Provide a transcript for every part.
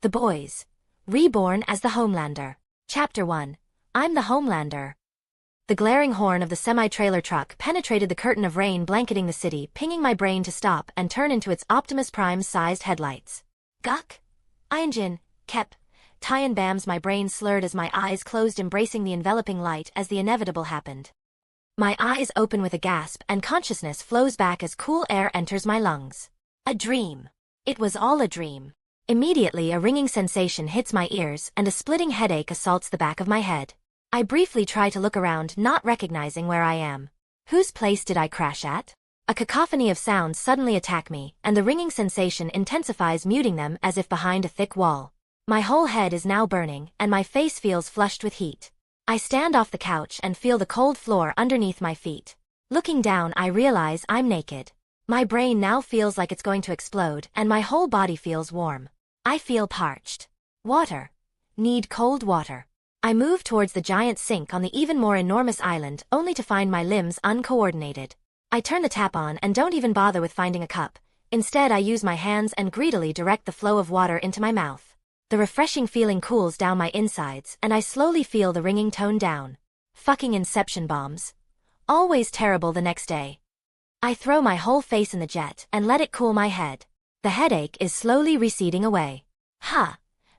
The Boys. Reborn as the Homelander. Chapter 1. I'm the Homelander. The glaring horn of the semi-trailer truck penetrated the curtain of rain blanketing the city, pinging my brain to stop and turn into its Optimus Prime-sized headlights. Guck. Einjin. Kep. Tyan Bams. My brain slurred as my eyes closed, embracing the enveloping light as the inevitable happened. My eyes open with a gasp and consciousness flows back as cool air enters my lungs. A dream. It was all a dream. Immediately a ringing sensation hits my ears and a splitting headache assaults the back of my head. I briefly try to look around, not recognizing where I am. Whose place did I crash at? A cacophony of sounds suddenly attack me, and the ringing sensation intensifies, muting them as if behind a thick wall. My whole head is now burning, and my face feels flushed with heat. I stand off the couch and feel the cold floor underneath my feet. Looking down, I realize I'm naked. My brain now feels like it's going to explode, and my whole body feels warm. I feel parched. Water. Need cold water. I move towards the giant sink on the even more enormous island, only to find my limbs uncoordinated. I turn the tap on and don't even bother with finding a cup. Instead, I use my hands and greedily direct the flow of water into my mouth. The refreshing feeling cools down my insides, and I slowly feel the ringing tone down. Fucking inception bombs. Always terrible the next day. I throw my whole face in the jet and let it cool my head. The headache is slowly receding away.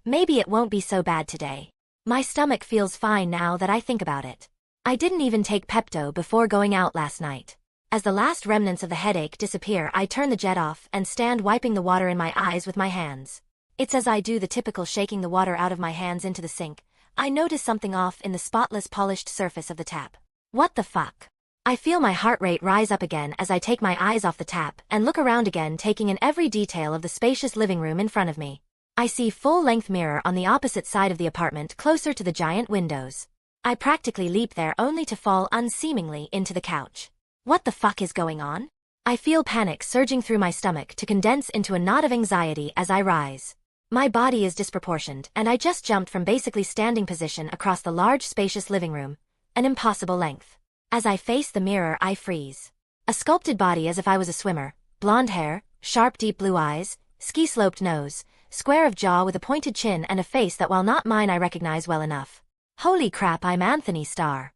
Maybe it won't be so bad today. My stomach feels fine now that I think about it. I didn't even take Pepto before going out last night. As the last remnants of the headache disappear, I turn the jet off and stand wiping the water in my eyes with my hands. It's as I do the typical shaking the water out of my hands into the sink, I notice something off in the spotless polished surface of the tap. What the fuck? I feel my heart rate rise up again as I take my eyes off the tap and look around again, taking in every detail of the spacious living room in front of me. I see full-length mirror on the opposite side of the apartment, closer to the giant windows. I practically leap there only to fall unseemingly into the couch. What the fuck is going on? I feel panic surging through my stomach to condense into a knot of anxiety as I rise. My body is disproportioned, and I just jumped from basically standing position across the large spacious living room, an impossible length. As I face the mirror, I freeze. A sculpted body as if I was a swimmer, blonde hair, sharp deep blue eyes, ski-sloped nose, square of jaw with a pointed chin and a face that while not mine I recognize well enough. Holy crap, I'm Anthony Starr.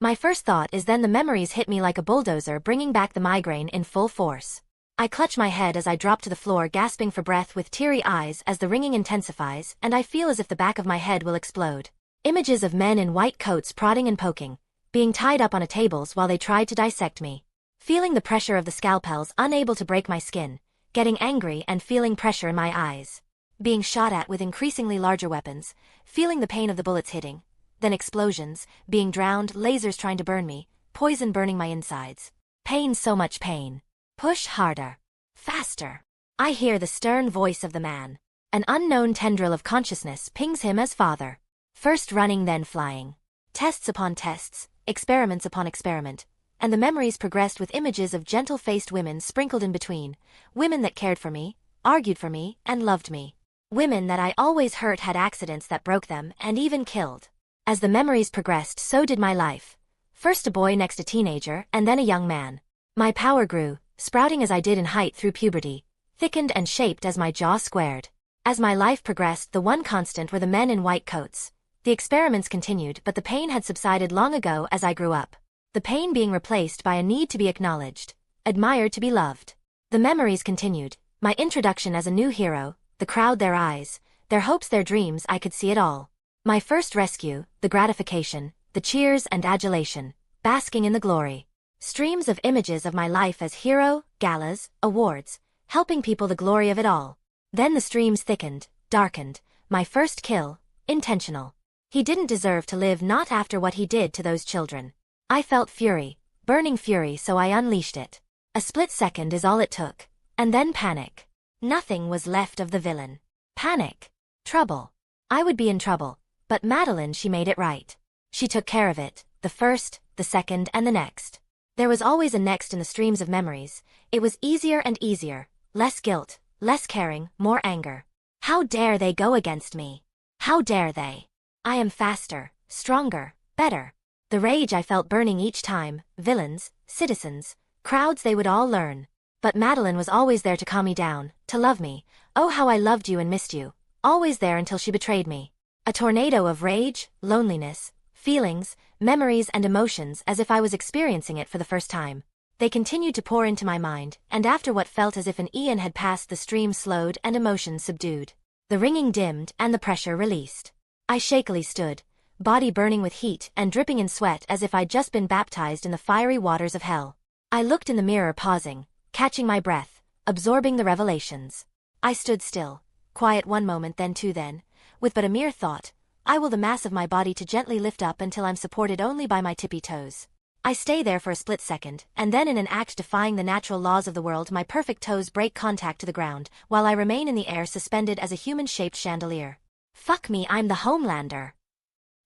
My first thought is then the memories hit me like a bulldozer, bringing back the migraine in full force. I clutch my head as I drop to the floor, gasping for breath with teary eyes as the ringing intensifies, and I feel as if the back of my head will explode. Images of men in white coats prodding and poking, being tied up on tables while they tried to dissect me. Feeling the pressure of the scalpels, unable to break my skin, getting angry and feeling pressure in my eyes. Being shot at with increasingly larger weapons, feeling the pain of the bullets hitting, then explosions, being drowned, lasers trying to burn me, poison burning my insides. Pain, so much pain. Push harder. Faster. I hear the stern voice of the man. An unknown tendril of consciousness pings him as father. First running, then flying. Tests upon tests, experiments upon experiment, and the memories progressed with images of gentle-faced women sprinkled in between, women that cared for me, argued for me, and loved me. Women that I always hurt, had accidents that broke them, and even killed. As the memories progressed, so did my life. First a boy, next a teenager, and then a young man. My power grew, sprouting as I did in height through puberty, thickened and shaped as my jaw squared. As my life progressed, the one constant were the men in white coats. The experiments continued, but the pain had subsided long ago as I grew up. The pain being replaced by a need to be acknowledged, admired, to be loved. The memories continued, my introduction as a new hero, the crowd, their eyes, their hopes, their dreams, I could see it all. My first rescue, the gratification, the cheers and adulation, basking in the glory. Streams of images of my life as hero, galas, awards, helping people, the glory of it all. Then the streams thickened, darkened, my first kill, intentional. He didn't deserve to live, not after what he did to those children. I felt fury, burning fury, so I unleashed it. A split second is all it took. And then panic. Nothing was left of the villain. Panic. Trouble. I would be in trouble, but Madeline, she made it right. She took care of it, the first, the second, and the next. There was always a next in the streams of memories. It was easier and easier, less guilt, less caring, more anger. How dare they go against me? How dare they? I am faster, stronger, better. The rage I felt burning each time, villains, citizens, crowds, they would all learn. But Madeline was always there to calm me down, to love me. Oh, how I loved you and missed you. always there until she betrayed me. A tornado of rage, loneliness, feelings, memories and emotions as if I was experiencing it for the first time. They continued to pour into my mind, and after what felt as if an eon had passed, the stream slowed and emotions subdued. The ringing dimmed and the pressure released. I shakily stood, body burning with heat and dripping in sweat as if I'd just been baptized in the fiery waters of hell. I looked in the mirror, pausing, catching my breath, absorbing the revelations. I stood still, quiet one moment, then two, then, with but a mere thought, I will the mass of my body to gently lift up until I'm supported only by my tippy toes. I stay there for a split second, and then in an act defying the natural laws of the world, my perfect toes break contact to the ground, while I remain in the air suspended as a human-shaped chandelier. Fuck me, I'm the Homelander.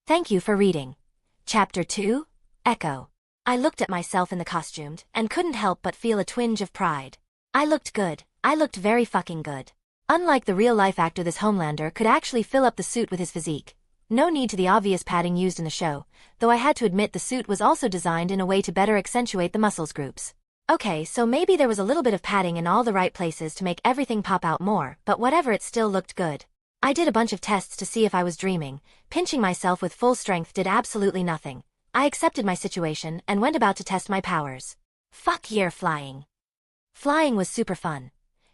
Thank you for reading. Chapter 2, Echo. I looked at myself in the costumed, and couldn't help but feel a twinge of pride. I looked good. I looked very fucking good. Unlike the real-life actor, this Homelander could actually fill up the suit with his physique. No need to the obvious padding used in the show, though I had to admit the suit was also designed in a way to better accentuate the muscles groups. Okay, so maybe there was a little bit of padding in all the right places to make everything pop out more, but whatever, it still looked good. I did a bunch of tests to see if I was dreaming. Pinching myself with full strength did absolutely nothing. I accepted my situation and went about to test my powers. Fuck yeah, flying. Flying was super fun.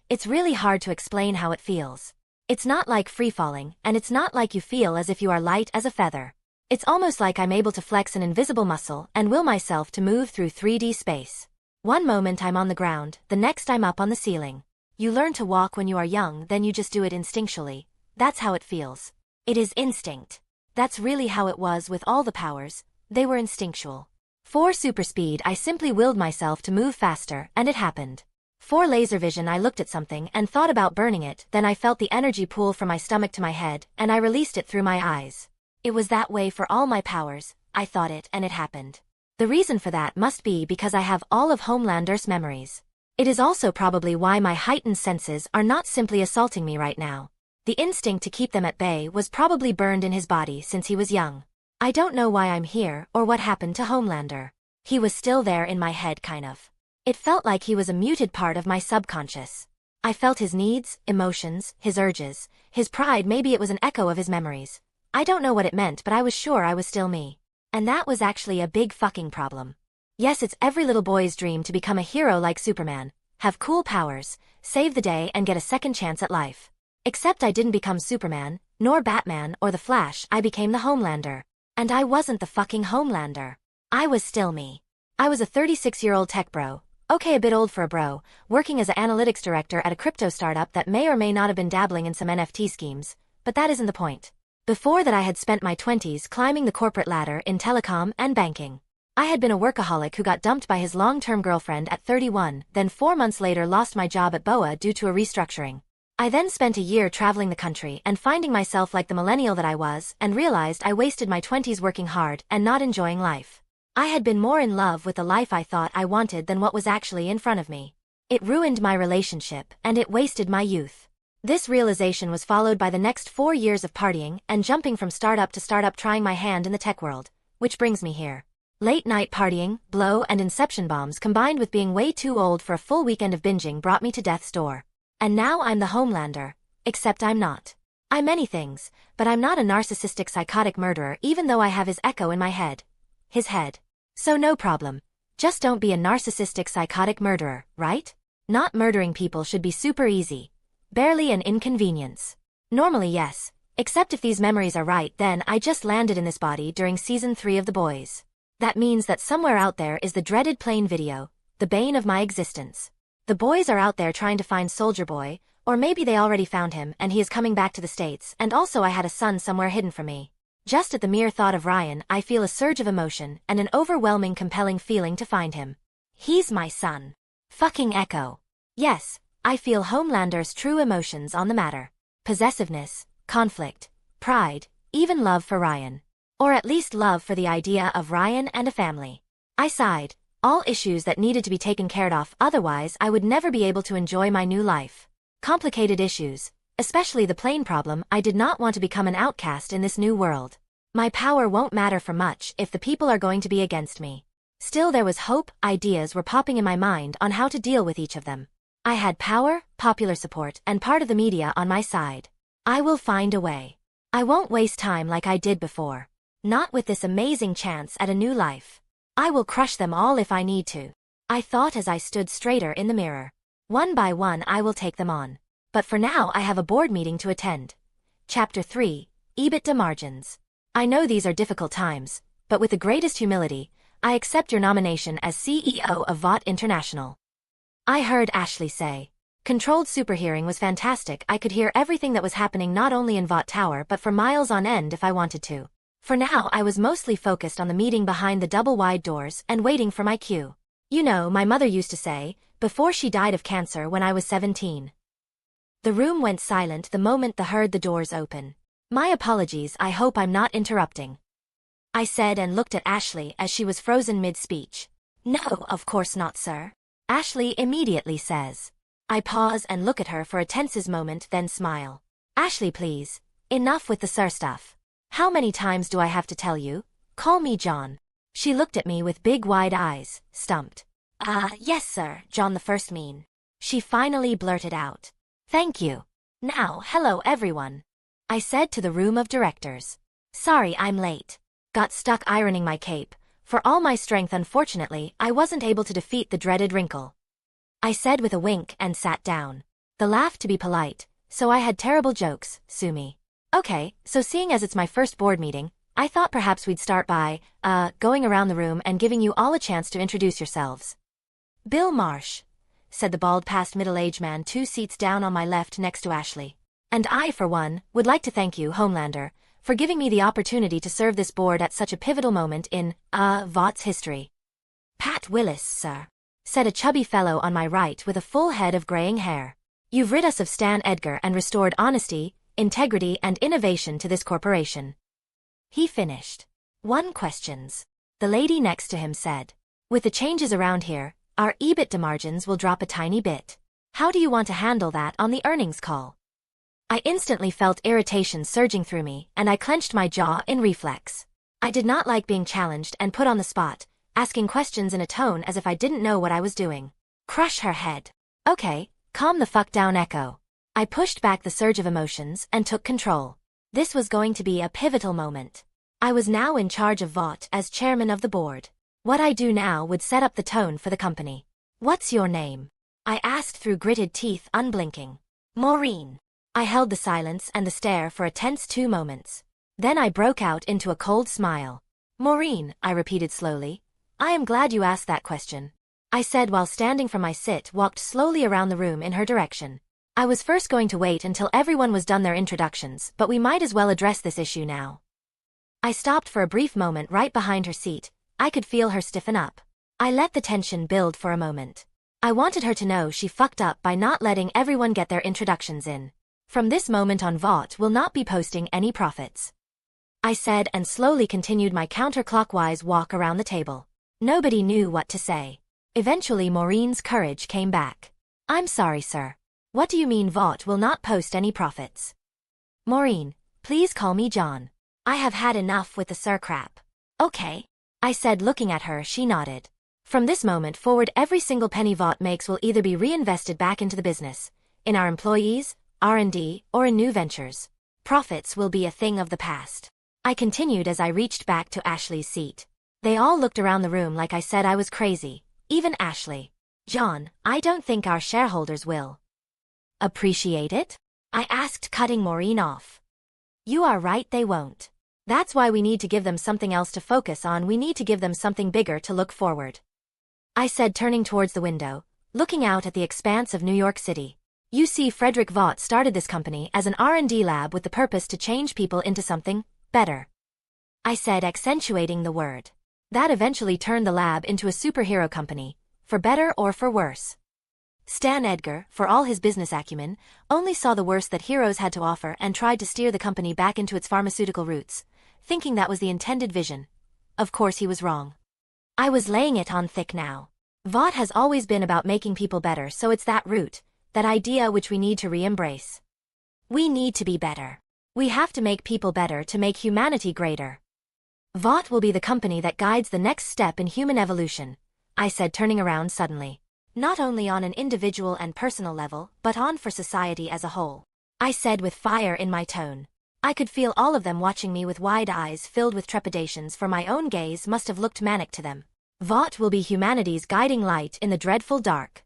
It's really hard to explain how it feels. It's not like free-falling, and it's not like you feel as if you are light as a feather. It's almost like I'm able to flex an invisible muscle and will myself to move through 3D space. One moment I'm on the ground, the next I'm up on the ceiling. You learn to walk when you are young, then you just do it instinctually. That's how it feels. It is instinct. That's really how it was with all the powers. They were instinctual. For super speed, I simply willed myself to move faster, and it happened. For laser vision, I looked at something and thought about burning it, then I felt the energy pool from my stomach to my head, and I released it through my eyes. It was that way for all my powers. I thought it, and it happened. The reason for that must be because I have all of Homelander's memories. It is also probably why my heightened senses are not simply assaulting me right now. The instinct to keep them at bay was probably burned in his body since he was young. I don't know why I'm here or what happened to Homelander. He was still there in my head, kind of. It felt like he was a muted part of my subconscious. I felt his needs, emotions, his urges, his pride. Maybe it was an echo of his memories. I don't know what it meant, but I was sure I was still me. And that was actually a big fucking problem. Yes, it's every little boy's dream to become a hero like Superman, have cool powers, save the day and get a second chance at life. Except I didn't become Superman, nor Batman or the Flash. I became the Homelander. And I wasn't the fucking Homelander. I was still me. I was a 36-year-old tech bro. Okay, a bit old for a bro, working as an analytics director at a crypto startup that may or may not have been dabbling in some NFT schemes, but that isn't the point. Before that, I had spent my 20s climbing the corporate ladder in telecom and banking. I had been a workaholic who got dumped by his long-term girlfriend at 31, then 4 months later lost my job at BOA due to a restructuring. I then spent a year traveling the country and finding myself like the millennial that I was, and realized I wasted my 20s working hard and not enjoying life. I had been more in love with the life I thought I wanted than what was actually in front of me. It ruined my relationship, and it wasted my youth. This realization was followed by the next 4 years of partying and jumping from startup to startup, trying my hand in the tech world, which brings me here. Late night partying, blow and inception bombs combined with being way too old for a full weekend of binging brought me to death's door. And now I'm the Homelander, except I'm not. I'm many things, but I'm not a narcissistic psychotic murderer, even though I have his echo in my head. His head. So no problem. Just don't be a narcissistic psychotic murderer, right? Not murdering people should be super easy. Barely an inconvenience. Normally yes, except if these memories are right, then I just landed in this body during season 3 of The Boys. That means that somewhere out there is the dreaded plane video, the bane of my existence. The boys are out there trying to find Soldier Boy, or maybe they already found him and he is coming back to the States, and also I had a son somewhere hidden from me. Just at the mere thought of Ryan, I feel a surge of emotion and an overwhelming compelling feeling to find him. He's my son. Fucking Echo. Yes, I feel Homelander's true emotions on the matter. Possessiveness, conflict, pride, even love for Ryan. Or at least love for the idea of Ryan and a family. I sighed. All issues that needed to be taken care of, otherwise I would never be able to enjoy my new life. Complicated issues. Especially the plane problem. I did not want to become an outcast in this new world. My power won't matter for much if the people are going to be against me. Still, there was hope. Ideas were popping in my mind on how to deal with each of them. I had power, popular support, and part of the media on my side. I will find a way. I won't waste time like I did before. Not with this amazing chance at a new life. I will crush them all if I need to. I thought as I stood straighter in the mirror. One by one I will take them on. But for now I have a board meeting to attend. Chapter 3, EBITDA Margins. I know these are difficult times, but with the greatest humility, I accept your nomination as CEO of Vought International. I heard Ashley say. Controlled superhearing was fantastic. I could hear everything that was happening not only in Vought Tower but for miles on end if I wanted to. For now I was mostly focused on the meeting behind the double-wide doors and waiting for my cue. You know, my mother used to say, before she died of cancer when I was 17. The room went silent the moment they heard the doors open. My apologies, I hope I'm not interrupting. I said and looked at Ashley as she was frozen mid-speech. No, of course not, sir. Ashley immediately says. I pause and look at her for a tense moment then smile. Ashley, please. Enough with the sir stuff. How many times do I have to tell you? Call me John. She looked at me with big wide eyes, stumped. Yes sir, John the First mean. She finally blurted out. Thank you. Now, hello everyone. I said to the room of directors. Sorry I'm late. Got stuck ironing my cape. For all my strength unfortunately, I wasn't able to defeat the dreaded wrinkle. I said with a wink and sat down. The laugh to be polite, so I had terrible jokes, sue me. Okay, so seeing as it's my first board meeting, I thought perhaps we'd start by, going around the room and giving you all a chance to introduce yourselves. Bill Marsh, said the bald past middle-aged man 2 seats down on my left next to Ashley. And I, for one, would like to thank you, Homelander, for giving me the opportunity to serve this board at such a pivotal moment in, Vought's history. Pat Willis, sir, said a chubby fellow on my right with a full head of graying hair. You've rid us of Stan Edgar and restored honesty, integrity and innovation to this corporation. He finished. 1 questions. The lady next to him said. With the changes around here, our EBITDA margins will drop a tiny bit. How do you want to handle that on the earnings call? I instantly felt irritation surging through me and I clenched my jaw in reflex. I did not like being challenged and put on the spot, asking questions in a tone as if I didn't know what I was doing. Crush her head. Okay, calm the fuck down, Echo. I pushed back the surge of emotions and took control. This was going to be a pivotal moment. I was now in charge of Vought as chairman of the board. What I do now would set up the tone for the company. What's your name? I asked through gritted teeth, unblinking. Maureen. I held the silence and the stare for a tense 2 moments. Then I broke out into a cold smile. Maureen, I repeated slowly. I am glad you asked that question. I said while standing from my sit, walked slowly around the room in her direction. I was first going to wait until everyone was done their introductions, but we might as well address this issue now. I stopped for a brief moment right behind her seat. I could feel her stiffen up. I let the tension build for a moment. I wanted her to know she fucked up by not letting everyone get their introductions in. From this moment on, Vought will not be posting any profits. I said and slowly continued my counterclockwise walk around the table. Nobody knew what to say. Eventually Maureen's courage came back. I'm sorry, sir. What do you mean Vought will not post any profits? Maureen, please call me John. I have had enough with the sir crap. Okay. I said looking at her. She nodded. From this moment forward every single penny Vought makes will either be reinvested back into the business, in our employees, R&D, or in new ventures. Profits will be a thing of the past. I continued as I reached back to Ashley's seat. They all looked around the room like I said I was crazy, even Ashley. John, I don't think our shareholders will appreciate it? I asked, cutting Maureen off. You are right, they won't. That's why we need to give them something else to focus on. We need to give them something bigger to look forward. I said, turning towards the window, looking out at the expanse of New York City. You see, Frederick Vought started this company as an R&D lab with the purpose to change people into something better. I said, accentuating the word. That eventually turned the lab into a superhero company, for better or for worse. Stan Edgar, for all his business acumen, only saw the worst that heroes had to offer and tried to steer the company back into its pharmaceutical roots, thinking that was the intended vision. Of course he was wrong. I was laying it on thick now. Vought has always been about making people better, so it's that root, that idea which we need to re-embrace. We need to be better. We have to make people better to make humanity greater. Vought will be the company that guides the next step in human evolution, I said, turning around suddenly. Not only on an individual and personal level, but on for society as a whole. I said with fire in my tone. I could feel all of them watching me with wide eyes filled with trepidations, for my own gaze must have looked manic to them. Vought will be humanity's guiding light in the dreadful dark.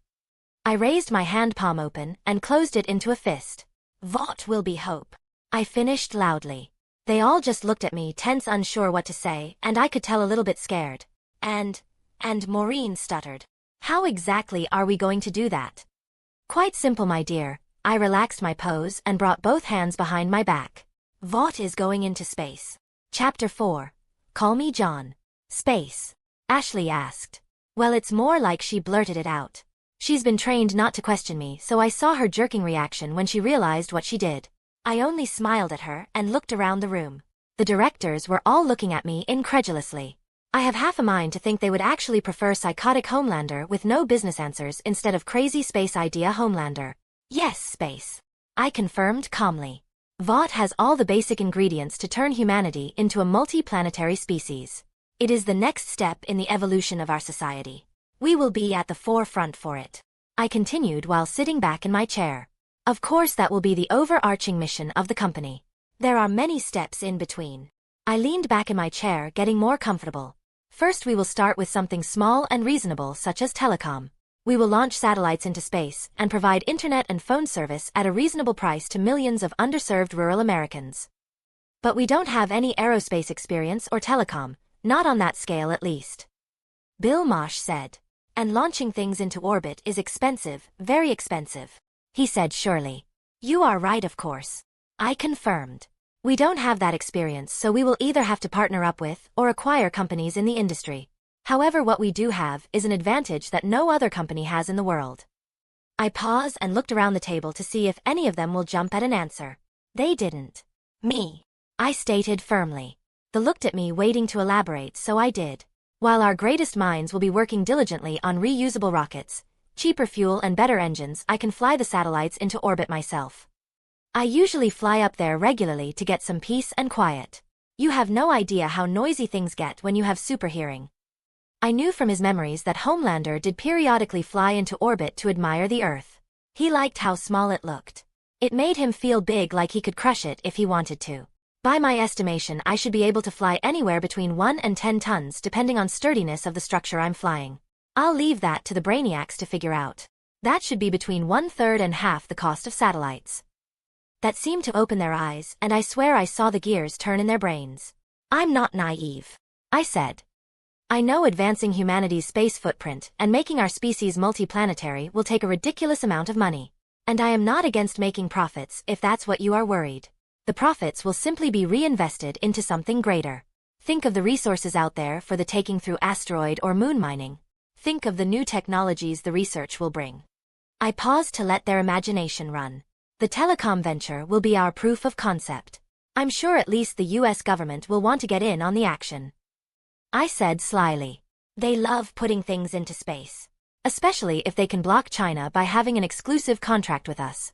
I raised my hand palm open and closed it into a fist. Vought will be hope. I finished loudly. They all just looked at me, tense, unsure what to say, and I could tell a little bit scared. And Maureen stuttered. How exactly are we going to do that? Quite simple, my dear. I relaxed my pose and brought both hands behind my back. Vought is going into space. Chapter 4. Call me John. Space? Ashley asked. Well, it's more like she blurted it out. She's been trained not to question me, so I saw her jerking reaction when she realized what she did. I only smiled at her and looked around the room. The directors were all looking at me incredulously. I have half a mind to think they would actually prefer psychotic Homelander with no business answers instead of crazy space idea Homelander. Yes, space. I confirmed calmly. Vought has all the basic ingredients to turn humanity into a multi-planetary species. It is the next step in the evolution of our society. We will be at the forefront for it. I continued while sitting back in my chair. Of course, that will be the overarching mission of the company. There are many steps in between. I leaned back in my chair, getting more comfortable. First, we will start with something small and reasonable, such as telecom. We will launch satellites into space and provide internet and phone service at a reasonable price to millions of underserved rural Americans. But we don't have any aerospace experience or telecom, not on that scale at least. Bill Mosh said. And launching things into orbit is expensive, very expensive. He said surely. You are right, of course. I confirmed. We don't have that experience, so we will either have to partner up with or acquire companies in the industry. However, what we do have is an advantage that no other company has in the world. I paused and looked around the table to see if any of them will jump at an answer. They didn't. Me. I stated firmly. They looked at me, waiting to elaborate, so I did. While our greatest minds will be working diligently on reusable rockets, cheaper fuel and better engines, I can fly the satellites into orbit myself. I usually fly up there regularly to get some peace and quiet. You have no idea how noisy things get when you have super hearing. I knew from his memories that Homelander did periodically fly into orbit to admire the Earth. He liked how small it looked. It made him feel big, like he could crush it if he wanted to. By my estimation, I should be able to fly anywhere between 1 and 10 tons depending on sturdiness of the structure I'm flying. I'll leave that to the brainiacs to figure out. That should be between 1/3 and half the cost of satellites. That seemed to open their eyes, and I swear I saw the gears turn in their brains. I'm not naive. I said. I know advancing humanity's space footprint and making our species multiplanetary will take a ridiculous amount of money. And I am not against making profits if that's what you are worried. The profits will simply be reinvested into something greater. Think of the resources out there for the taking through asteroid or moon mining. Think of the new technologies the research will bring. I paused to let their imagination run. The telecom venture will be our proof of concept. I'm sure at least the US government will want to get in on the action. I said slyly. They love putting things into space. Especially if they can block China by having an exclusive contract with us.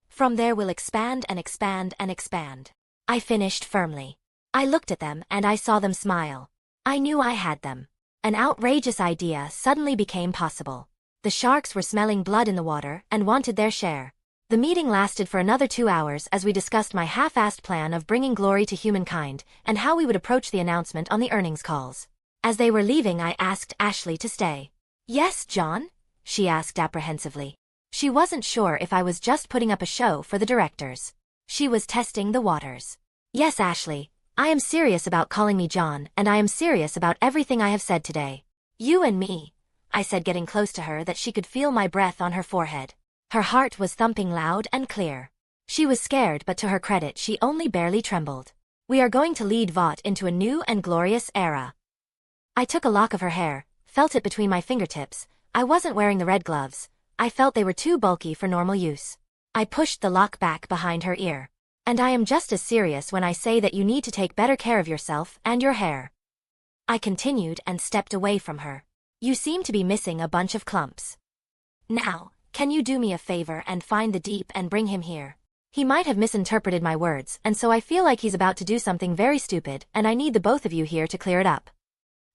From there we'll expand and expand and expand. I finished firmly. I looked at them and I saw them smile. I knew I had them. An outrageous idea suddenly became possible. The sharks were smelling blood in the water and wanted their share. The meeting lasted for another 2 hours as we discussed my half-assed plan of bringing glory to humankind and how we would approach the announcement on the earnings calls. As they were leaving, I asked Ashley to stay. Yes, John? She asked apprehensively. She wasn't sure if I was just putting up a show for the directors. She was testing the waters. Yes, Ashley, I am serious about calling me John, and I am serious about everything I have said today. You and me, I said, getting close to her that she could feel my breath on her forehead. Her heart was thumping loud and clear. She was scared, but to her credit, she only barely trembled. We are going to lead Vought into a new and glorious era. I took a lock of her hair, felt it between my fingertips. I wasn't wearing the red gloves. I felt they were too bulky for normal use. I pushed the lock back behind her ear. And I am just as serious when I say that you need to take better care of yourself and your hair. I continued and stepped away from her. You seem to be missing a bunch of clumps. Now, can you do me a favor and find the Deep and bring him here? He might have misinterpreted my words, and so I feel like he's about to do something very stupid, and I need the both of you here to clear it up.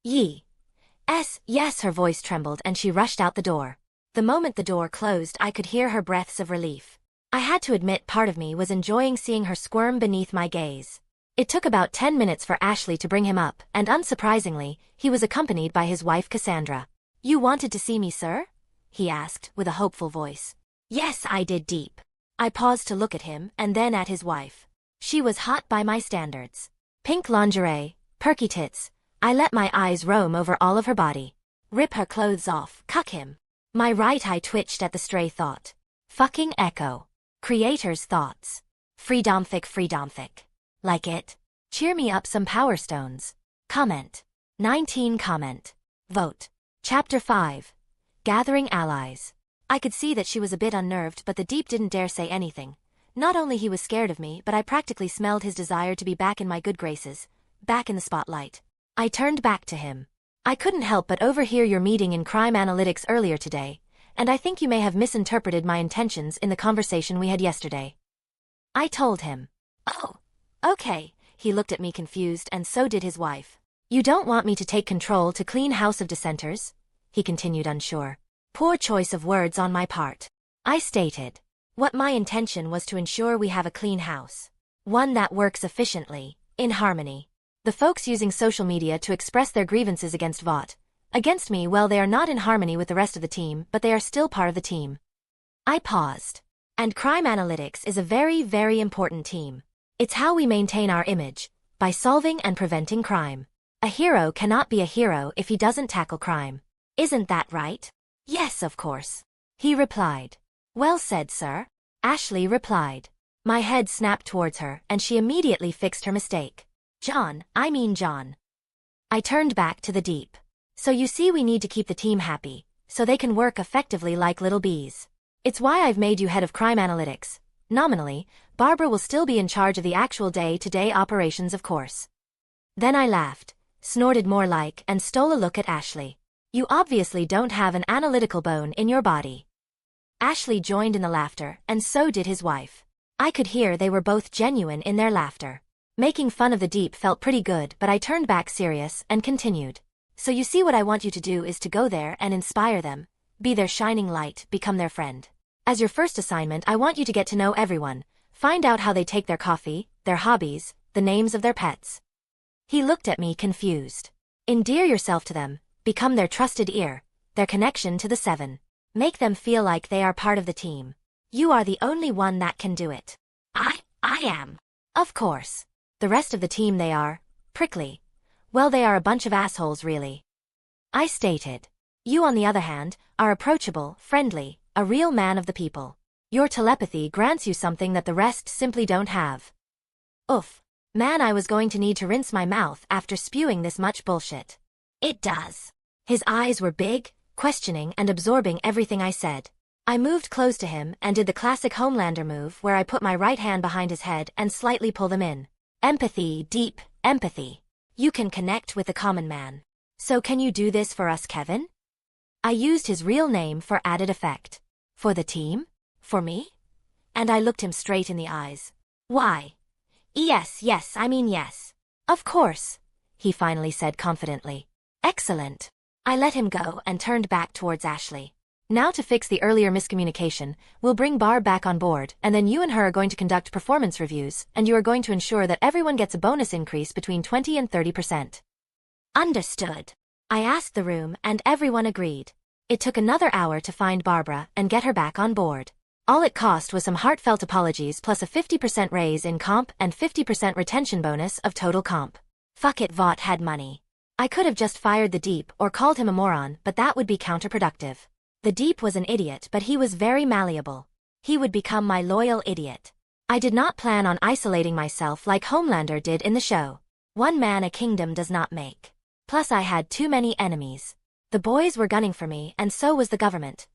Yes, her voice trembled and she rushed out the door. The moment the door closed, I could hear her breaths of relief. I had to admit part of me was enjoying seeing her squirm beneath my gaze. It took about 10 minutes for Ashley to bring him up, and unsurprisingly, he was accompanied by his wife Cassandra. "You wanted to see me, sir?" he asked, with a hopeful voice. "Yes, I did, Deep." I paused to look at him and then at his wife. She was hot by my standards. Pink lingerie, perky tits. I let my eyes roam over all of her body. Rip her clothes off, cuck him. My right eye twitched at the stray thought. Fucking echo. Creator's thoughts. Freedomfic. Like it? Cheer me up some power stones. Comment. 19 comment. Vote. Chapter 5. Gathering allies. I could see that she was a bit unnerved, but the Deep didn't dare say anything. Not only he was scared of me, but I practically smelled his desire to be back in my good graces, back in the spotlight. I turned back to him. "I couldn't help but overhear your meeting in crime analytics earlier today, and I think you may have misinterpreted my intentions in the conversation we had yesterday." I told him. "Oh, okay." He looked at me confused, and so did his wife. "You don't want me to take control to clean house of dissenters?" he continued, unsure. Poor choice of words on my part. I stated. What my intention was to ensure we have a clean house. One that works efficiently, in harmony. The folks using social media to express their grievances against Vought. Against me, well, they are not in harmony with the rest of the team, but they are still part of the team. I paused. And crime analytics is a very, very important team. It's how we maintain our image, by solving and preventing crime. A hero cannot be a hero if he doesn't tackle crime. Isn't that right? Yes, of course. He replied. Well said, sir. Ashley replied. My head snapped towards her, and she immediately fixed her mistake. John. I turned back to the Deep. So you see, we need to keep the team happy, so they can work effectively like little bees. It's why I've made you head of crime analytics. Nominally, Barbara will still be in charge of the actual day-to-day operations, of course. Then I laughed, snorted more like, and stole a look at Ashley. You obviously don't have an analytical bone in your body. Ashley joined in the laughter, and so did his wife. I could hear they were both genuine in their laughter. Making fun of the Deep felt pretty good, but I turned back serious and continued. So you see, what I want you to do is to go there and inspire them, be their shining light, become their friend. As your first assignment, I want you to get to know everyone, find out how they take their coffee, their hobbies, the names of their pets. He looked at me confused. Endear yourself to them, become their trusted ear, their connection to the Seven. Make them feel like they are part of the team. You are the only one that can do it. I am. Of course. The rest of the team, they are prickly. Well, they are a bunch of assholes, really. I stated. You, on the other hand, are approachable, friendly, a real man of the people. Your telepathy grants you something that the rest simply don't have. Oof. Man, I was going to need to rinse my mouth after spewing this much bullshit. It does. His eyes were big, questioning and absorbing everything I said. I moved close to him and did the classic Homelander move where I put my right hand behind his head and slightly pull them in. Empathy, Deep, empathy. You can connect with the common man. So can you do this for us, Kevin? I used his real name for added effect. For the team? For me? And I looked him straight in the eyes. Why? Yes. Of course, he finally said confidently. Excellent. I let him go and turned back towards Ashley. Now, to fix the earlier miscommunication, we'll bring Barb back on board, and then you and her are going to conduct performance reviews, and you are going to ensure that everyone gets a bonus increase between 20 and 30%. Understood. I asked the room, and everyone agreed. It took another hour to find Barbara and get her back on board. All it cost was some heartfelt apologies plus a 50% raise in comp and 50% retention bonus of total comp. Fuck it, Vought had money. I could have just fired the Deep or called him a moron, but that would be counterproductive. The Deep was an idiot, but he was very malleable. He would become my loyal idiot. I did not plan on isolating myself like Homelander did in the show. One man a kingdom does not make. Plus, I had too many enemies. The boys were gunning for me, and so was the government.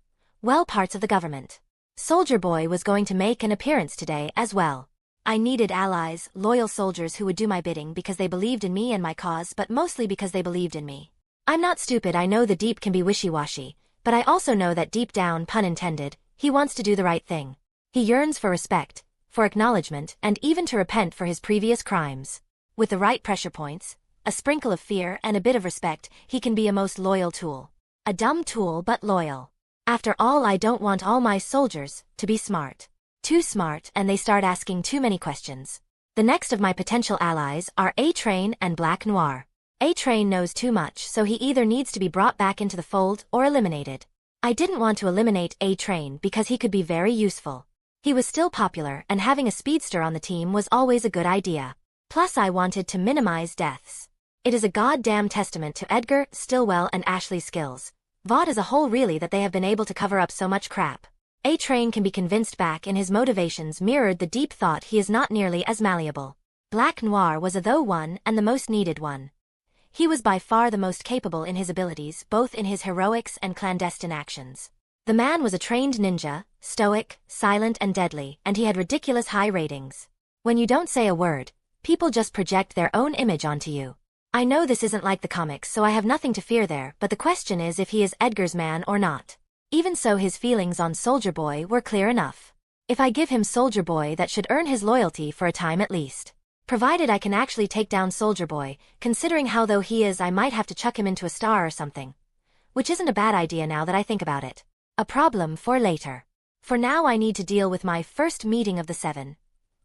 Well, parts of the government. Soldier Boy was going to make an appearance today as well. I needed allies, loyal soldiers who would do my bidding because they believed in me and my cause, but mostly because they believed in me. I'm not stupid. I know the Deep can be wishy-washy, but I also know that deep down, pun intended, he wants to do the right thing. He yearns for respect, for acknowledgement, and even to repent for his previous crimes. With the right pressure points, a sprinkle of fear and a bit of respect, he can be a most loyal tool. A dumb tool, but loyal. After all, I don't want all my soldiers to be smart. Too smart, and they start asking too many questions. The next of my potential allies are A-Train and Black Noir. A-Train knows too much, so he either needs to be brought back into the fold or eliminated. I didn't want to eliminate A-Train because he could be very useful. He was still popular, and having a speedster on the team was always a good idea. Plus I wanted to minimize deaths. It is a goddamn testament to Edgar, Stillwell and Ashley's skills. Vought as a whole really that they have been able to cover up so much crap. A-Train can be convinced back and his motivations mirrored the deep thought he is not nearly as malleable. Black Noir was a though one and the most needed one. He was by far the most capable in his abilities, both in his heroics and clandestine actions. The man was a trained ninja, stoic, silent and deadly, and he had ridiculous high ratings. When you don't say a word, people just project their own image onto you. I know this isn't like the comics, so I have nothing to fear there, but the question is if he is Edgar's man or not. Even so, his feelings on Soldier Boy were clear enough. If I give him Soldier Boy, that should earn his loyalty for a time at least. Provided I can actually take down Soldier Boy, considering how though he is I might have to chuck him into a star or something. Which isn't a bad idea now that I think about it. A problem for later. For now I need to deal with my first meeting of the seven.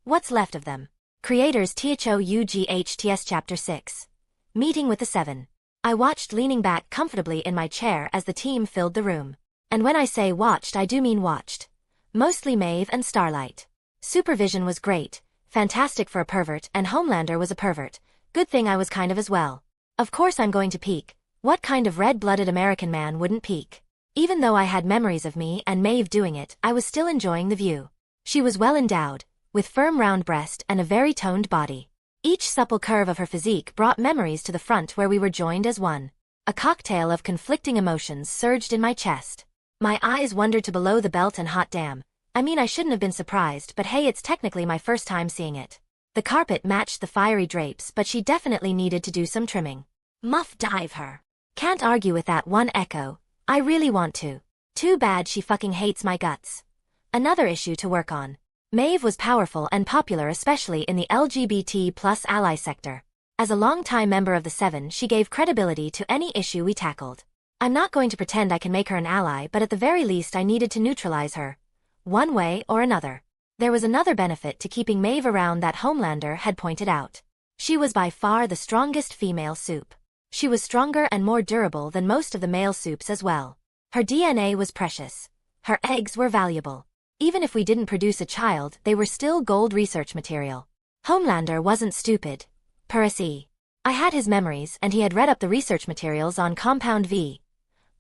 What's left of them? Creators THOUGHTS Chapter 6. Meeting with the Seven. I watched leaning back comfortably in my chair as the team filled the room. And when I say watched I do mean watched. Mostly Maeve and Starlight. Supervision was great, fantastic for a pervert, and Homelander was a pervert. Good thing I was kind of as well. Of course I'm going to peek. What kind of red-blooded American man wouldn't peek? Even though I had memories of me and Maeve doing it, I was still enjoying the view. She was well endowed, with firm round breast and a very toned body. Each supple curve of her physique brought memories to the front where we were joined as one. A cocktail of conflicting emotions surged in my chest. My eyes wandered to below the belt and hot damn. I mean I shouldn't have been surprised, but hey, it's technically my first time seeing it. The carpet matched the fiery drapes, but she definitely needed to do some trimming. Muff dive her. Can't argue with that one, Echo. I really want to. Too bad she fucking hates my guts. Another issue to work on. Maeve was powerful and popular, especially in the LGBT plus ally sector. As a longtime member of the Seven, she gave credibility to any issue we tackled. I'm not going to pretend I can make her an ally, but at the very least I needed to neutralize her. One way or another. There was another benefit to keeping Maeve around that Homelander had pointed out. She was by far the strongest female supe. She was stronger and more durable than most of the male supes as well. Her DNA was precious. Her eggs were valuable. Even if we didn't produce a child, they were still gold research material. Homelander wasn't stupid. Percy. I had his memories, and he had read up the research materials on Compound V.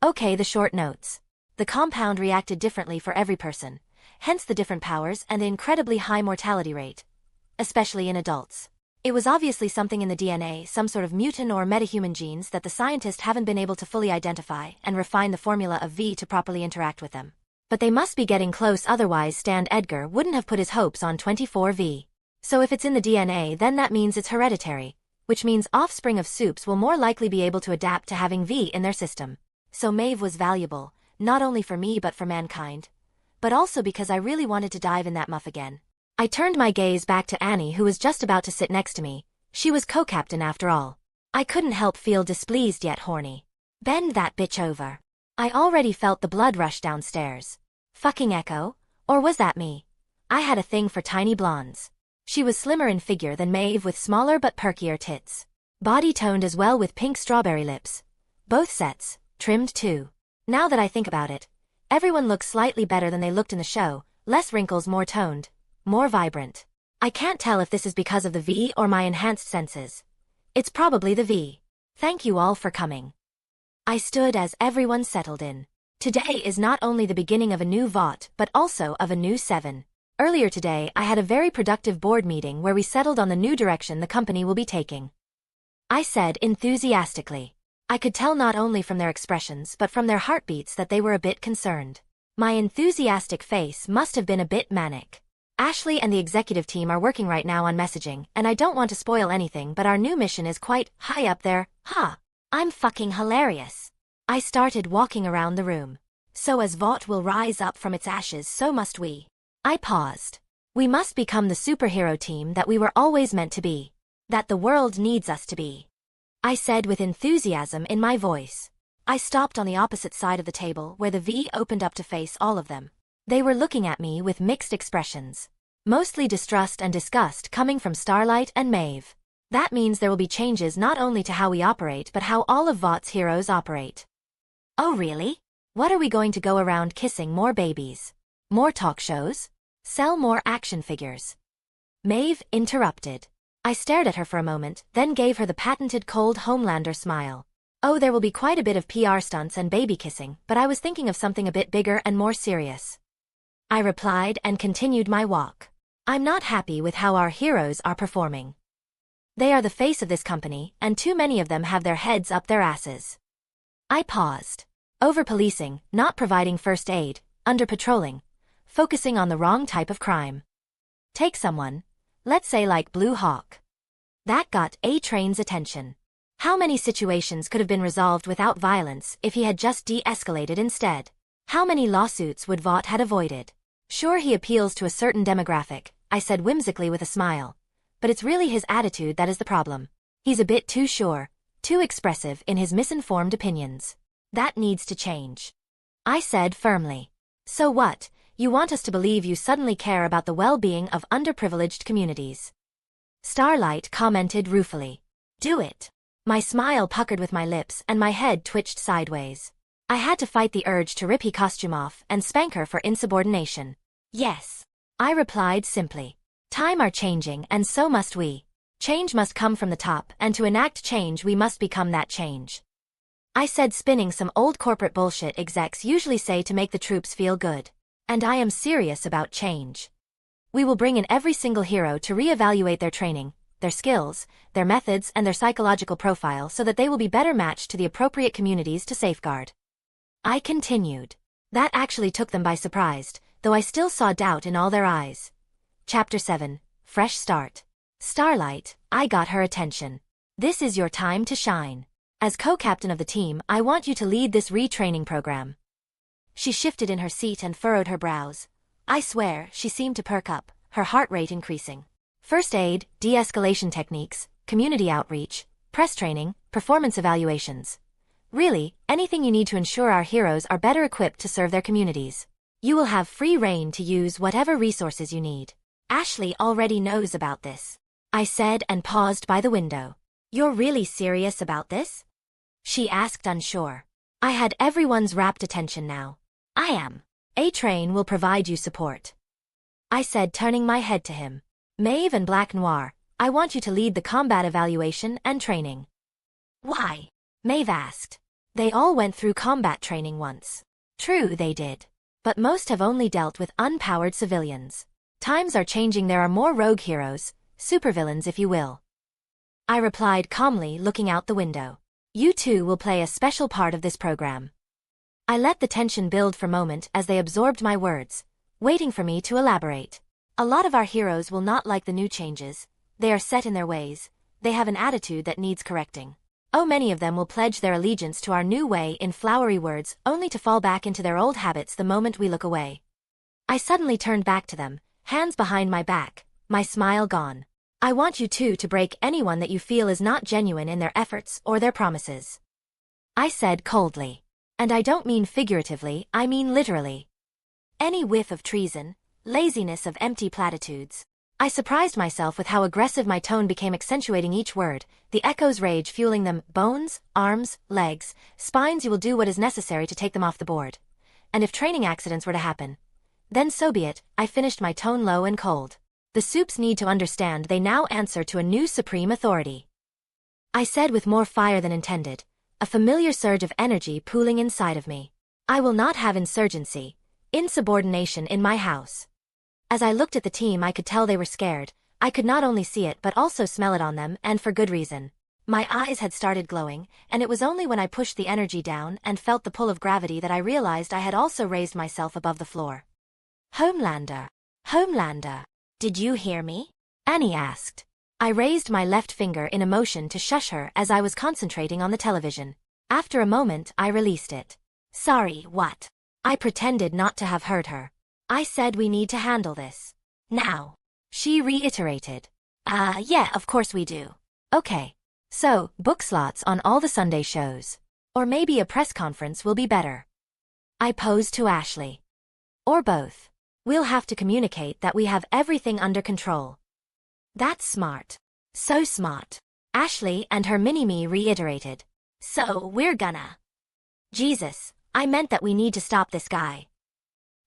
Okay, the short notes. The compound reacted differently for every person, hence the different powers and the incredibly high mortality rate. Especially in adults. It was obviously something in the DNA, some sort of mutant or metahuman genes that the scientists haven't been able to fully identify and refine the formula of V to properly interact with them. But they must be getting close, otherwise Stan Edgar wouldn't have put his hopes on 24V. So if it's in the DNA, then that means it's hereditary, which means offspring of supes will more likely be able to adapt to having V in their system. So Maeve was valuable, not only for me but for mankind. But also because I really wanted to dive in that muff again. I turned my gaze back to Annie, who was just about to sit next to me. She was co-captain after all. I couldn't help feel displeased yet horny. Bend that bitch over. I already felt the blood rush downstairs. Fucking Echo? Or was that me? I had a thing for tiny blondes. She was slimmer in figure than Maeve with smaller but perkier tits. Body toned as well with pink strawberry lips. Both sets, trimmed too. Now that I think about it, everyone looks slightly better than they looked in the show, less wrinkles, more toned, more vibrant. I can't tell if this is because of the V or my enhanced senses. It's probably the V. Thank you all for coming. I stood as everyone settled in. Today is not only the beginning of a new Vought, but also of a new Seven. Earlier today I had a very productive board meeting where we settled on the new direction the company will be taking. I said enthusiastically. I could tell not only from their expressions but from their heartbeats that they were a bit concerned. My enthusiastic face must have been a bit manic. Ashley and the executive team are working right now on messaging, and I don't want to spoil anything, but our new mission is quite high up there. I'm fucking hilarious. I started walking around the room. So as Vought will rise up from its ashes, so must we. I paused. We must become the superhero team that we were always meant to be. That the world needs us to be. I said with enthusiasm in my voice. I stopped on the opposite side of the table where the V opened up to face all of them. They were looking at me with mixed expressions. Mostly distrust and disgust coming from Starlight and Maeve. That means there will be changes not only to how we operate but how all of Vought's heroes operate. Oh really? What are we going to go around kissing more babies? More talk shows? Sell more action figures? Maeve interrupted. I stared at her for a moment, then gave her the patented cold Homelander smile. Oh, there will be quite a bit of PR stunts and baby kissing, but I was thinking of something a bit bigger and more serious. I replied and continued my walk. I'm not happy with how our heroes are performing. They are the face of this company, and too many of them have their heads up their asses. I paused. Over-policing, not providing first aid, under-patrolling, focusing on the wrong type of crime. Take someone, let's say like Blue Hawk. That got A-Train's attention. How many situations could have been resolved without violence if he had just de-escalated instead? How many lawsuits would Vought had avoided? Sure, he appeals to a certain demographic, I said whimsically with a smile. But it's really his attitude that is the problem. He's a bit too sure, too expressive in his misinformed opinions. That needs to change. I said firmly. So what, you want us to believe you suddenly care about the well-being of underprivileged communities? Starlight commented ruefully. Do it. My smile puckered with my lips and my head twitched sideways. I had to fight the urge to rip her costume off and spank her for insubordination. Yes. I replied simply. Time are changing and so must we. Change must come from the top, and to enact change we must become that change. I said, spinning some old corporate bullshit execs usually say to make the troops feel good. And I am serious about change. We will bring in every single hero to re-evaluate their training, their skills, their methods and their psychological profile so that they will be better matched to the appropriate communities to safeguard. I continued. That actually took them by surprise, though I still saw doubt in all their eyes. Chapter 7, Fresh Start. Starlight, I got her attention. This is your time to shine. As co-captain of the team, I want you to lead this retraining program. She shifted in her seat and furrowed her brows. I swear, she seemed to perk up, her heart rate increasing. First aid, de-escalation techniques, community outreach, press training, performance evaluations. Really, anything you need to ensure our heroes are better equipped to serve their communities. You will have free rein to use whatever resources you need. Ashley already knows about this. I said and paused by the window. You're really serious about this? She asked, unsure. I had everyone's rapt attention now. I am. A-Train will provide you support. I said, turning my head to him. Maeve and Black Noir, I want you to lead the combat evaluation and training. Why? Maeve asked. They all went through combat training once. True, they did. But most have only dealt with unpowered civilians. Times are changing, there are more rogue heroes, supervillains if you will. I replied calmly, looking out the window. You two will play a special part of this program. I let the tension build for a moment as they absorbed my words, waiting for me to elaborate. A lot of our heroes will not like the new changes. They are set in their ways. They have an attitude that needs correcting. Oh, many of them will pledge their allegiance to our new way in flowery words, only to fall back into their old habits the moment we look away. I suddenly turned back to them, hands behind my back, my smile gone. I want you two to break anyone that you feel is not genuine in their efforts or their promises. I said coldly. And I don't mean figuratively, I mean literally. Any whiff of treason, laziness of empty platitudes. I surprised myself with how aggressive my tone became, accentuating each word, the echo's rage fueling them. Bones, arms, legs, spines, you will do what is necessary to take them off the board. And if training accidents were to happen, then so be it. I finished, my tone low and cold. The soups need to understand they now answer to a new supreme authority. I said with more fire than intended, a familiar surge of energy pooling inside of me. I will not have insurgency, insubordination in my house. As I looked at the team, I could tell they were scared. I could not only see it but also smell it on them, and for good reason. My eyes had started glowing, and it was only when I pushed the energy down and felt the pull of gravity that I realized I had also raised myself above the floor. Homelander. Homelander. Did you hear me? Annie asked. I raised my left finger in a motion to shush her as I was concentrating on the television. After a moment, I released it. Sorry, what? I pretended not to have heard her. I said we need to handle this. Now. She reiterated. Yeah, of course we do. Okay. So, book slots on all the Sunday shows. Or maybe a press conference will be better. I posed to Ashley. Or both. We'll have to communicate that we have everything under control. That's smart. So smart. Ashley and her mini-me reiterated. So, we're gonna. Jesus, I meant that we need to stop this guy.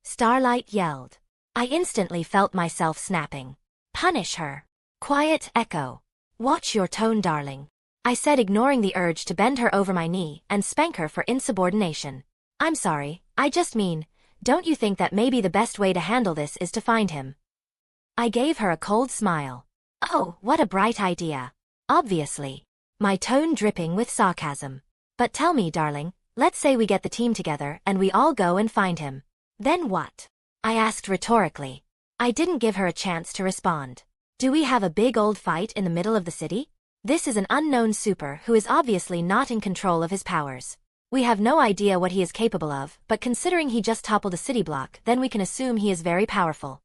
Starlight yelled. I instantly felt myself snapping. Punish her. Quiet echo. Watch your tone, darling. I said, ignoring the urge to bend her over my knee and spank her for insubordination. I'm sorry, I just mean, don't you think that maybe the best way to handle this is to find him? I gave her a cold smile. Oh, what a bright idea. Obviously. My tone dripping with sarcasm. But tell me, darling, let's say we get the team together and we all go and find him. Then what? I asked rhetorically. I didn't give her a chance to respond. Do we have a big old fight in the middle of the city? This is an unknown super who is obviously not in control of his powers. We have no idea what he is capable of, but considering he just toppled a city block, then we can assume he is very powerful.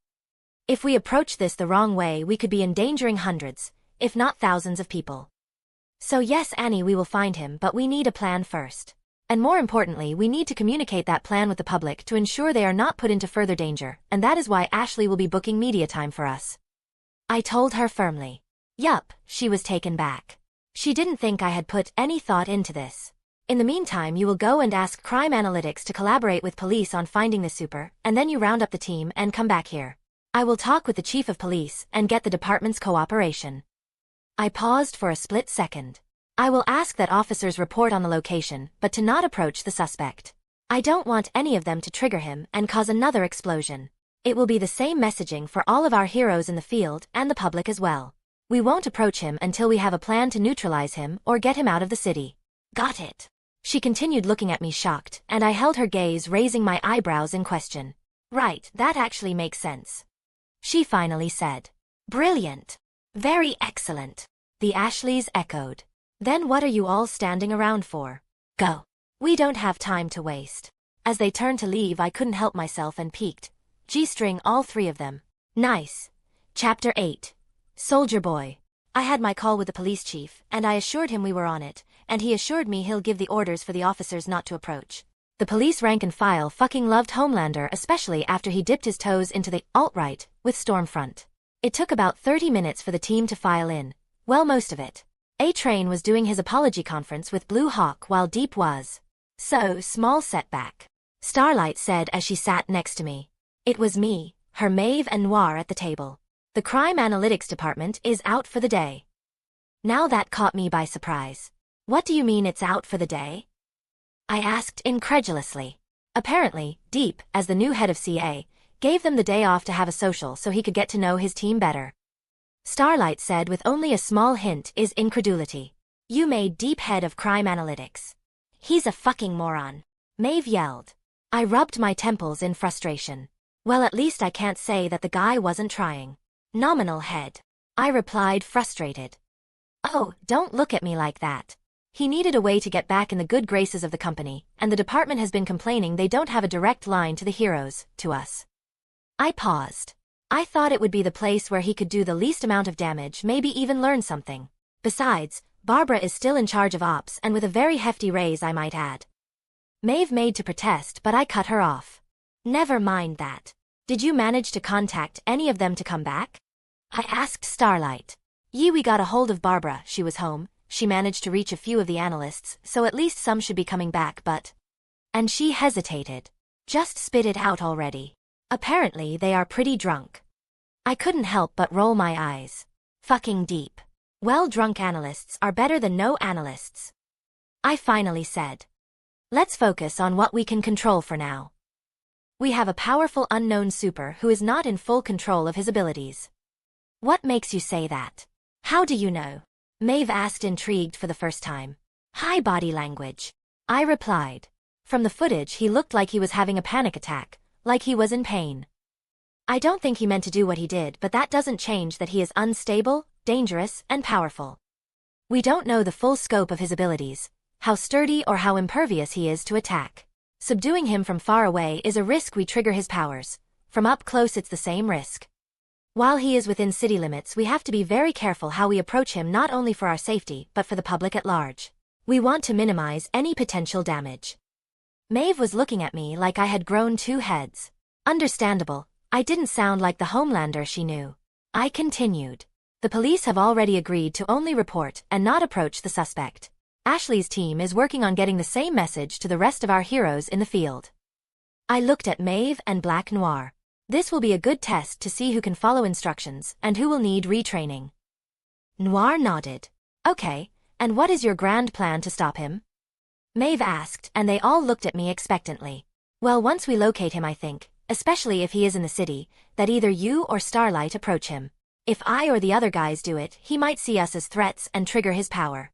If we approach this the wrong way, we could be endangering hundreds, if not thousands of people. So yes, Annie, we will find him, but we need a plan first. And more importantly, we need to communicate that plan with the public to ensure they are not put into further danger, and that is why Ashley will be booking media time for us. I told her firmly. Yup, she was taken back. She didn't think I had put any thought into this. In the meantime, you will go and ask Crime Analytics to collaborate with police on finding the super, and then you round up the team and come back here. I will talk with the chief of police and get the department's cooperation. I paused for a split second. I will ask that officers report on the location, but to not approach the suspect. I don't want any of them to trigger him and cause another explosion. It will be the same messaging for all of our heroes in the field and the public as well. We won't approach him until we have a plan to neutralize him or get him out of the city. Got it. She continued, looking at me shocked, and I held her gaze, raising my eyebrows in question. Right, that actually makes sense. She finally said. Brilliant. Very excellent. The Ashleys echoed. Then what are you all standing around for? Go. We don't have time to waste. As they turned to leave, I couldn't help myself and peeked. G-string all three of them. Nice. Chapter 8. Soldier Boy. I had my call with the police chief, and I assured him we were on it, and he assured me he'll give the orders for the officers not to approach. The police rank and file fucking loved Homelander, especially after he dipped his toes into the alt-right with Stormfront. It took about 30 minutes for the team to file in. Well, most of it. A-Train was doing his apology conference with Blue Hawk while Deep was. So, small setback. Starlight said as she sat next to me. It was me, her Maeve and Noir at the table. The crime analytics department is out for the day. Now that caught me by surprise. What do you mean it's out for the day? I asked incredulously. Apparently, Deep, as the new head of CA, gave them the day off to have a social so he could get to know his team better. Starlight said with only a small hint is incredulity. You made Deep head of crime analytics. He's a fucking moron. Maeve yelled. I rubbed my temples in frustration. Well, at least I can't say that the guy wasn't trying. Nominal head. I replied, frustrated. Oh, don't look at me like that. He needed a way to get back in the good graces of the company, and the department has been complaining they don't have a direct line to the heroes, to us. I paused. I thought it would be the place where he could do the least amount of damage, maybe even learn something. Besides, Barbara is still in charge of ops and with a very hefty raise, I might add. Maeve made to protest, but I cut her off. Never mind that. Did you manage to contact any of them to come back? I asked Starlight. We got a hold of Barbara, she was home, she managed to reach a few of the analysts, so at least some should be coming back, but... And she hesitated. Just spit it out already. Apparently they are pretty drunk. I couldn't help but roll my eyes. Fucking Deep. Well, drunk analysts are better than no analysts. I finally said. Let's focus on what we can control for now. We have a powerful unknown super who is not in full control of his abilities. What makes you say that? How do you know? Maeve asked, intrigued for the first time. High body language. I replied. From the footage he looked like he was having a panic attack, like he was in pain. I don't think he meant to do what he did, but that doesn't change that he is unstable, dangerous, and powerful. We don't know the full scope of his abilities, how sturdy or how impervious he is to attack. Subduing him from far away is a risk we trigger his powers. From up close it's the same risk. While he is within city limits, we have to be very careful how we approach him, not only for our safety but for the public at large. We want to minimize any potential damage. Maeve was looking at me like I had grown two heads. Understandable, I didn't sound like the Homelander she knew. I continued. The police have already agreed to only report and not approach the suspect. Ashley's team is working on getting the same message to the rest of our heroes in the field. I looked at Maeve and Black Noir. This will be a good test to see who can follow instructions and who will need retraining. Noir nodded. Okay, and what is your grand plan to stop him? Maeve asked, and they all looked at me expectantly. Well, once we locate him, I think, especially if he is in the city, that either you or Starlight approach him. If I or the other guys do it, he might see us as threats and trigger his power.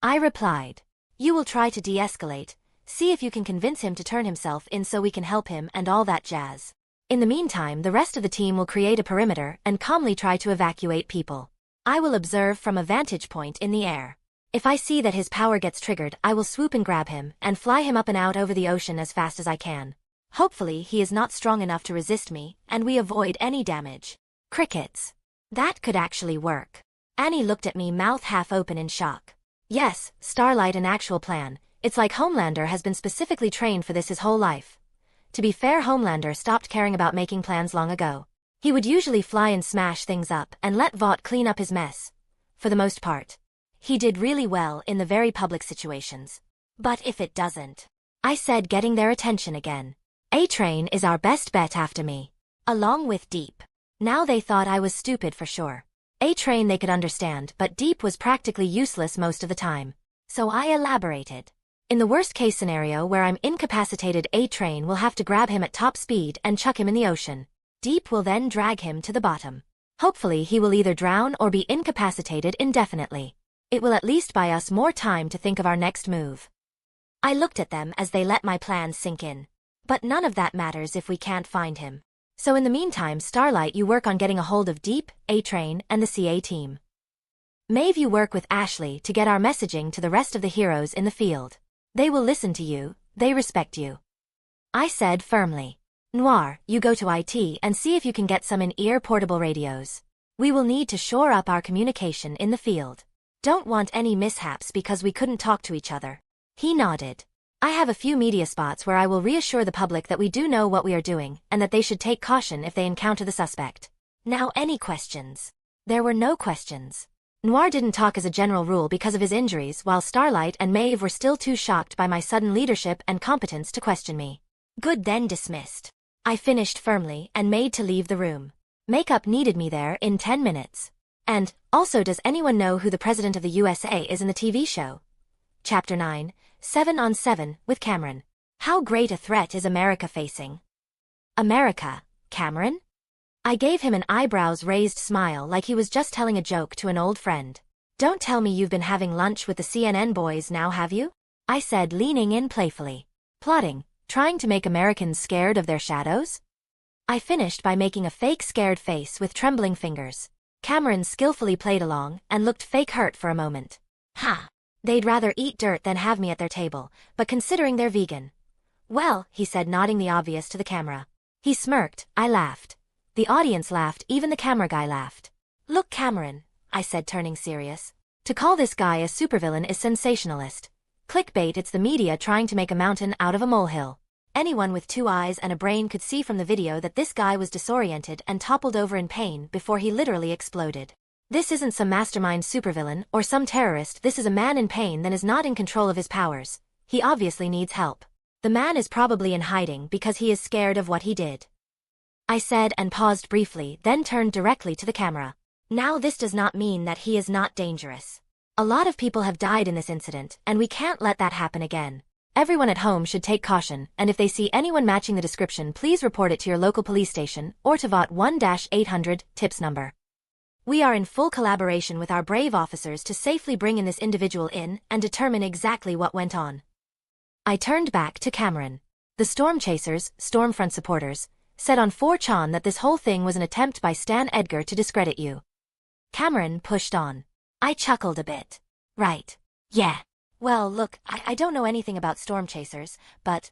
I replied. You will try to de-escalate, see if you can convince him to turn himself in so we can help him and all that jazz. In the meantime, the rest of the team will create a perimeter and calmly try to evacuate people. I will observe from a vantage point in the air. If I see that his power gets triggered, I will swoop and grab him and fly him up and out over the ocean as fast as I can. Hopefully he is not strong enough to resist me, and we avoid any damage. Crickets. That could actually work. Annie looked at me, mouth half open in shock. Yes, Starlight, an actual plan. It's like Homelander has been specifically trained for this his whole life. To be fair, Homelander stopped caring about making plans long ago. He would usually fly and smash things up and let Vought clean up his mess. For the most part. He did really well in the very public situations. But if it doesn't? I said, getting their attention again. A-Train is our best bet after me. Along with Deep. Now they thought I was stupid for sure. A-Train they could understand, but Deep was practically useless most of the time. So I elaborated. In the worst case scenario where I'm incapacitated, A-Train will have to grab him at top speed and chuck him in the ocean. Deep will then drag him to the bottom. Hopefully he will either drown or be incapacitated indefinitely. It will at least buy us more time to think of our next move. I looked at them as they let my plans sink in. But none of that matters if we can't find him. So in the meantime, Starlight, you work on getting a hold of Deep, A-Train, and the CA team. Maeve, you work with Ashley to get our messaging to the rest of the heroes in the field. They will listen to you, they respect you. I said firmly. Noir, you go to IT and see if you can get some in-ear portable radios. We will need to shore up our communication in the field. Don't want any mishaps because we couldn't talk to each other. He nodded. I have a few media spots where I will reassure the public that we do know what we are doing and that they should take caution if they encounter the suspect. Now, any questions? There were no questions. Noir didn't talk as a general rule because of his injuries, while Starlight and Maeve were still too shocked by my sudden leadership and competence to question me. Good, then dismissed. I finished firmly and made to leave the room. Makeup needed me there in 10 minutes. And, also, does anyone know who the President of the USA is in the TV show? Chapter 9, 7 on 7, with Cameron. How great a threat is America facing? America, Cameron? I gave him an eyebrows-raised smile like he was just telling a joke to an old friend. Don't tell me you've been having lunch with the CNN boys now, have you? I said, leaning in playfully. Plotting, trying to make Americans scared of their shadows? I finished by making a fake scared face with trembling fingers. Cameron skillfully played along and looked fake hurt for a moment. Ha! They'd rather eat dirt than have me at their table, but considering they're vegan. Well, he said, nodding the obvious to the camera. He smirked, I laughed. The audience laughed, even the camera guy laughed. Look, Cameron, I said, turning serious. To call this guy a supervillain is sensationalist. Clickbait, it's the media trying to make a mountain out of a molehill. Anyone with 2 eyes and a brain could see from the video that this guy was disoriented and toppled over in pain before he literally exploded. This isn't some mastermind supervillain or some terrorist, this is a man in pain that is not in control of his powers. He obviously needs help. The man is probably in hiding because he is scared of what he did. I said and paused briefly, then turned directly to the camera. Now this does not mean that he is not dangerous. A lot of people have died in this incident, and we can't let that happen again. Everyone at home should take caution, and if they see anyone matching the description, please report it to your local police station or to Vought 1-800 tips number. We are in full collaboration with our brave officers to safely bring in this individual in and determine exactly what went on. I turned back to Cameron. The storm chasers, Stormfront supporters, said on 4chan that this whole thing was an attempt by Stan Edgar to discredit you. Cameron pushed on. I chuckled a bit. Right. Yeah. Well, look, I don't know anything about storm chasers, but,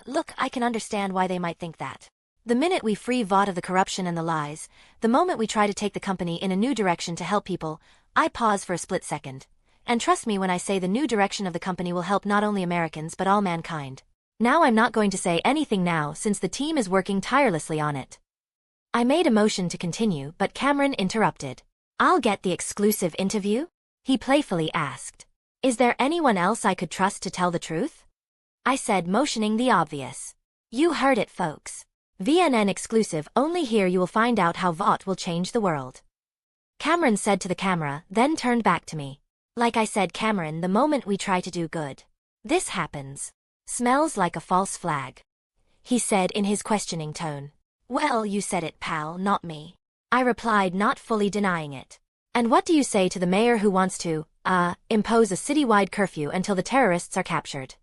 look, I can understand why they might think that. The minute we free Vought of the corruption and the lies, the moment we try to take the company in a new direction to help people, I pause for a split second. And trust me when I say the new direction of the company will help not only Americans but all mankind. Now I'm not going to say anything now since the team is working tirelessly on it. I made a motion to continue, but Cameron interrupted. I'll get the exclusive interview? He playfully asked. Is there anyone else I could trust to tell the truth? I said, motioning the obvious. You heard it, folks. VNN exclusive, only here you will find out how Vought will change the world. Cameron said to the camera, then turned back to me. Like I said, Cameron, the moment we try to do good, this happens. Smells like a false flag. He said in his questioning tone. Well, you said it, pal, not me. I replied, not fully denying it. And what do you say to the mayor who wants to, impose a citywide curfew until the terrorists are captured?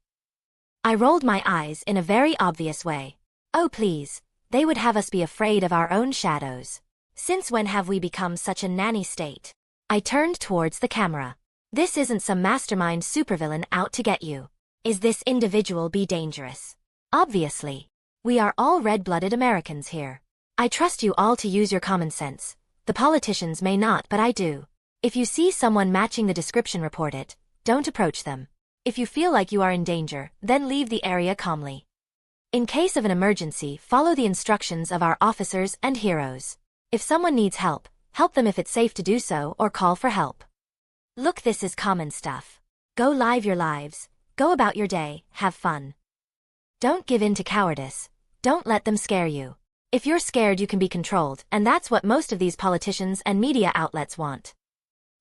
I rolled my eyes in a very obvious way. Oh please, they would have us be afraid of our own shadows. Since when have we become such a nanny state? I turned towards the camera. This isn't some mastermind supervillain out to get you. Is this individual be dangerous? Obviously. We are all red-blooded Americans here. I trust you all to use your common sense. The politicians may not, but I do. If you see someone matching the description, report it. Don't approach them. If you feel like you are in danger, then leave the area calmly. In case of an emergency, follow the instructions of our officers and heroes. If someone needs help, help them if it's safe to do so, or call for help. Look, this is common stuff. Go live your lives, go about your day, have fun. Don't give in to cowardice. Don't let them scare you. If you're scared, you can be controlled, and that's what most of these politicians and media outlets want.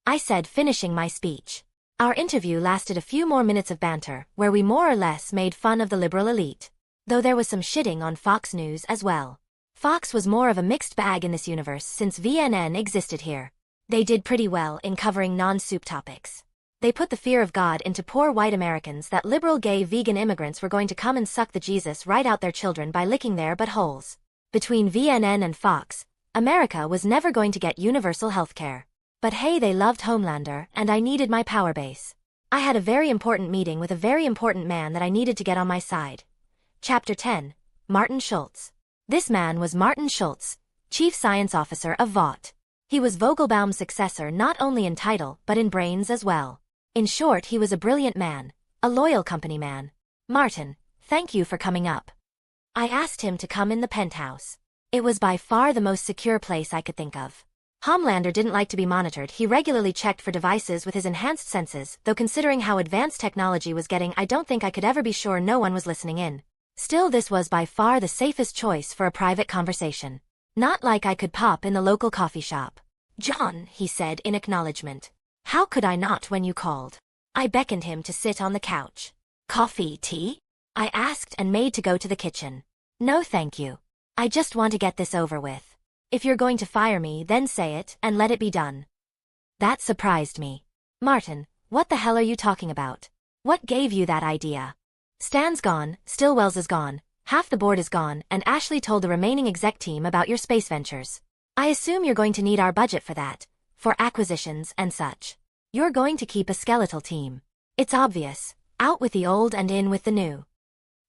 I said, finishing my speech. Our interview lasted a few more minutes of banter, where we more or less made fun of the liberal elite. Though there was some shitting on Fox News as well. Fox was more of a mixed bag in this universe since VNN existed here. They did pretty well in covering non-soup topics. They put the fear of God into poor white Americans that liberal gay vegan immigrants were going to come and suck the Jesus right out their children by licking their buttholes. Between VNN and Fox, America was never going to get universal healthcare. But hey, they loved Homelander, and I needed my power base. I had a very important meeting with a very important man that I needed to get on my side. Chapter 10. Martin Schultz. This man was Martin Schultz, Chief Science Officer of Vought. He was Vogelbaum's successor not only in title but in brains as well. In short, he was a brilliant man, a loyal company man. Martin, thank you for coming up. I asked him to come in the penthouse. It was by far the most secure place I could think of. Homelander didn't like to be monitored. He regularly checked for devices with his enhanced senses, though considering how advanced technology was getting, I don't think I could ever be sure no one was listening in. Still, this was by far the safest choice for a private conversation. Not like I could pop in the local coffee shop. John, he said in acknowledgement. How could I not when you called? I beckoned him to sit on the couch. Coffee, tea? I asked and made to go to the kitchen. No thank you. I just want to get this over with. If you're going to fire me, then say it and let it be done. That surprised me. Martin, what the hell are you talking about? What gave you that idea? Stan's gone, Stillwell's is gone, half the board is gone, and Ashley told the remaining exec team about your space ventures. I assume you're going to need our budget for that, for acquisitions and such. You're going to keep a skeletal team. It's obvious, out with the old and in with the new.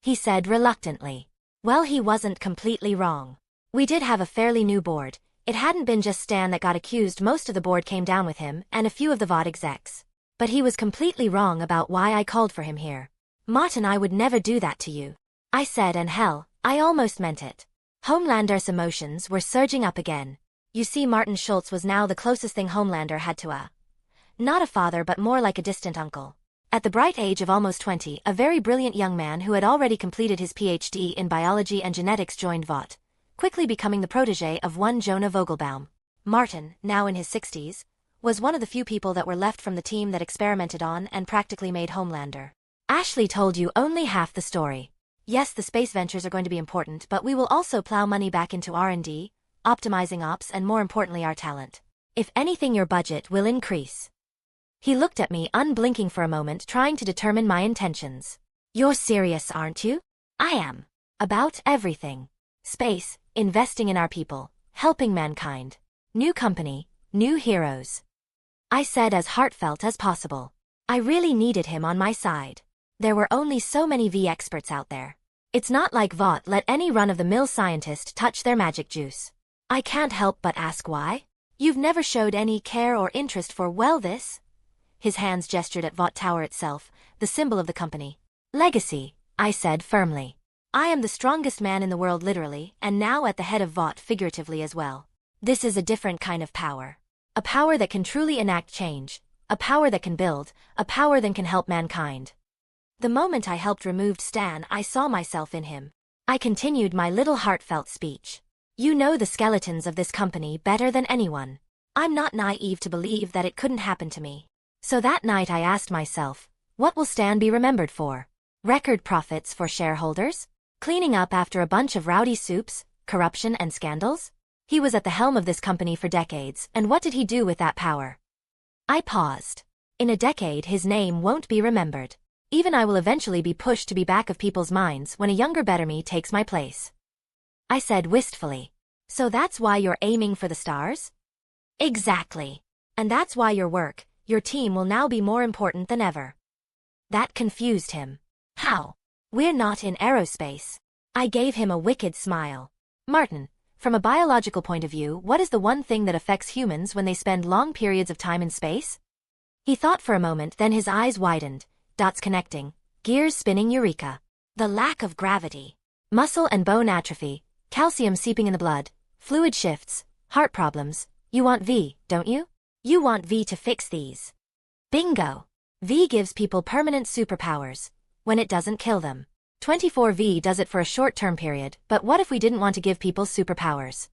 He said reluctantly. Well, he wasn't completely wrong. We did have a fairly new board. It hadn't been just Stan that got accused, most of the board came down with him and a few of the Vought execs. But he was completely wrong about why I called for him here. Martin, I would never do that to you. I said, and hell, I almost meant it. Homelander's emotions were surging up again. You see, Martin Schultz was now the closest thing Homelander had to not a father but more like a distant uncle. At the bright age of almost 20, a very brilliant young man who had already completed his PhD in biology and genetics joined Vought, quickly becoming the protege of one Jonah Vogelbaum. Martin, now in his 60s, was one of the few people that were left from the team that experimented on and practically made Homelander. Ashley told you only half the story. Yes, the space ventures are going to be important, but we will also plow money back into R&D, optimizing ops, and more importantly our talent. If anything, your budget will increase. He looked at me unblinking for a moment, trying to determine my intentions. You're serious, aren't you? I am. About everything. Space, investing in our people, helping mankind. New company, new heroes. I said as heartfelt as possible. I really needed him on my side. There were only so many V experts out there. It's not like Vought let any run-of-the-mill scientist touch their magic juice. I can't help but ask why. You've never showed any care or interest for, well, this? His hands gestured at Vought Tower itself, the symbol of the company. Legacy, I said firmly. I am the strongest man in the world literally, and now at the head of Vought figuratively as well. This is a different kind of power. A power that can truly enact change. A power that can build. A power that can help mankind. The moment I helped remove Stan, I saw myself in him. I continued my little heartfelt speech. You know the skeletons of this company better than anyone. I'm not naive to believe that it couldn't happen to me. So that night I asked myself, what will Stan be remembered for? Record profits for shareholders? Cleaning up after a bunch of rowdy soups, corruption and scandals? He was at the helm of this company for decades, and what did he do with that power? I paused. In a decade his name won't be remembered. Even I will eventually be pushed to be back of people's minds when a younger better me takes my place. I said wistfully. So that's why you're aiming for the stars? Exactly. And that's why your work, your team will now be more important than ever. That confused him. How? We're not in aerospace. I gave him a wicked smile. Martin, from a biological point of view, what is the one thing that affects humans when they spend long periods of time in space? He thought for a moment, then his eyes widened, dots connecting, gears spinning. Eureka. The lack of gravity. Muscle and bone atrophy, calcium seeping in the blood, fluid shifts, heart problems. You want V, don't you? You want V to fix these. Bingo. V gives people permanent superpowers. When it doesn't kill them. 24V does it for a short-term period, but what if we didn't want to give people superpowers?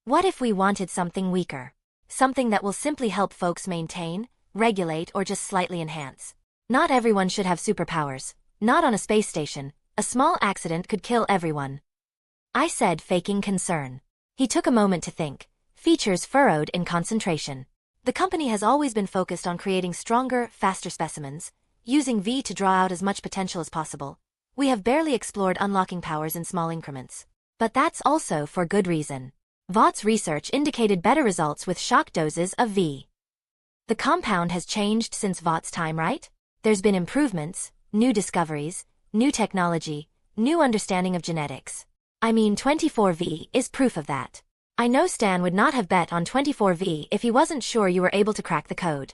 What if we wanted something weaker? Something that will simply help folks maintain, regulate, or just slightly enhance. Not everyone should have superpowers. Not on a space station. A small accident could kill everyone. I said, faking concern. He took a moment to think. Features furrowed in concentration. The company has always been focused on creating stronger, faster specimens, using V to draw out as much potential as possible. We have barely explored unlocking powers in small increments. But that's also for good reason. Vaught's research indicated better results with shock doses of V. The compound has changed since Vaught's time, right? There's been improvements, new discoveries, new technology, new understanding of genetics. I mean 24V is proof of that. I know Stan would not have bet on 24V if he wasn't sure you were able to crack the code.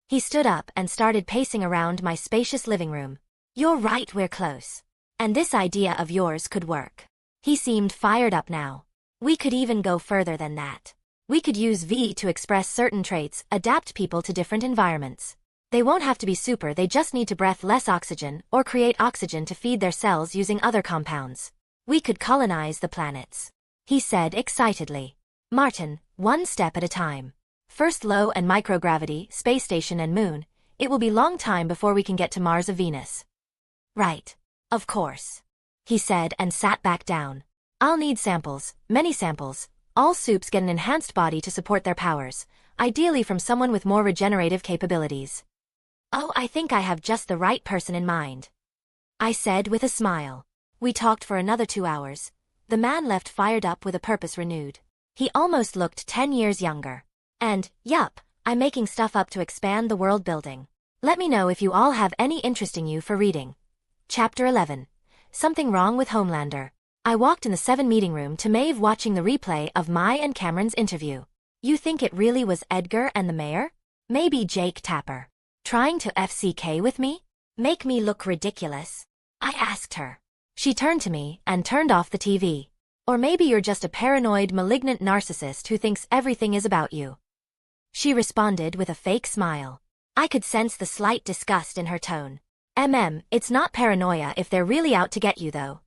He stood up and started pacing around my spacious living room. You're right, we're close. And this idea of yours could work. He seemed fired up now. We could even go further than that. We could use V to express certain traits, adapt people to different environments. They won't have to be super, they just need to breathe less oxygen or create oxygen to feed their cells using other compounds. We could colonize the planets. He said excitedly. Martin, one step at a time. First low and microgravity, space station and moon. It will be long time before we can get to Mars or Venus. Right. Of course. He said and sat back down. I'll need samples, many samples. All soups get an enhanced body to support their powers, ideally from someone with more regenerative capabilities. Oh, I think I have just the right person in mind. I said with a smile. We talked for another 2 hours. The man left fired up with a purpose renewed. He almost looked 10 years younger. And, yup, I'm making stuff up to expand the world building. Let me know if you all have any interesting you for reading. Chapter 11. Something wrong with Homelander. I walked in the 7 meeting room to Maeve watching the replay of my and Cameron's interview. You think it really was Edgar and the mayor? Maybe Jake Tapper. Trying to FCK with me? Make me look ridiculous? I asked her. She turned to me and turned off the TV. Or maybe you're just a paranoid, malignant narcissist who thinks everything is about you. She responded with a fake smile. I could sense the slight disgust in her tone. It's not paranoia if they're really out to get you though.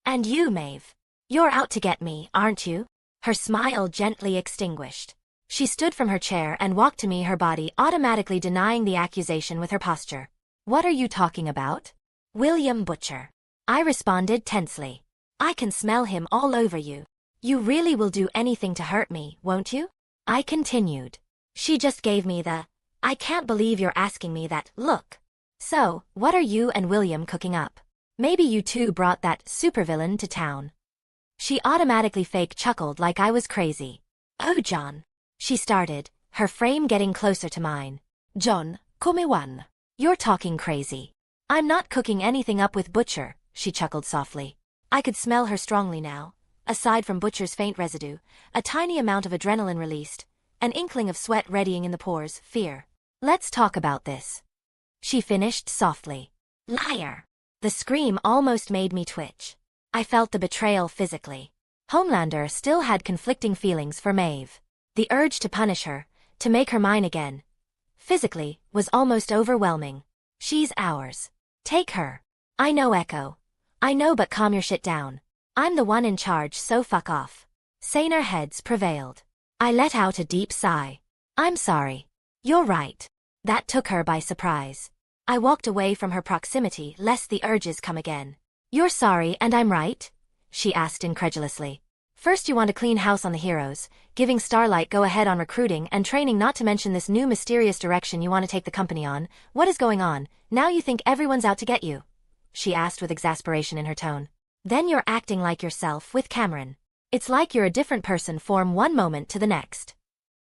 And you, Maeve. You're out to get me, aren't you? Her smile gently extinguished. She stood from her chair and walked to me, her body automatically denying the accusation with her posture. What are you talking about? William Butcher. I responded tensely. I can smell him all over you. You really will do anything to hurt me, won't you? I continued. She just gave me the, I can't believe you're asking me that, look. So, what are you and William cooking up? Maybe you two brought that supervillain to town. She automatically fake chuckled like I was crazy. Oh, John. She started, her frame getting closer to mine. John, come one. You're talking crazy. I'm not cooking anything up with Butcher, she chuckled softly. I could smell her strongly now. Aside from Butcher's faint residue, a tiny amount of adrenaline released, an inkling of sweat readying in the pores, fear. Let's talk about this. She finished softly. Liar. The scream almost made me twitch. I felt the betrayal physically. Homelander still had conflicting feelings for Maeve. The urge to punish her, to make her mine again, physically, was almost overwhelming. She's ours. Take her. I know, Echo. I know, but calm your shit down. I'm the one in charge, so fuck off. Saner heads prevailed. I let out a deep sigh. I'm sorry. You're right. That took her by surprise. I walked away from her proximity lest the urges come again. You're sorry and I'm right? She asked incredulously. First you want to clean house on the heroes, giving Starlight go-ahead on recruiting and training, not to mention this new mysterious direction you want to take the company on. What is going on? Now you think everyone's out to get you? She asked with exasperation in her tone. Then you're acting like yourself with Cameron. It's like you're a different person from one moment to the next.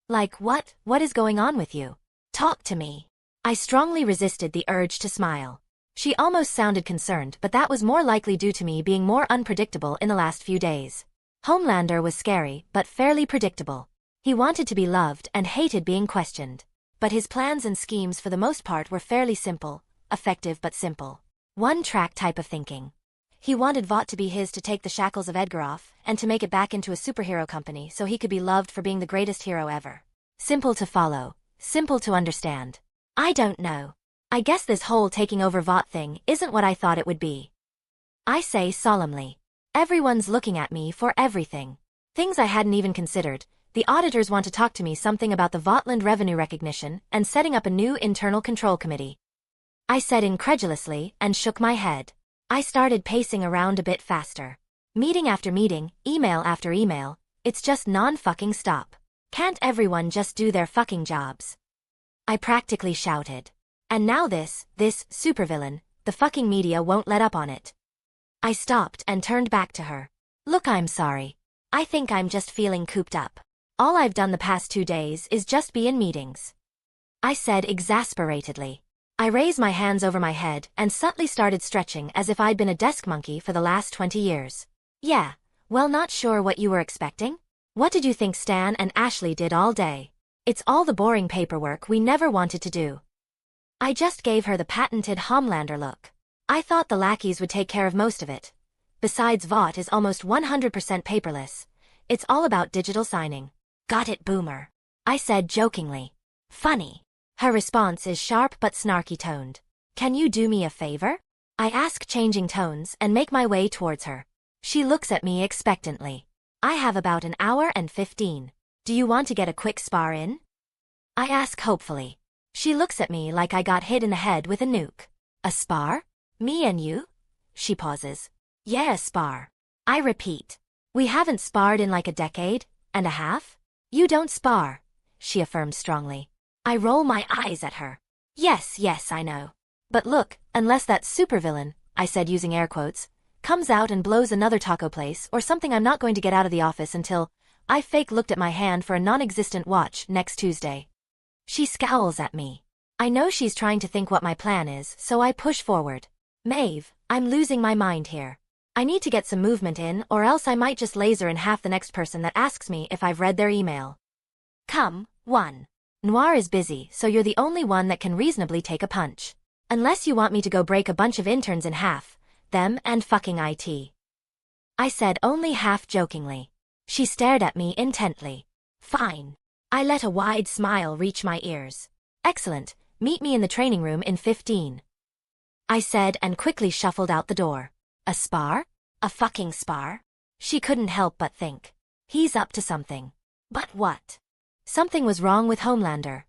Like what? What is going on with you? Talk to me. I strongly resisted the urge to smile. She almost sounded concerned, but that was more likely due to me being more unpredictable in the last few days. Homelander was scary, but fairly predictable. He wanted to be loved and hated being questioned. But his plans and schemes for the most part were fairly simple, effective but simple. One-track type of thinking. He wanted Vought to be his to take the shackles of Edgar off, and to make it back into a superhero company so he could be loved for being the greatest hero ever. Simple to follow, simple to understand. I don't know. I guess this whole taking over Vought thing isn't what I thought it would be. I say solemnly. Everyone's looking at me for everything. Things I hadn't even considered. The auditors want to talk to me something about the Vaughtland revenue recognition and setting up a new internal control committee. I said incredulously and shook my head. I started pacing around a bit faster. Meeting after meeting, email after email, it's just non-fucking stop. Can't everyone just do their fucking jobs? I practically shouted. And now this supervillain, the fucking media won't let up on it. I stopped and turned back to her. Look, I'm sorry. I think I'm just feeling cooped up. All I've done the past 2 days is just be in meetings. I said exasperatedly. I raised my hands over my head and subtly started stretching as if I'd been a desk monkey for the last 20 years. Yeah, well, not sure what you were expecting? What did you think Stan and Ashley did all day? It's all the boring paperwork we never wanted to do. I just gave her the patented Homelander look. I thought the lackeys would take care of most of it. Besides, Vought is almost 100% paperless. It's all about digital signing. Got it, boomer. I said jokingly. Funny. Her response is sharp but snarky toned. Can you do me a favor? I ask, changing tones, and make my way towards her. She looks at me expectantly. I have about an hour and 15. Do you want to get a quick spar in? I ask hopefully. She looks at me like I got hit in the head with a nuke. A spar? Me and you? She pauses. Yeah, a spar. I repeat. We haven't sparred in like a decade and a half? You don't spar, she affirms strongly. I roll my eyes at her. Yes, I know. But look, unless that supervillain, I said using air quotes, comes out and blows another taco place or something, I'm not going to get out of the office until I fake looked at my hand for a non-existent watch next Tuesday. She scowls at me. I know she's trying to think what my plan is, so I push forward. Maeve, I'm losing my mind here. I need to get some movement in, or else I might just laser in half the next person that asks me if I've read their email. Come, one. Noir is busy, so you're the only one that can reasonably take a punch. Unless you want me to go break a bunch of interns in half, them and fucking IT. I said only half jokingly. She stared at me intently. Fine. I let a wide smile reach my ears. Excellent, meet me in the training room in 15. I said and quickly shuffled out the door. A spar? A fucking spar? She couldn't help but think. He's up to something. But what? Something was wrong with Homelander.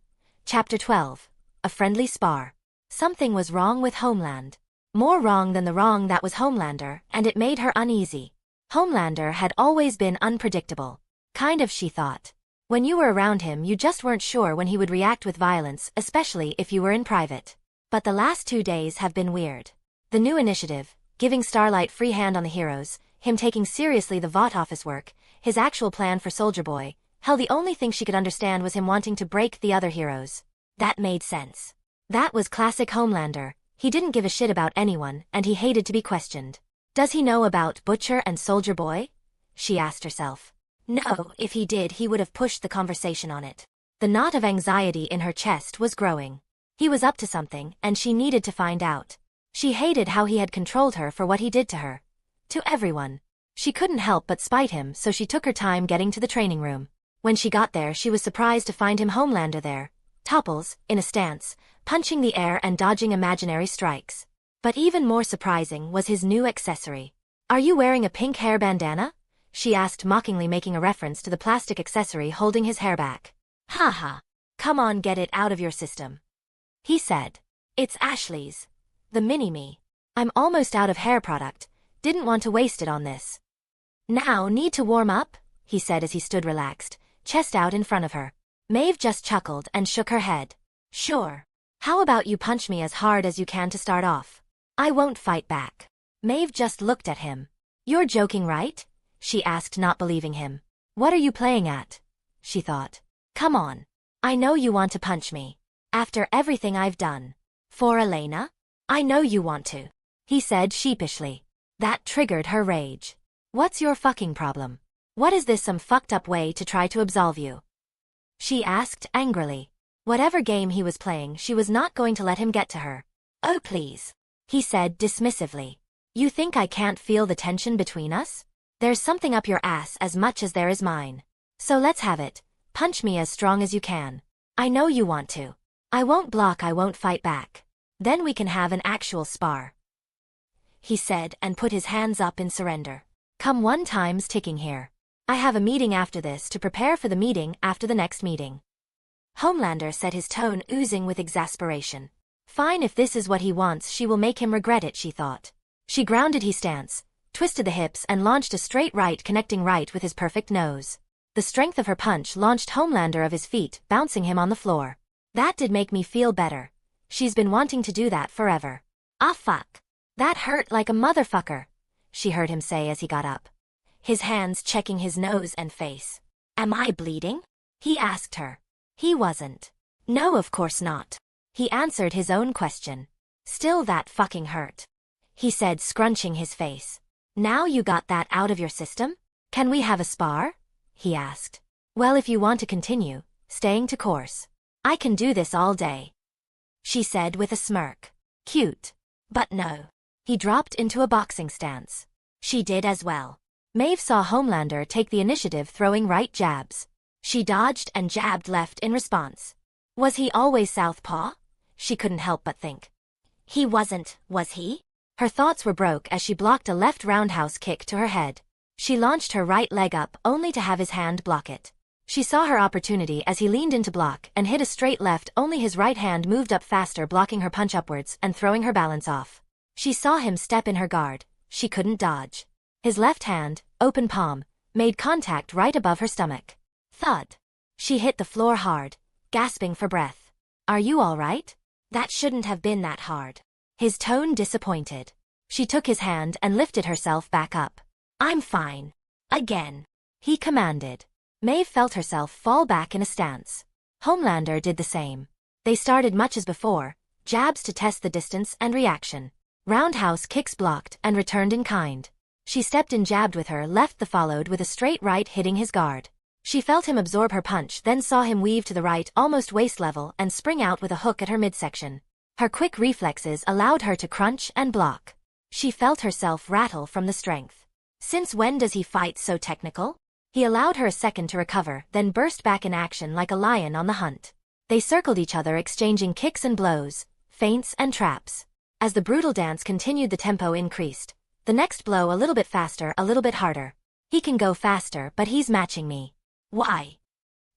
Chapter 12. A friendly spar. Something was wrong with Homeland. More wrong than the wrong that was Homelander, and it made her uneasy. Homelander had always been unpredictable. Kind of, she thought. When you were around him, you just weren't sure when he would react with violence, especially if you were in private. But the last 2 days have been weird. The new initiative, giving Starlight free hand on the heroes, him taking seriously the Vought office work, his actual plan for Soldier Boy. Hell, the only thing she could understand was him wanting to break the other heroes. That made sense. That was classic Homelander. He didn't give a shit about anyone, and he hated to be questioned. Does he know about Butcher and Soldier Boy? She asked herself. No, if he did, he would have pushed the conversation on it. The knot of anxiety in her chest was growing. He was up to something, and she needed to find out. She hated how he had controlled her for what he did to her. To everyone. She couldn't help but spite him, so she took her time getting to the training room. When she got there, she was surprised to find him Homelander there, topples, in a stance, punching the air and dodging imaginary strikes. But even more surprising was his new accessory. "Are you wearing a pink hair bandana?" she asked, mockingly, making a reference to the plastic accessory holding his hair back. "Haha. Come on, get it out of your system," he said. "It's Ashley's. The mini-me. I'm almost out of hair product. Didn't want to waste it on this." "Now need to warm up?" he said as he stood relaxed, chest out in front of her. Maeve just chuckled and shook her head. "Sure. How about you punch me as hard as you can to start off? I won't fight back." Maeve just looked at him. "You're joking, right?" she asked, not believing him. "What are you playing at?" she thought. "Come on. I know you want to punch me. After everything I've done. For Elena? I know you want to," he said sheepishly. That triggered her rage. "What's your fucking problem? What is this, some fucked up way to try to absolve you?" she asked angrily. Whatever game he was playing, she was not going to let him get to her. "Oh please," he said dismissively. "You think I can't feel the tension between us? There's something up your ass as much as there is mine. So let's have it. Punch me as strong as you can. I know you want to. I won't block, I won't fight back. Then we can have an actual spar," he said, and put his hands up in surrender. "Come, 1 time's ticking here. I have a meeting after this to prepare for the meeting after the next meeting." Homelander said, his tone oozing with exasperation. Fine, if this is what he wants, she will make him regret it, she thought. She grounded his stance, twisted the hips, and launched a straight right, connecting right with his perfect nose. The strength of her punch launched Homelander of his feet, bouncing him on the floor. "That did make me feel better. She's been wanting to do that forever." "Ah fuck. That hurt like a motherfucker," she heard him say as he got up, his hands checking his nose and face. "Am I bleeding?" he asked her. He wasn't. "No, of course not." He answered his own question. "Still, that fucking hurt," he said, scrunching his face. "Now you got that out of your system? Can we have a spar?" he asked. "Well, if you want to continue, staying to course. I can do this all day," she said with a smirk. "Cute. But no." He dropped into a boxing stance. She did as well. Maeve saw Homelander take the initiative, throwing right jabs. She dodged and jabbed left in response. Was he always southpaw? She couldn't help but think. He wasn't, was he? Her thoughts were broke as she blocked a left roundhouse kick to her head. She launched her right leg up, only to have his hand block it. She saw her opportunity as he leaned into block and hit a straight left, only his right hand moved up faster, blocking her punch upwards and throwing her balance off. She saw him step in her guard. She couldn't dodge. His left hand, open palm, made contact right above her stomach. Thud. She hit the floor hard, gasping for breath. "Are you all right? That shouldn't have been that hard." His tone disappointed. She took his hand and lifted herself back up. "I'm fine. Again," he commanded. Maeve felt herself fall back in a stance. Homelander did the same. They started much as before, jabs to test the distance and reaction. Roundhouse kicks blocked and returned in kind. She stepped in, jabbed with her left, the followed with a straight right, hitting his guard. She felt him absorb her punch, then saw him weave to the right almost waist level and spring out with a hook at her midsection. Her quick reflexes allowed her to crunch and block. She felt herself rattle from the strength. Since when does he fight so technical? He allowed her a second to recover, then burst back in action like a lion on the hunt. They circled each other, exchanging kicks and blows, feints and traps. As the brutal dance continued, the tempo increased. The next blow a little bit faster, a little bit harder. "He can go faster, but he's matching me." "Why?"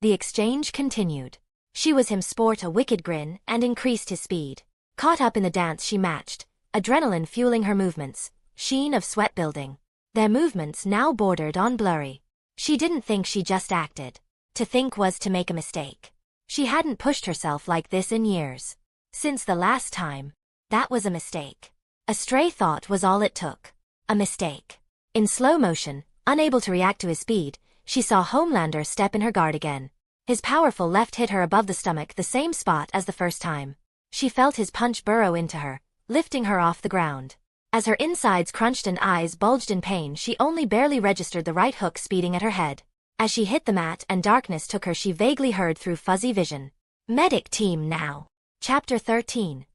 The exchange continued. She was him sport a wicked grin and increased his speed. Caught up in the dance, she matched, adrenaline fueling her movements, sheen of sweat building. Their movements now bordered on blurry. She didn't think, she just acted. To think was to make a mistake. She hadn't pushed herself like this in years. Since the last time. That was a mistake. A stray thought was all it took. A mistake. In slow motion, unable to react to his speed, she saw Homelander step in her guard again. His powerful left hit her above the stomach, the same spot as the first time. She felt his punch burrow into her, lifting her off the ground. As her insides crunched and eyes bulged in pain, she only barely registered the right hook speeding at her head. As she hit the mat and darkness took her, she vaguely heard through fuzzy vision. "Medic team now." Chapter 13.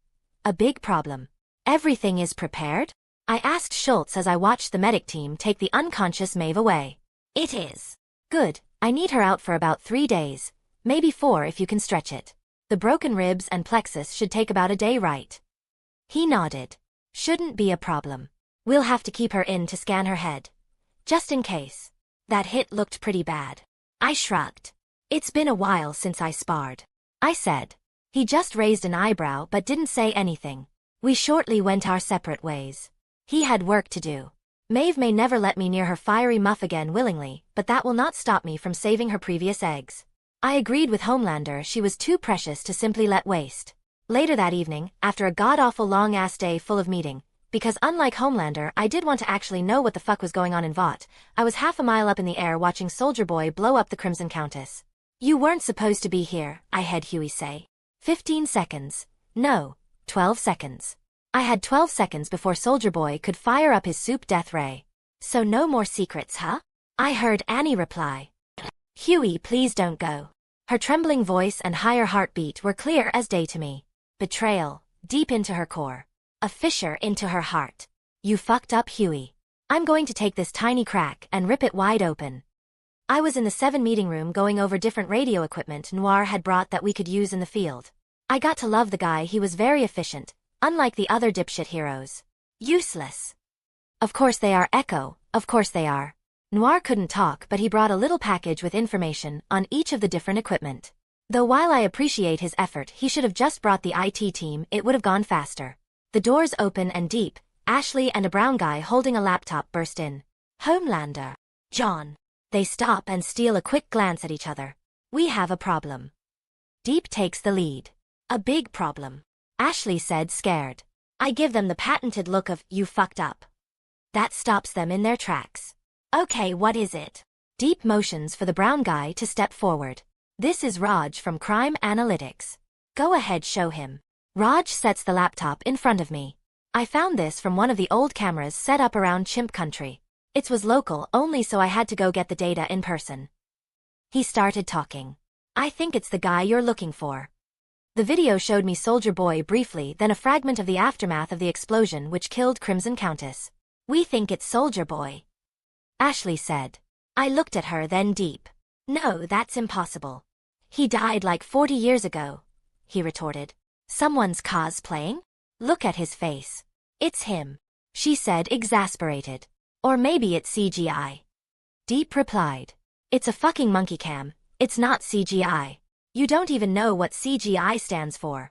A big problem. Everything is prepared? I asked Schultz as I watched the medic team take the unconscious Maeve away. It is. Good, I need her out for about 3 days, maybe 4 if you can stretch it. The broken ribs and plexus should take about a day, right? He nodded. Shouldn't be a problem. We'll have to keep her in to scan her head. Just in case. That hit looked pretty bad. I shrugged. It's been a while since I sparred. I said. He just raised an eyebrow but didn't say anything. We shortly went our separate ways. He had work to do. Maeve may never let me near her fiery muff again willingly, but that will not stop me from saving her previous eggs. I agreed with Homelander she was too precious to simply let waste. Later that evening, after a god-awful long-ass day full of meeting, because unlike Homelander I did want to actually know what the fuck was going on in Vought, I was half a mile up in the air watching Soldier Boy blow up the Crimson Countess. You weren't supposed to be here, I heard Huey say. 15 seconds. No, 12 seconds. I had 12 seconds before Soldier Boy could fire up his soup death ray. So no more secrets, huh? I heard Annie reply. Huey, please don't go. Her trembling voice and higher heartbeat were clear as day to me. Betrayal, deep into her core. A fissure into her heart. You fucked up, Huey. I'm going to take this tiny crack and rip it wide open. I was in the 7 meeting room going over different radio equipment Noir had brought that we could use in the field. I got to love the guy. He was very efficient, unlike the other dipshit heroes. Useless. Of course they are, Echo, of course they are. Noir couldn't talk but he brought a little package with information on each of the different equipment. Though while I appreciate his effort he should have just brought the IT team, it would have gone faster. The doors open and Deep, Ashley and a brown guy holding a laptop burst in. Homelander. John. They stop and steal a quick glance at each other. We have a problem. Deep takes the lead. A big problem. Ashley said, scared. I give them the patented look of, you fucked up. That stops them in their tracks. Okay, what is it? Deep motions for the brown guy to step forward. This is Raj from Crime Analytics. Go ahead, show him. Raj sets the laptop in front of me. I found this from one of the old cameras set up around Chimp Country. It was local only, so I had to go get the data in person. He started talking. I think it's the guy you're looking for. The video showed me Soldier Boy briefly, then a fragment of the aftermath of the explosion which killed Crimson Countess. We think it's Soldier Boy. Ashley said. I looked at her, then Deep. No, that's impossible. He died like 40 years ago, he retorted. Someone's cosplaying? Look at his face. It's him, she said, exasperated. Or maybe it's CGI. Deep replied. It's a fucking monkey cam, it's not CGI. You don't even know what CGI stands for.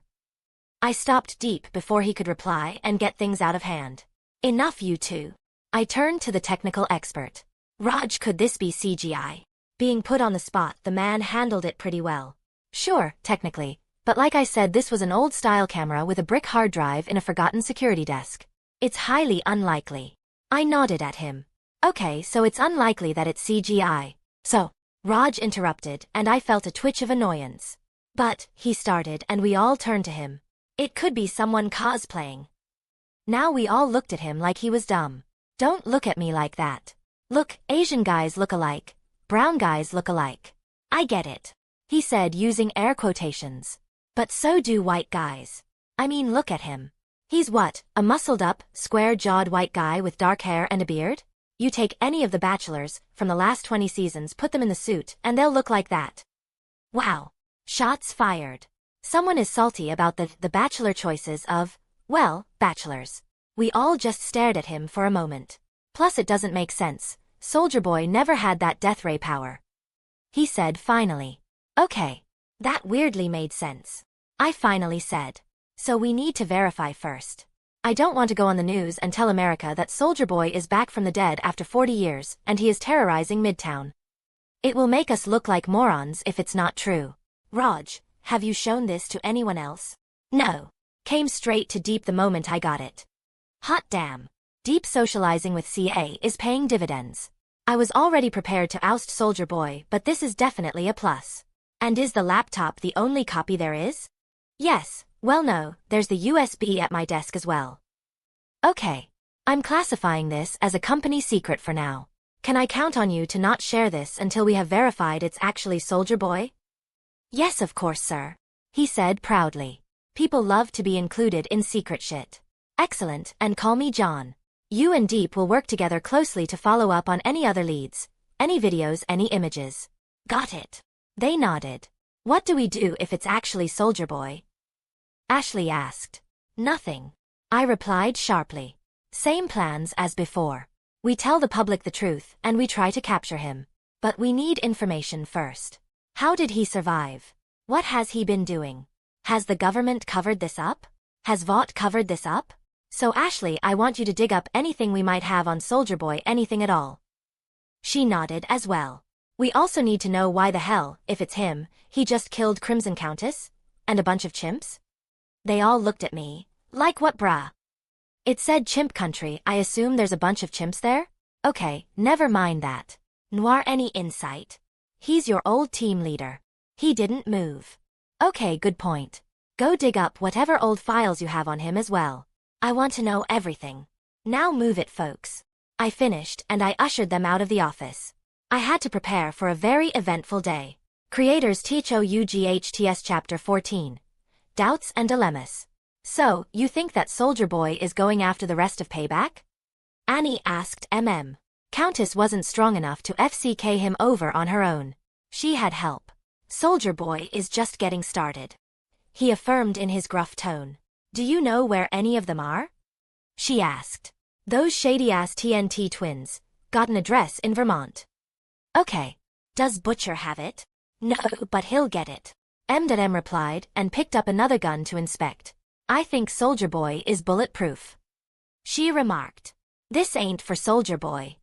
I stopped Deep before he could reply and get things out of hand. Enough, you two. I turned to the technical expert. Raj, could this be CGI? Being put on the spot, the man handled it pretty well. Sure, technically, but like I said, this was an old-style camera with a brick hard drive in a forgotten security desk. It's highly unlikely. I nodded at him. Okay, so it's unlikely that it's CGI. So, Raj interrupted, and I felt a twitch of annoyance. But, he started, and we all turned to him. It could be someone cosplaying. Now we all looked at him like he was dumb. Don't look at me like that. Look, Asian guys look alike. Brown guys look alike. I get it. He said using air quotations. But so do white guys. I mean, look at him. He's what, a muscled-up, square-jawed white guy with dark hair and a beard? You take any of the bachelors from the last 20 seasons, put them in the suit, and they'll look like that. Wow. Shots fired. Someone is salty about the bachelor choices of, well, bachelors. We all just stared at him for a moment. Plus it doesn't make sense. Soldier Boy never had that death ray power. He said finally. Okay. That weirdly made sense. I finally said. So we need to verify first. I don't want to go on the news and tell America that Soldier Boy is back from the dead after 40 years and he is terrorizing Midtown. It will make us look like morons if it's not true. Raj, have you shown this to anyone else? No. Came straight to Deep the moment I got it. Hot damn. Deep socializing with CA is paying dividends. I was already prepared to oust Soldier Boy, but this is definitely a plus. And is the laptop the only copy there is? Yes, well no, there's the USB at my desk as well. Okay. I'm classifying this as a company secret for now. Can I count on you to not share this until we have verified it's actually Soldier Boy? Yes, of course, sir. He said proudly. People love to be included in secret shit. Excellent, and call me John. You and Deep will work together closely to follow up on any other leads, any videos, any images. Got it. They nodded. What do we do if it's actually Soldier Boy? Ashley asked. Nothing. I replied sharply. Same plans as before. We tell the public the truth and we try to capture him. But we need information first. How did he survive? What has he been doing? Has the government covered this up? Has Vought covered this up? So Ashley, I want you to dig up anything we might have on Soldier Boy, anything at all. She nodded as well. We also need to know why the hell, if it's him, he just killed Crimson Countess? And a bunch of chimps? They all looked at me. Like what, brah? It said chimp country, I assume there's a bunch of chimps there? Okay, never mind that. Noir, any insight? He's your old team leader. He didn't move. Okay, good point. Go dig up whatever old files you have on him as well. I want to know everything. Now move it, folks. I finished and I ushered them out of the office. I had to prepare for a very eventful day. Creators THOUGHTS Chapter 14. Doubts and Dilemmas. So, you think that Soldier Boy is going after the rest of Payback? Annie asked Countess wasn't strong enough to FCK him over on her own. She had help. Soldier Boy is just getting started. He affirmed in his gruff tone. Do you know where any of them are? She asked. Those shady-ass TNT twins. Got an address in Vermont. Okay. Does Butcher have it? No, but he'll get it. M replied and picked up another gun to inspect. I think Soldier Boy is bulletproof. She remarked. This ain't for Soldier Boy.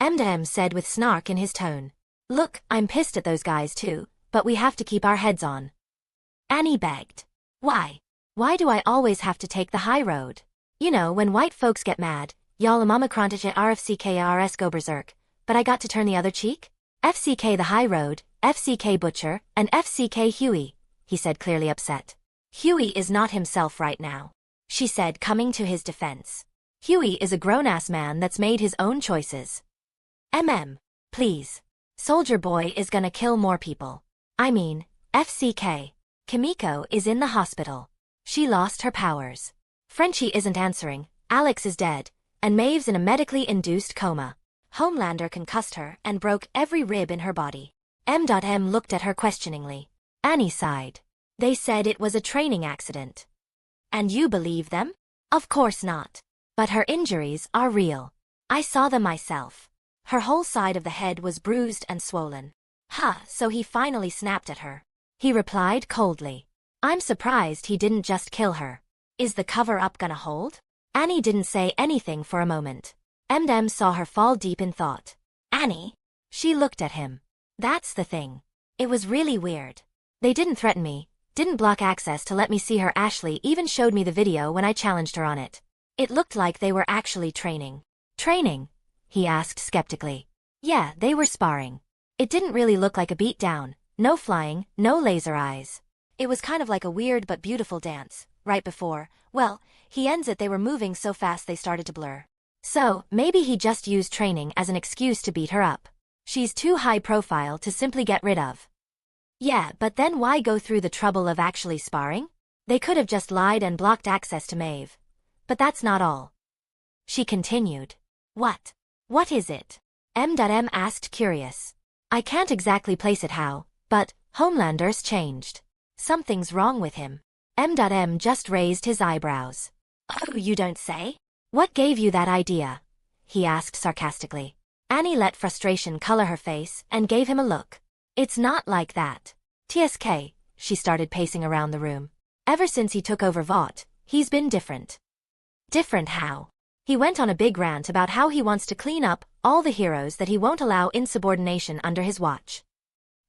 M said with snark in his tone. Look, I'm pissed at those guys too, but we have to keep our heads on. Annie begged. Why? Why do I always have to take the high road? You know, when white folks get mad, y'all amamacrontage RFCKRS go berserk, but I got to turn the other cheek? FCK the high road, FCK Butcher, and FCK Huey, he said, clearly upset. Huey is not himself right now, she said, coming to his defense. Huey is a grown-ass man that's made his own choices. Please. Soldier Boy is gonna kill more people. I mean, FCK. Kimiko is in the hospital. She lost her powers. Frenchie isn't answering, Alex is dead, and Maeve's in a medically induced coma. Homelander concussed her and broke every rib in her body. M looked at her questioningly. Annie sighed. They said it was a training accident. And you believe them? Of course not. But her injuries are real. I saw them myself. Her whole side of the head was bruised and swollen. So he finally snapped at her. He replied coldly. I'm surprised he didn't just kill her. Is the cover-up gonna hold? Annie didn't say anything for a moment. M saw her fall deep in thought. Annie? She looked at him. That's the thing. It was really weird. They didn't threaten me, didn't block access to let me see her. Ashley even showed me the video when I challenged her on it. It looked like they were actually training. Training? He asked skeptically. Yeah, they were sparring. It didn't really look like a beatdown. No flying, no laser eyes. It was kind of like a weird but beautiful dance. Right before, well, he ends it, they were moving so fast they started to blur. So, maybe he just used training as an excuse to beat her up. She's too high profile to simply get rid of. Yeah, but then why go through the trouble of actually sparring? They could have just lied and blocked access to Maeve. But that's not all. She continued. What? What is it? M asked, curious. I can't exactly place it how, but Homelander's changed. Something's wrong with him. M just raised his eyebrows. Oh, you don't say? What gave you that idea? He asked sarcastically. Annie let frustration color her face and gave him a look. It's not like that. TSK, she started pacing around the room. Ever since he took over Vought, he's been different. Different how? He went on a big rant about how he wants to clean up all the heroes, that he won't allow insubordination under his watch.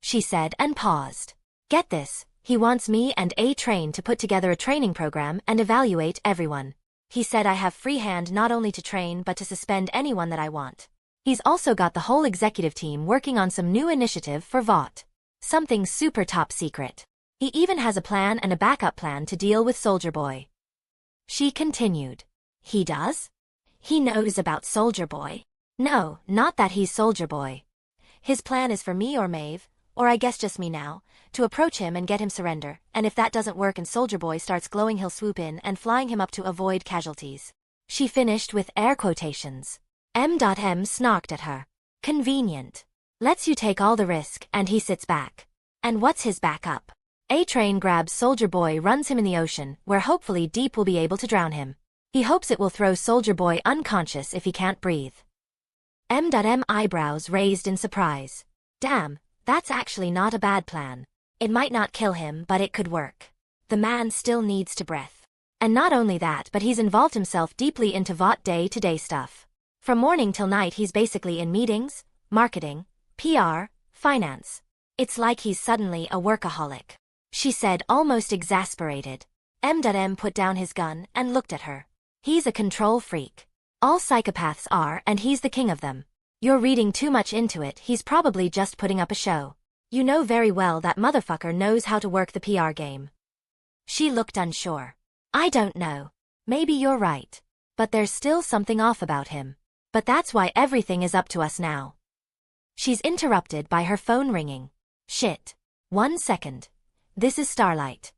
She said and paused. Get this, he wants me and A-Train to put together a training program and evaluate everyone. He said I have free hand not only to train but to suspend anyone that I want. He's also got the whole executive team working on some new initiative for Vought. Something super top secret. He even has a plan and a backup plan to deal with Soldier Boy. She continued. He does? He knows about Soldier Boy? No, not that he's Soldier Boy. His plan is for me or Maeve, or I guess just me now, to approach him and get him surrender, and if that doesn't work and Soldier Boy starts glowing he'll swoop in and flying him up to avoid casualties. She finished with air quotations. M.M. snarked at her. Convenient. Lets you take all the risk and he sits back. And what's his backup? A-Train grabs Soldier Boy, runs him in the ocean, where hopefully Deep will be able to drown him. He hopes it will throw Soldier Boy unconscious if he can't breathe. M.M. eyebrows raised in surprise. Damn, that's actually not a bad plan. It might not kill him, but it could work. The man still needs to breath. And not only that, but he's involved himself deeply into Vought day-to-day stuff. From morning till night he's basically in meetings, marketing, PR, finance. It's like he's suddenly a workaholic. She said, almost exasperated. M.M. put down his gun and looked at her. He's a control freak. All psychopaths are, and he's the king of them. You're reading too much into it, he's probably just putting up a show. You know very well that motherfucker knows how to work the PR game. She looked unsure. I don't know. Maybe you're right. But there's still something off about him. But that's why everything is up to us now. She's interrupted by her phone ringing. Shit. 1 second. This is Starlight.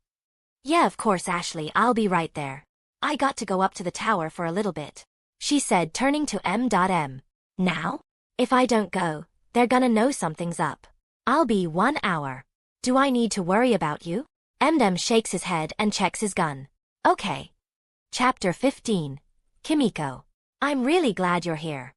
Yeah, of course, Ashley, I'll be right there. I got to go up to the tower for a little bit, she said, turning to M.M. Now? If I don't go, they're gonna know something's up. I'll be 1 hour. Do I need to worry about you? M.M. shakes his head and checks his gun. Okay. Chapter 15. Kimiko. I'm really glad you're here,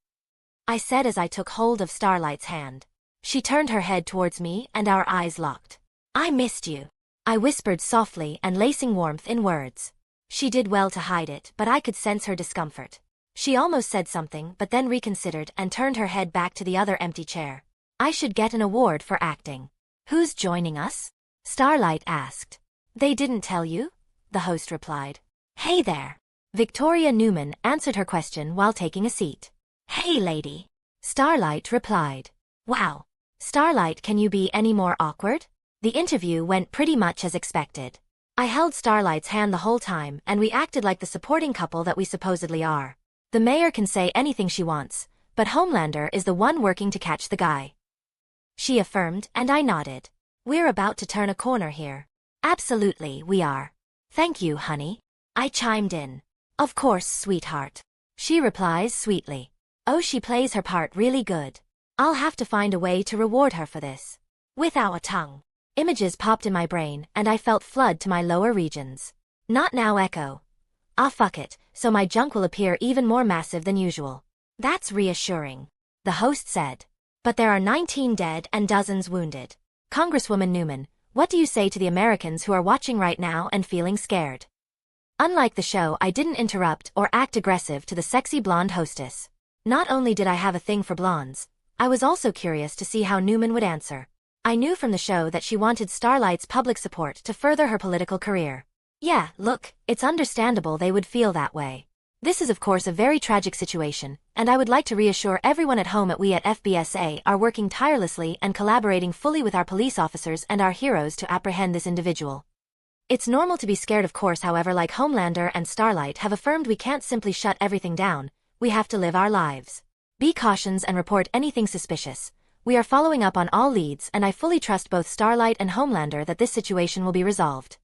I said as I took hold of Starlight's hand. She turned her head towards me and our eyes locked. I missed you, I whispered softly and lacing warmth in words. She did well to hide it, but I could sense her discomfort. She almost said something but then reconsidered and turned her head back to the other empty chair. I should get an award for acting. Who's joining us? Starlight asked. They didn't tell you? The host replied. Hey there. Victoria Newman answered her question while taking a seat. Hey lady. Starlight replied. Wow. Starlight, can you be any more awkward? The interview went pretty much as expected. I held Starlight's hand the whole time and we acted like the supporting couple that we supposedly are. The mayor can say anything she wants, but Homelander is the one working to catch the guy. She affirmed and I nodded. We're about to turn a corner here. Absolutely, we are. Thank you, honey. I chimed in. Of course, sweetheart. She replies sweetly. Oh, she plays her part really good. I'll have to find a way to reward her for this. Without a tongue. Images popped in my brain and I felt flood to my lower regions. Not now, Echo. Ah, fuck it, so my junk will appear even more massive than usual. That's reassuring, the host said. But there are 19 dead and dozens wounded. Congresswoman Newman, what do you say to the Americans who are watching right now and feeling scared? Unlike the show, I didn't interrupt or act aggressive to the sexy blonde hostess. Not only did I have a thing for blondes, I was also curious to see how Newman would answer. I knew from the show that she wanted Starlight's public support to further her political career. Yeah, look, it's understandable they would feel that way. This is of course a very tragic situation, and I would like to reassure everyone at home that we at FBSA are working tirelessly and collaborating fully with our police officers and our heroes to apprehend this individual. It's normal to be scared, of course, however, like Homelander and Starlight have affirmed, we can't simply shut everything down, we have to live our lives. Be cautious and report anything suspicious. We are following up on all leads and I fully trust both Starlight and Homelander that this situation will be resolved.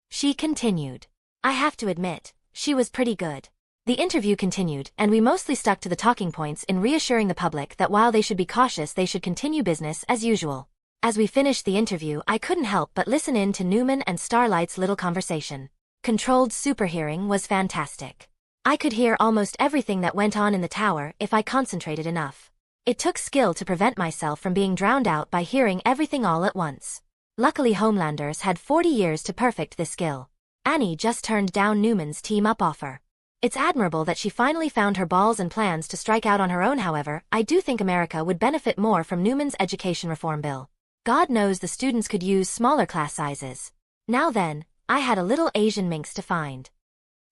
She continued. I have to admit, she was pretty good. The interview continued and we mostly stuck to the talking points in reassuring the public that while they should be cautious they should continue business as usual. As we finished the interview I couldn't help but listen in to Newman and Starlight's little conversation. Controlled superhearing was fantastic. I could hear almost everything that went on in the tower if I concentrated enough. It took skill to prevent myself from being drowned out by hearing everything all at once. Luckily Homelanders had 40 years to perfect this skill. Annie just turned down Newman's team-up offer. It's admirable that she finally found her balls and plans to strike out on her own. However, I do think America would benefit more from Newman's education reform bill. God knows the students could use smaller class sizes. Now then, I had a little Asian minx to find.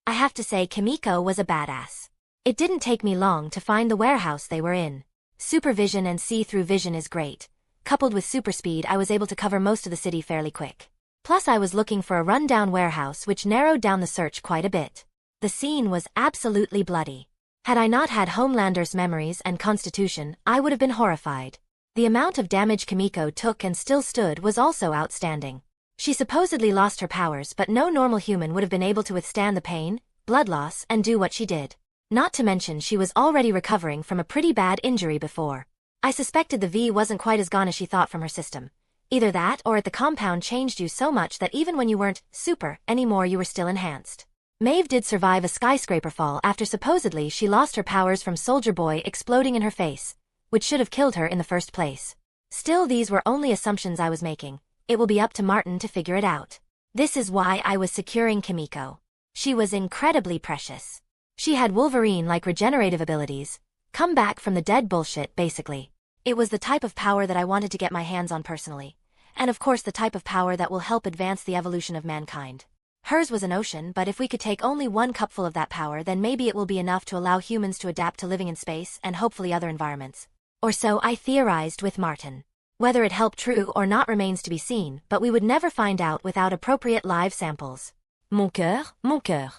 I have to say Kimiko was a badass. It didn't take me long to find the warehouse they were in. Supervision and see-through vision is great. Coupled with super speed I was able to cover most of the city fairly quick. Plus I was looking for a run-down warehouse which narrowed down the search quite a bit. The scene was absolutely bloody. Had I not had Homelander's memories and constitution, I would have been horrified. The amount of damage Kimiko took and still stood was also outstanding. She supposedly lost her powers, but no normal human would have been able to withstand the pain, blood loss, and do what she did. Not to mention she was already recovering from a pretty bad injury before. I suspected the V wasn't quite as gone as she thought from her system. Either that or at the compound changed you so much that even when you weren't super anymore you were still enhanced. Maeve did survive a skyscraper fall after supposedly she lost her powers from Soldier Boy exploding in her face, which should have killed her in the first place. Still, these were only assumptions I was making. It will be up to Martin to figure it out. This is why I was securing Kimiko. She was incredibly precious. She had Wolverine-like regenerative abilities, come back from the dead bullshit basically. It was the type of power that I wanted to get my hands on personally. And of course the type of power that will help advance the evolution of mankind. Hers was an ocean, but if we could take only one cupful of that power, then maybe it will be enough to allow humans to adapt to living in space and hopefully other environments. Or so I theorized with Martin. Whether it helped true or not remains to be seen, but we would never find out without appropriate live samples. Mon cœur, mon cœur.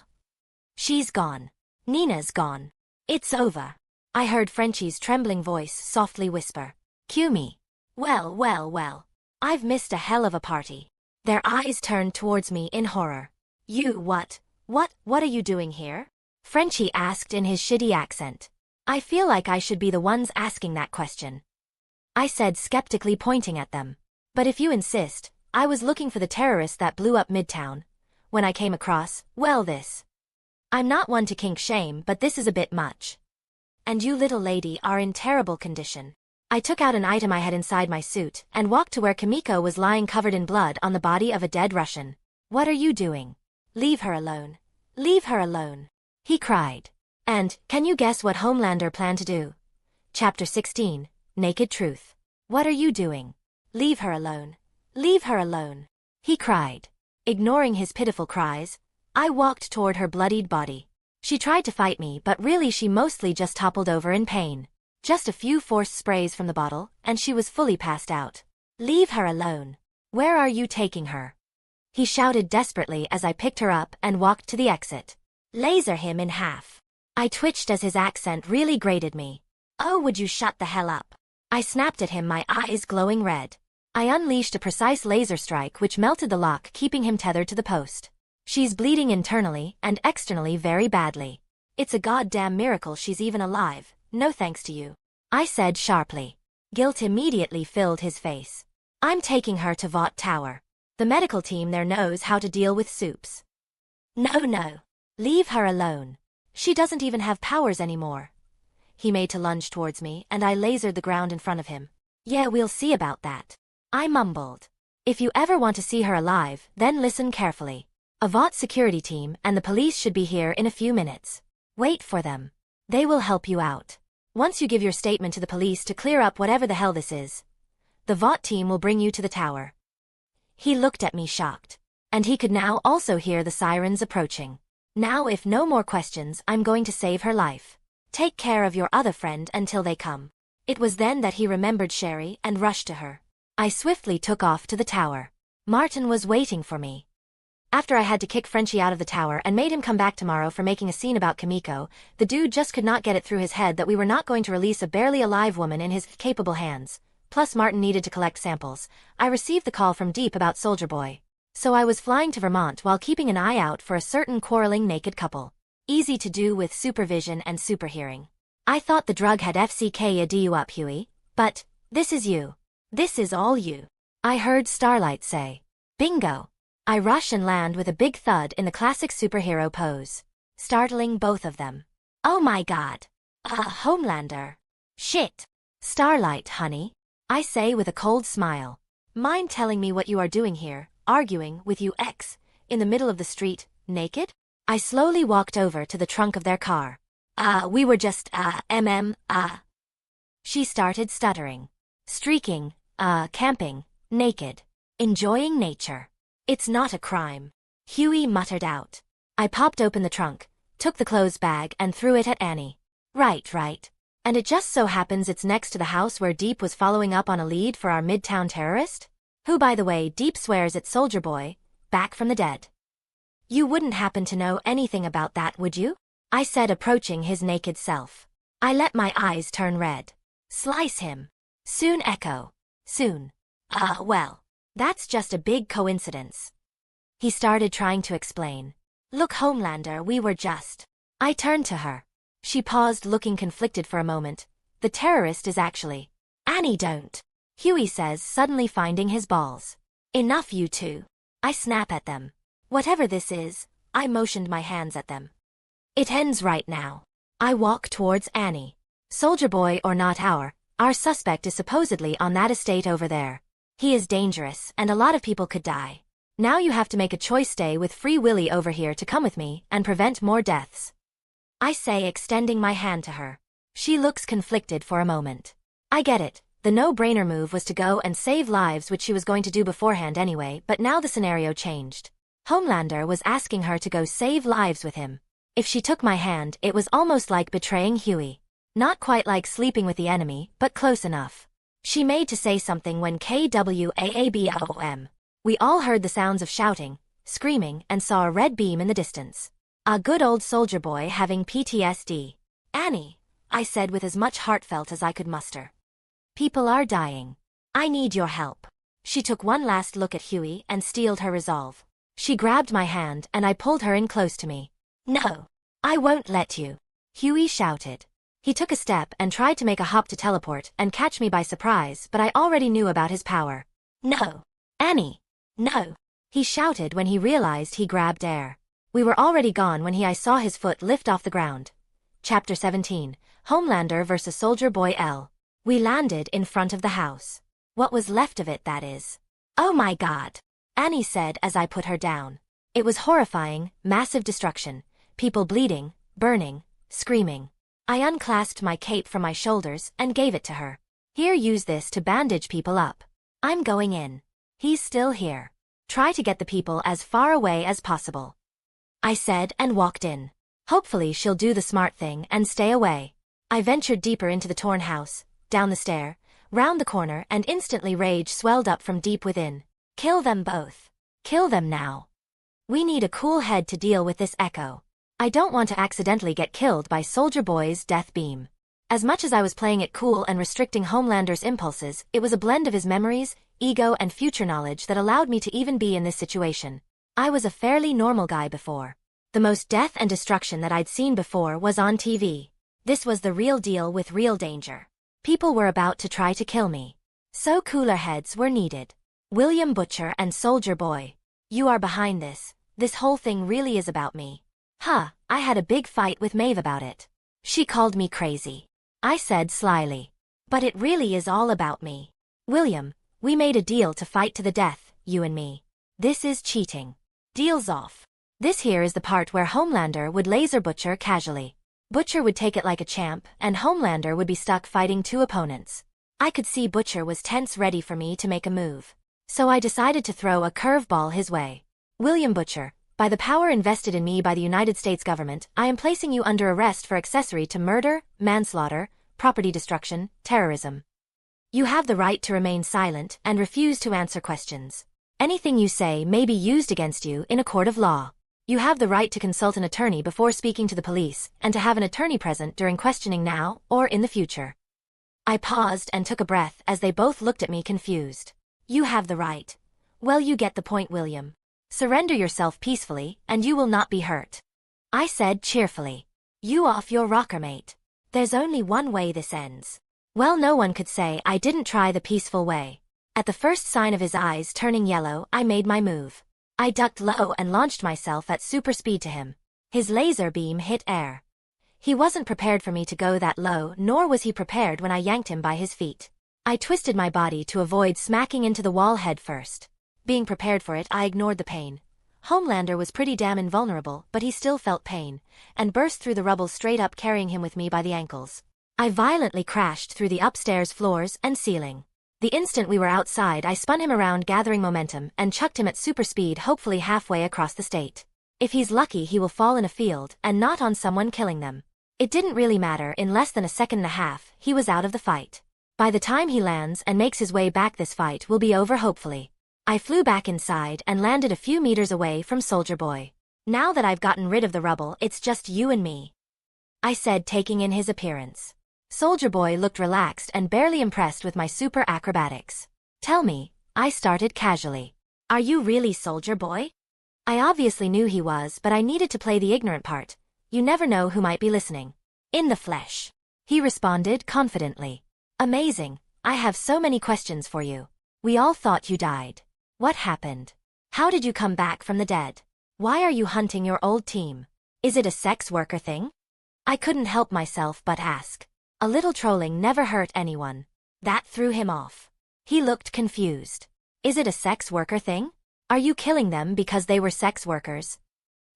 She's gone. Nina's gone. It's over. I heard Frenchie's trembling voice softly whisper. Cue me. Well, well, well. I've missed a hell of a party. Their eyes turned towards me in horror. You what are you doing here? Frenchie asked in his shitty accent. I feel like I should be the ones asking that question. I said skeptically, pointing at them. But if you insist, I was looking for the terrorists that blew up Midtown. When I came across, well, this. I'm not one to kink shame, but this is a bit much. And you little lady are in terrible condition. I took out an item I had inside my suit and walked to where Kimiko was lying covered in blood on the body of a dead Russian. What are you doing? Leave her alone. Leave her alone. He cried. And, can you guess what Homelander planned to do? Chapter 16, Naked Truth. What are you doing? Leave her alone. Leave her alone. He cried. Ignoring his pitiful cries, I walked toward her bloodied body. She tried to fight me, but really she mostly just toppled over in pain. Just a few forced sprays from the bottle, and she was fully passed out. Leave her alone. Where are you taking her? He shouted desperately as I picked her up and walked to the exit. Laser him in half. I twitched as his accent really grated me. Oh, would you shut the hell up? I snapped at him, my eyes glowing red. I unleashed a precise laser strike which melted the lock, keeping him tethered to the post. She's bleeding internally and externally very badly. It's a goddamn miracle she's even alive. No thanks to you. I said sharply. Guilt immediately filled his face. I'm taking her to Vought Tower. The medical team there knows how to deal with soups. No. Leave her alone. She doesn't even have powers anymore. He made to lunge towards me and I lasered the ground in front of him. Yeah, we'll see about that. I mumbled. If you ever want to see her alive, then listen carefully. A Vought security team and the police should be here in a few minutes. Wait for them. They will help you out. Once you give your statement to the police to clear up whatever the hell this is, the Vought team will bring you to the tower. He looked at me shocked. And he could now also hear the sirens approaching. Now, if no more questions, I'm going to save her life. Take care of your other friend until they come. It was then that he remembered Sherry and rushed to her. I swiftly took off to the tower. Martin was waiting for me. After I had to kick Frenchie out of the tower and made him come back tomorrow for making a scene about Kimiko, the dude just could not get it through his head that we were not going to release a barely alive woman in his capable hands. Plus Martin needed to collect samples. I received the call from Deep about Soldier Boy. So I was flying to Vermont while keeping an eye out for a certain quarreling naked couple. Easy to do with supervision and superhearing. I thought the drug had FCK'd you up, Huey. But, this is you. This is all you. I heard Starlight say. Bingo. I rush and land with a big thud in the classic superhero pose, startling both of them. Oh my god. Homelander. Shit. Starlight, honey. I say with a cold smile. Mind telling me what you are doing here, arguing with you X, in the middle of the street, naked? I slowly walked over to the trunk of their car. We were just, She started stuttering. Streaking, camping, naked. Enjoying nature. It's not a crime. Huey muttered out. I popped open the trunk, took the clothes bag and threw it at Annie. Right. And it just so happens it's next to the house where Deep was following up on a lead for our Midtown terrorist? Who, by the way, Deep swears it's Soldier Boy, back from the dead. You wouldn't happen to know anything about that, would you? I said, approaching his naked self. I let my eyes turn red. Slice him. Soon echo. Soon. Well. That's just a big coincidence. He started trying to explain. Look, Homelander, we were just. I turned to her. She paused, looking conflicted for a moment. The terrorist is actually. Annie, don't. Huey says, suddenly finding his balls. Enough, you two. I snap at them. Whatever this is, I motioned my hands at them. It ends right now. I walk towards Annie. Soldier Boy or not, our suspect is supposedly on that estate over there. He is dangerous, and a lot of people could die. Now you have to make a choice: stay with Free Willy over here to come with me and prevent more deaths. I say, extending my hand to her. She looks conflicted for a moment. I get it. The no-brainer move was to go and save lives, which she was going to do beforehand anyway, but now the scenario changed. Homelander was asking her to go save lives with him. If she took my hand, it was almost like betraying Huey. Not quite like sleeping with the enemy, but close enough. She made to say something when KWAABOM. We all heard the sounds of shouting, screaming, and saw a red beam in the distance. A good old Soldier Boy having PTSD. Annie, I said with as much heartfelt as I could muster. People are dying. I need your help. She took one last look at Huey and steeled her resolve. She grabbed my hand and I pulled her in close to me. No. I won't let you. Huey shouted. He took a step and tried to make a hop to teleport and catch me by surprise, but I already knew about his power. No. Annie. No. He shouted when he realized he grabbed air. We were already gone when I saw his foot lift off the ground. Chapter 17, Homelander vs. Soldier Boy L. We landed in front of the house. What was left of it, that is. Oh my God. Annie said as I put her down. It was horrifying, massive destruction. People bleeding, burning, screaming. I unclasped my cape from my shoulders and gave it to her. Here, use this to bandage people up. I'm going in. He's still here. Try to get the people as far away as possible. I said and walked in. Hopefully she'll do the smart thing and stay away. I ventured deeper into the torn house, down the stair, round the corner, and instantly rage swelled up from deep within. Kill them both. Kill them now. We need a cool head to deal with this echo. I don't want to accidentally get killed by Soldier Boy's death beam. As much as I was playing it cool and restricting Homelander's impulses, it was a blend of his memories, ego, and future knowledge that allowed me to even be in this situation. I was a fairly normal guy before. The most death and destruction that I'd seen before was on TV. This was the real deal with real danger. People were about to try to kill me. So cooler heads were needed. William Butcher and Soldier Boy. You are behind this. This whole thing really is about me. I had a big fight with Maeve about it. She called me crazy. I said slyly. But it really is all about me. William, we made a deal to fight to the death, you and me. This is cheating. Deal's off. This here is the part where Homelander would laser Butcher casually. Butcher would take it like a champ, and Homelander would be stuck fighting two opponents. I could see Butcher was tense, ready for me to make a move. So I decided to throw a curveball his way. William Butcher, by the power invested in me by the United States government, I am placing you under arrest for accessory to murder, manslaughter, property destruction, terrorism. You have the right to remain silent and refuse to answer questions. Anything you say may be used against you in a court of law. You have the right to consult an attorney before speaking to the police and to have an attorney present during questioning now or in the future. I paused and took a breath as they both looked at me confused. You have the right. Well, you get the point, William. Surrender yourself peacefully and you will not be hurt. I said cheerfully. You off your rocker, mate. There's only one way this ends. Well, no one could say I didn't try the peaceful way. At the first sign of his eyes turning yellow, I made my move. I ducked low and launched myself at super speed to him. His laser beam hit air. He wasn't prepared for me to go that low, nor was he prepared when I yanked him by his feet. I twisted my body to avoid smacking into the wall head first. Being prepared for it, I ignored the pain. Homelander was pretty damn invulnerable, but he still felt pain, and burst through the rubble straight up, carrying him with me by the ankles. I violently crashed through the upstairs floors and ceiling. The instant we were outside, I spun him around, gathering momentum, and chucked him at super speed, hopefully halfway across the state. If he's lucky, he will fall in a field, and not on someone killing them. It didn't really matter. In less than a second and a half, he was out of the fight. By the time he lands and makes his way back, this fight will be over, hopefully. I flew back inside and landed a few meters away from Soldier Boy. Now that I've gotten rid of the rubble, it's just you and me, I said, taking in his appearance. Soldier Boy looked relaxed and barely impressed with my super acrobatics. Tell me, I started casually. Are you really Soldier Boy? I obviously knew he was, but I needed to play the ignorant part. You never know who might be listening. In the flesh. He responded confidently. Amazing, I have so many questions for you. We all thought you died. What happened? How did you come back from the dead? Why are you hunting your old team? Is it a sex worker thing? I couldn't help myself but ask. A little trolling never hurt anyone. That threw him off. He looked confused. Is it a sex worker thing? Are you killing them because they were sex workers?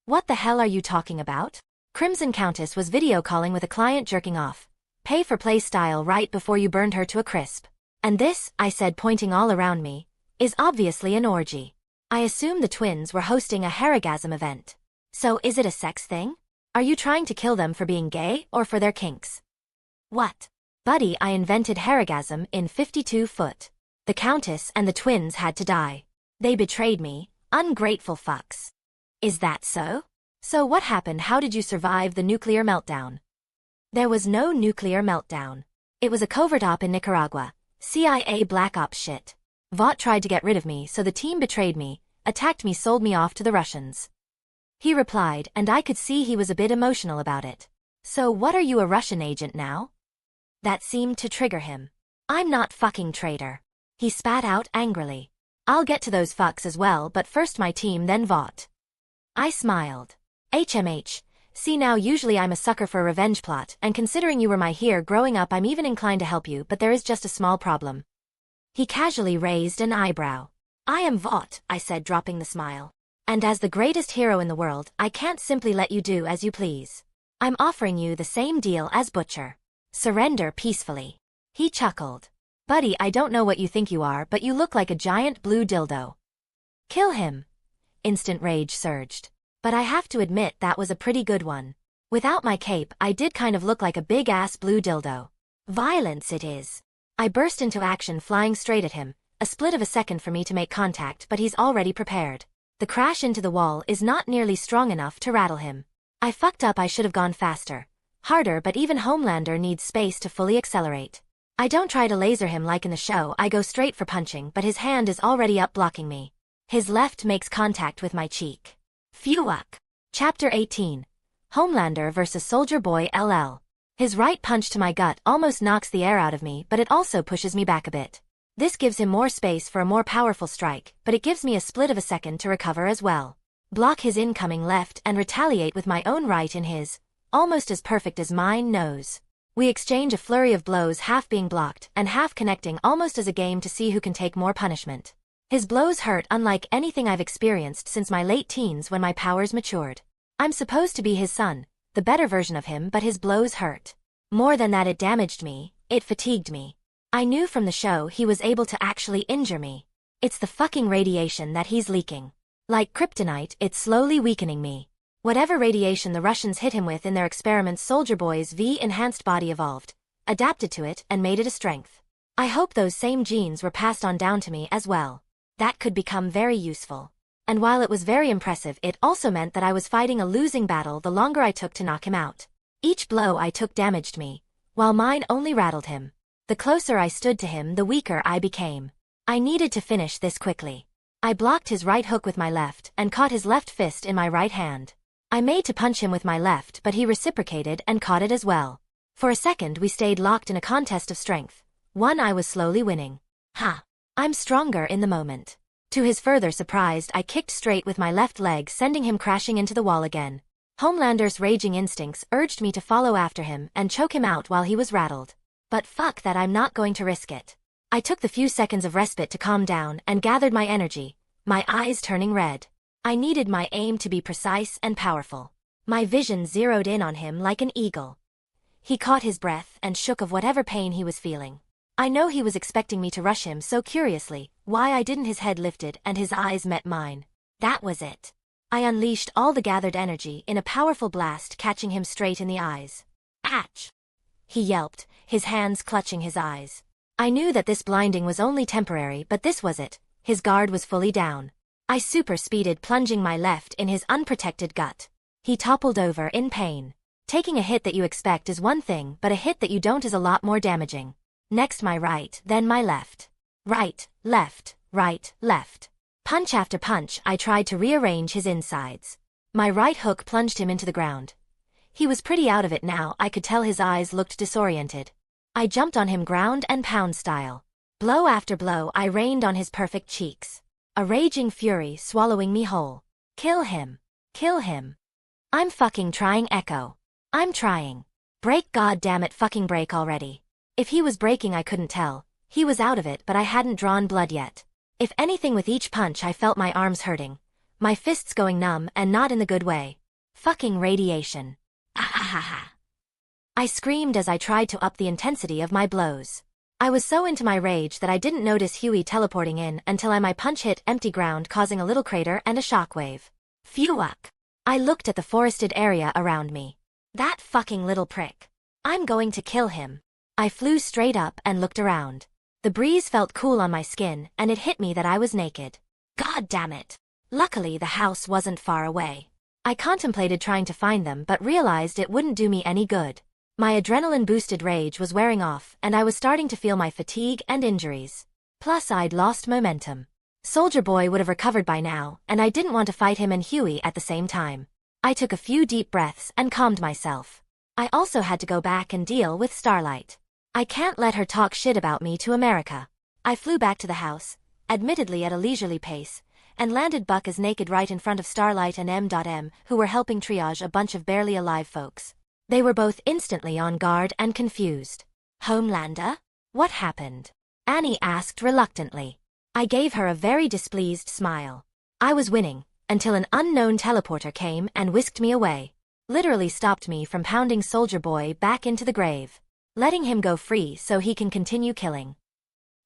What the hell are you talking about? Crimson Countess was video calling with a client jerking off. Pay-for-play style right before you burned her to a crisp. And this, I said pointing all around me, is obviously an orgy. I assume the twins were hosting a haragasm event. So is it a sex thing? Are you trying to kill them for being gay or for their kinks? What? Buddy, I invented haragasm in 52 foot. The Countess and the twins had to die. They betrayed me, ungrateful fucks. Is that so? So what happened? How did you survive the nuclear meltdown? There was no nuclear meltdown. It was a covert op in Nicaragua. CIA black ops shit. Vought tried to get rid of me, so the team betrayed me, attacked me, sold me off to the Russians. He replied, and I could see he was a bit emotional about it. So what, are you a Russian agent now? That seemed to trigger him. I'm not fucking traitor. He spat out angrily. I'll get to those fucks as well, but first my team, then Vought. I smiled. HMH. See now, usually I'm a sucker for a revenge plot, and considering you were my hero growing up, I'm even inclined to help you, but there is just a small problem. He casually raised an eyebrow. I am Vought, I said, dropping the smile. And as the greatest hero in the world, I can't simply let you do as you please. I'm offering you the same deal as Butcher. Surrender peacefully. He chuckled. Buddy, I don't know what you think you are, but you look like a giant blue dildo. Kill him. Instant rage surged. But I have to admit that was a pretty good one. Without my cape, I did kind of look like a big-ass blue dildo. Violence it is. I burst into action, flying straight at him, a split of a second for me to make contact, but he's already prepared. The crash into the wall is not nearly strong enough to rattle him. I fucked up. I should have gone faster. Harder, but even Homelander needs space to fully accelerate. I don't try to laser him like in the show, I go straight for punching, but his hand is already up blocking me. His left makes contact with my cheek. Phew-uck. Chapter 18. Homelander vs. Soldier Boy LL. His right punch to my gut almost knocks the air out of me, but it also pushes me back a bit. This gives him more space for a more powerful strike, but it gives me a split of a second to recover as well. Block his incoming left and retaliate with my own right in his, almost as perfect as mine, nose. We exchange a flurry of blows, half being blocked and half connecting, almost as a game to see who can take more punishment. His blows hurt unlike anything I've experienced since my late teens when my powers matured. I'm supposed to be his son, the better version of him, but his blows hurt. More than that, it damaged me, it fatigued me. I knew from the show he was able to actually injure me. It's the fucking radiation that he's leaking. Like kryptonite, it's slowly weakening me. Whatever radiation the Russians hit him with in their experiments, Soldier Boy's V-enhanced body evolved, adapted to it, and made it a strength. I hope those same genes were passed on down to me as well. That could become very useful. And while it was very impressive, it also meant that I was fighting a losing battle the longer I took to knock him out. Each blow I took damaged me, while mine only rattled him. The closer I stood to him, the weaker I became. I needed to finish this quickly. I blocked his right hook with my left and caught his left fist in my right hand. I made to punch him with my left, but he reciprocated and caught it as well. For a second we stayed locked in a contest of strength. One I was slowly winning. Ha! I'm stronger in the moment. To his further surprise, I kicked straight with my left leg, sending him crashing into the wall again. Homelander's raging instincts urged me to follow after him and choke him out while he was rattled. But fuck that, I'm not going to risk it. I took the few seconds of respite to calm down and gathered my energy, my eyes turning red. I needed my aim to be precise and powerful. My vision zeroed in on him like an eagle. He caught his breath and shook of whatever pain he was feeling. I know he was expecting me to rush him so curiously, why I didn't. His head lifted and his eyes met mine. That was it. I unleashed all the gathered energy in a powerful blast, catching him straight in the eyes. Atch! He yelped, his hands clutching his eyes. I knew that this blinding was only temporary, but this was it. His guard was fully down. I super speeded, plunging my left in his unprotected gut. He toppled over in pain. Taking a hit that you expect is one thing, but a hit that you don't is a lot more damaging. Next my right, then my left. Right, left, right, left. Punch after punch, I tried to rearrange his insides. My right hook plunged him into the ground. He was pretty out of it now, I could tell his eyes looked disoriented. I jumped on him ground and pound style. Blow after blow I rained on his perfect cheeks. A raging fury swallowing me whole. Kill him. Kill him. I'm fucking trying, Echo. I'm trying. Break, goddammit, fucking break already. If he was breaking I couldn't tell. He was out of it, but I hadn't drawn blood yet. If anything, with each punch I felt my arms hurting. My fists going numb, and not in the good way. Fucking radiation. Ahahaha. I screamed as I tried to up the intensity of my blows. I was so into my rage that I didn't notice Huey teleporting in until my punch hit empty ground, causing a little crater and a shockwave. Phew-uck. I looked at the forested area around me. That fucking little prick. I'm going to kill him. I flew straight up and looked around. The breeze felt cool on my skin, and it hit me that I was naked. God damn it. Luckily the house wasn't far away. I contemplated trying to find them but realized it wouldn't do me any good. My adrenaline-boosted rage was wearing off, and I was starting to feel my fatigue and injuries. Plus I'd lost momentum. Soldier Boy would have recovered by now, and I didn't want to fight him and Huey at the same time. I took a few deep breaths and calmed myself. I also had to go back and deal with Starlight. I can't let her talk shit about me to America. I flew back to the house, admittedly at a leisurely pace, and landed buck as naked right in front of Starlight and M.M, who were helping triage a bunch of barely alive folks. They were both instantly on guard and confused. Homelander? What happened? Annie asked reluctantly. I gave her a very displeased smile. I was winning, until an unknown teleporter came and whisked me away. Literally stopped me from pounding Soldier Boy back into the grave. Letting him go free so he can continue killing.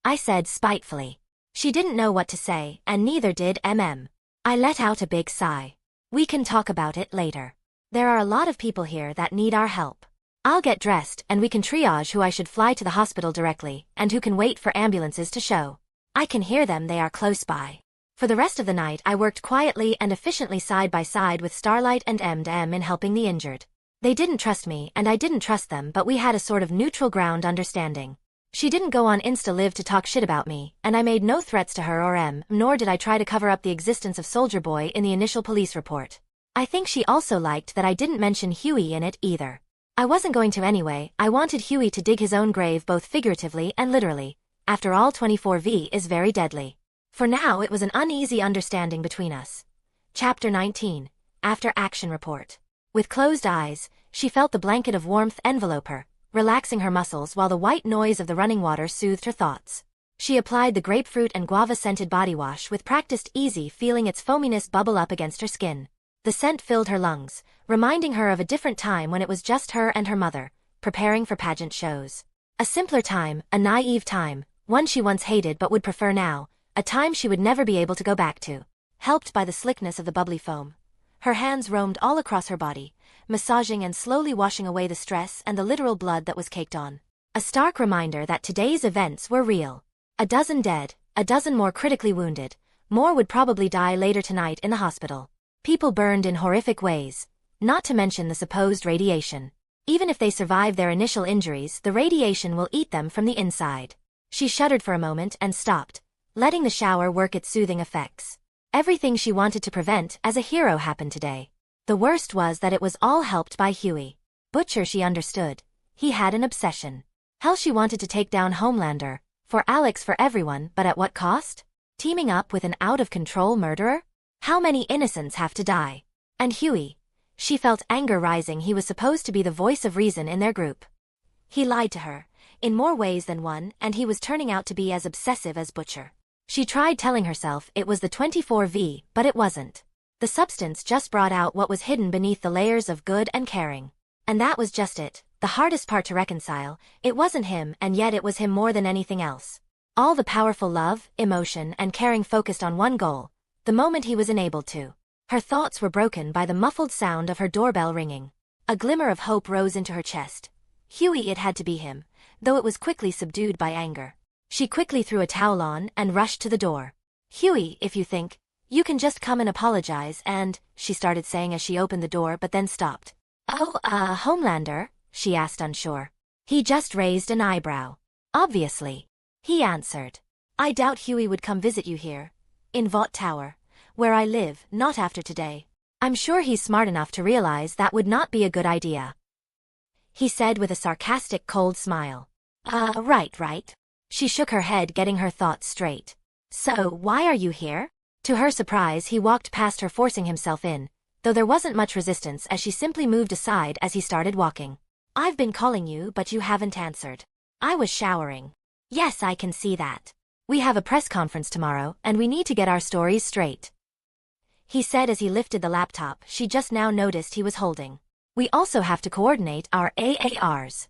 I said spitefully. She didn't know what to say, and neither did MM. I let out a big sigh. We can talk about it later. There are a lot of people here that need our help. I'll get dressed and we can triage who I should fly to the hospital directly, and who can wait for ambulances to show. I can hear them, they are close by. For the rest of the night I worked quietly and efficiently side by side with Starlight and M in helping the injured. They didn't trust me and I didn't trust them, but we had a sort of neutral ground understanding. She didn't go on Insta-Live to talk shit about me, and I made no threats to her or M, nor did I try to cover up the existence of Soldier Boy in the initial police report. I think she also liked that I didn't mention Huey in it either. I wasn't going to anyway. I wanted Huey to dig his own grave both figuratively and literally. After all, 24V is very deadly. For now it was an uneasy understanding between us. Chapter 19. After Action Report. With closed eyes, she felt the blanket of warmth envelope her, relaxing her muscles while the white noise of the running water soothed her thoughts. She applied the grapefruit and guava-scented body wash with practiced ease, feeling its foaminess bubble up against her skin. The scent filled her lungs, reminding her of a different time when it was just her and her mother, preparing for pageant shows. A simpler time, a naive time, one she once hated but would prefer now, a time she would never be able to go back to. Helped by the slickness of the bubbly foam, her hands roamed all across her body, massaging and slowly washing away the stress and the literal blood that was caked on. A stark reminder that today's events were real. A dozen dead, a dozen more critically wounded, more would probably die later tonight in the hospital. People burned in horrific ways, not to mention the supposed radiation. Even if they survive their initial injuries, the radiation will eat them from the inside. She shuddered for a moment and stopped, letting the shower work its soothing effects. Everything she wanted to prevent as a hero happened today. The worst was that it was all helped by Huey. Butcher, she understood. He had an obsession. Hell, she wanted to take down Homelander, for Alex, for everyone, but at what cost? Teaming up with an out-of-control murderer? How many innocents have to die? And Huey? She felt anger rising. He was supposed to be the voice of reason in their group. He lied to her, in more ways than one, and he was turning out to be as obsessive as Butcher. She tried telling herself it was the 24V, but it wasn't. The substance just brought out what was hidden beneath the layers of good and caring. And that was just it, the hardest part to reconcile. It wasn't him, and yet it was him more than anything else. All the powerful love, emotion, and caring focused on one goal, the moment he was enabled to. Her thoughts were broken by the muffled sound of her doorbell ringing. A glimmer of hope rose into her chest. Huey, it had to be him, though it was quickly subdued by anger. She quickly threw a towel on and rushed to the door. Huey, if you think, you can just come and apologize and, she started saying as she opened the door but then stopped. Oh, Homelander? She asked unsure. He just raised an eyebrow. Obviously. He answered. I doubt Huey would come visit you here. In Vought Tower. Where I live, not after today. I'm sure he's smart enough to realize that would not be a good idea. He said with a sarcastic cold smile. Right. She shook her head, getting her thoughts straight. So, why are you here? To her surprise, he walked past her, forcing himself in, though there wasn't much resistance as she simply moved aside as he started walking. I've been calling you, but you haven't answered. I was showering. Yes, I can see that. We have a press conference tomorrow, and we need to get our stories straight. He said as he lifted the laptop she just now noticed he was holding. We also have to coordinate our AARs.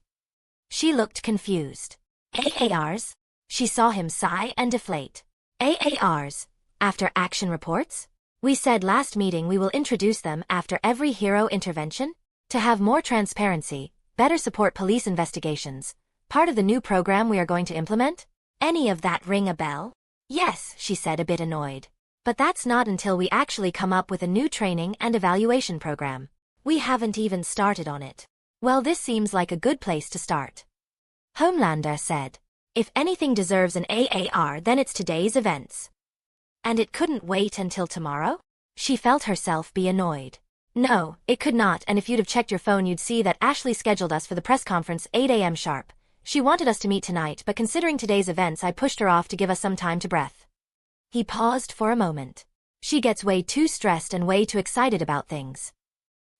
She looked confused. AARs? She saw him sigh and deflate. AARs? After action reports? We said last meeting we will introduce them after every hero intervention? To have more transparency, better support police investigations. Part of the new program we are going to implement? Any of that ring a bell? Yes, she said, a bit annoyed. But that's not until we actually come up with a new training and evaluation program. We haven't even started on it. Well, this seems like a good place to start. Homelander said. If anything deserves an AAR, then it's today's events. And it couldn't wait until tomorrow? She felt herself be annoyed. No, it could not, and if you'd have checked your phone you'd see that Ashley scheduled us for the press conference 8 a.m. sharp. She wanted us to meet tonight, but considering today's events I pushed her off to give us some time to breathe. He paused for a moment. She gets way too stressed and way too excited about things.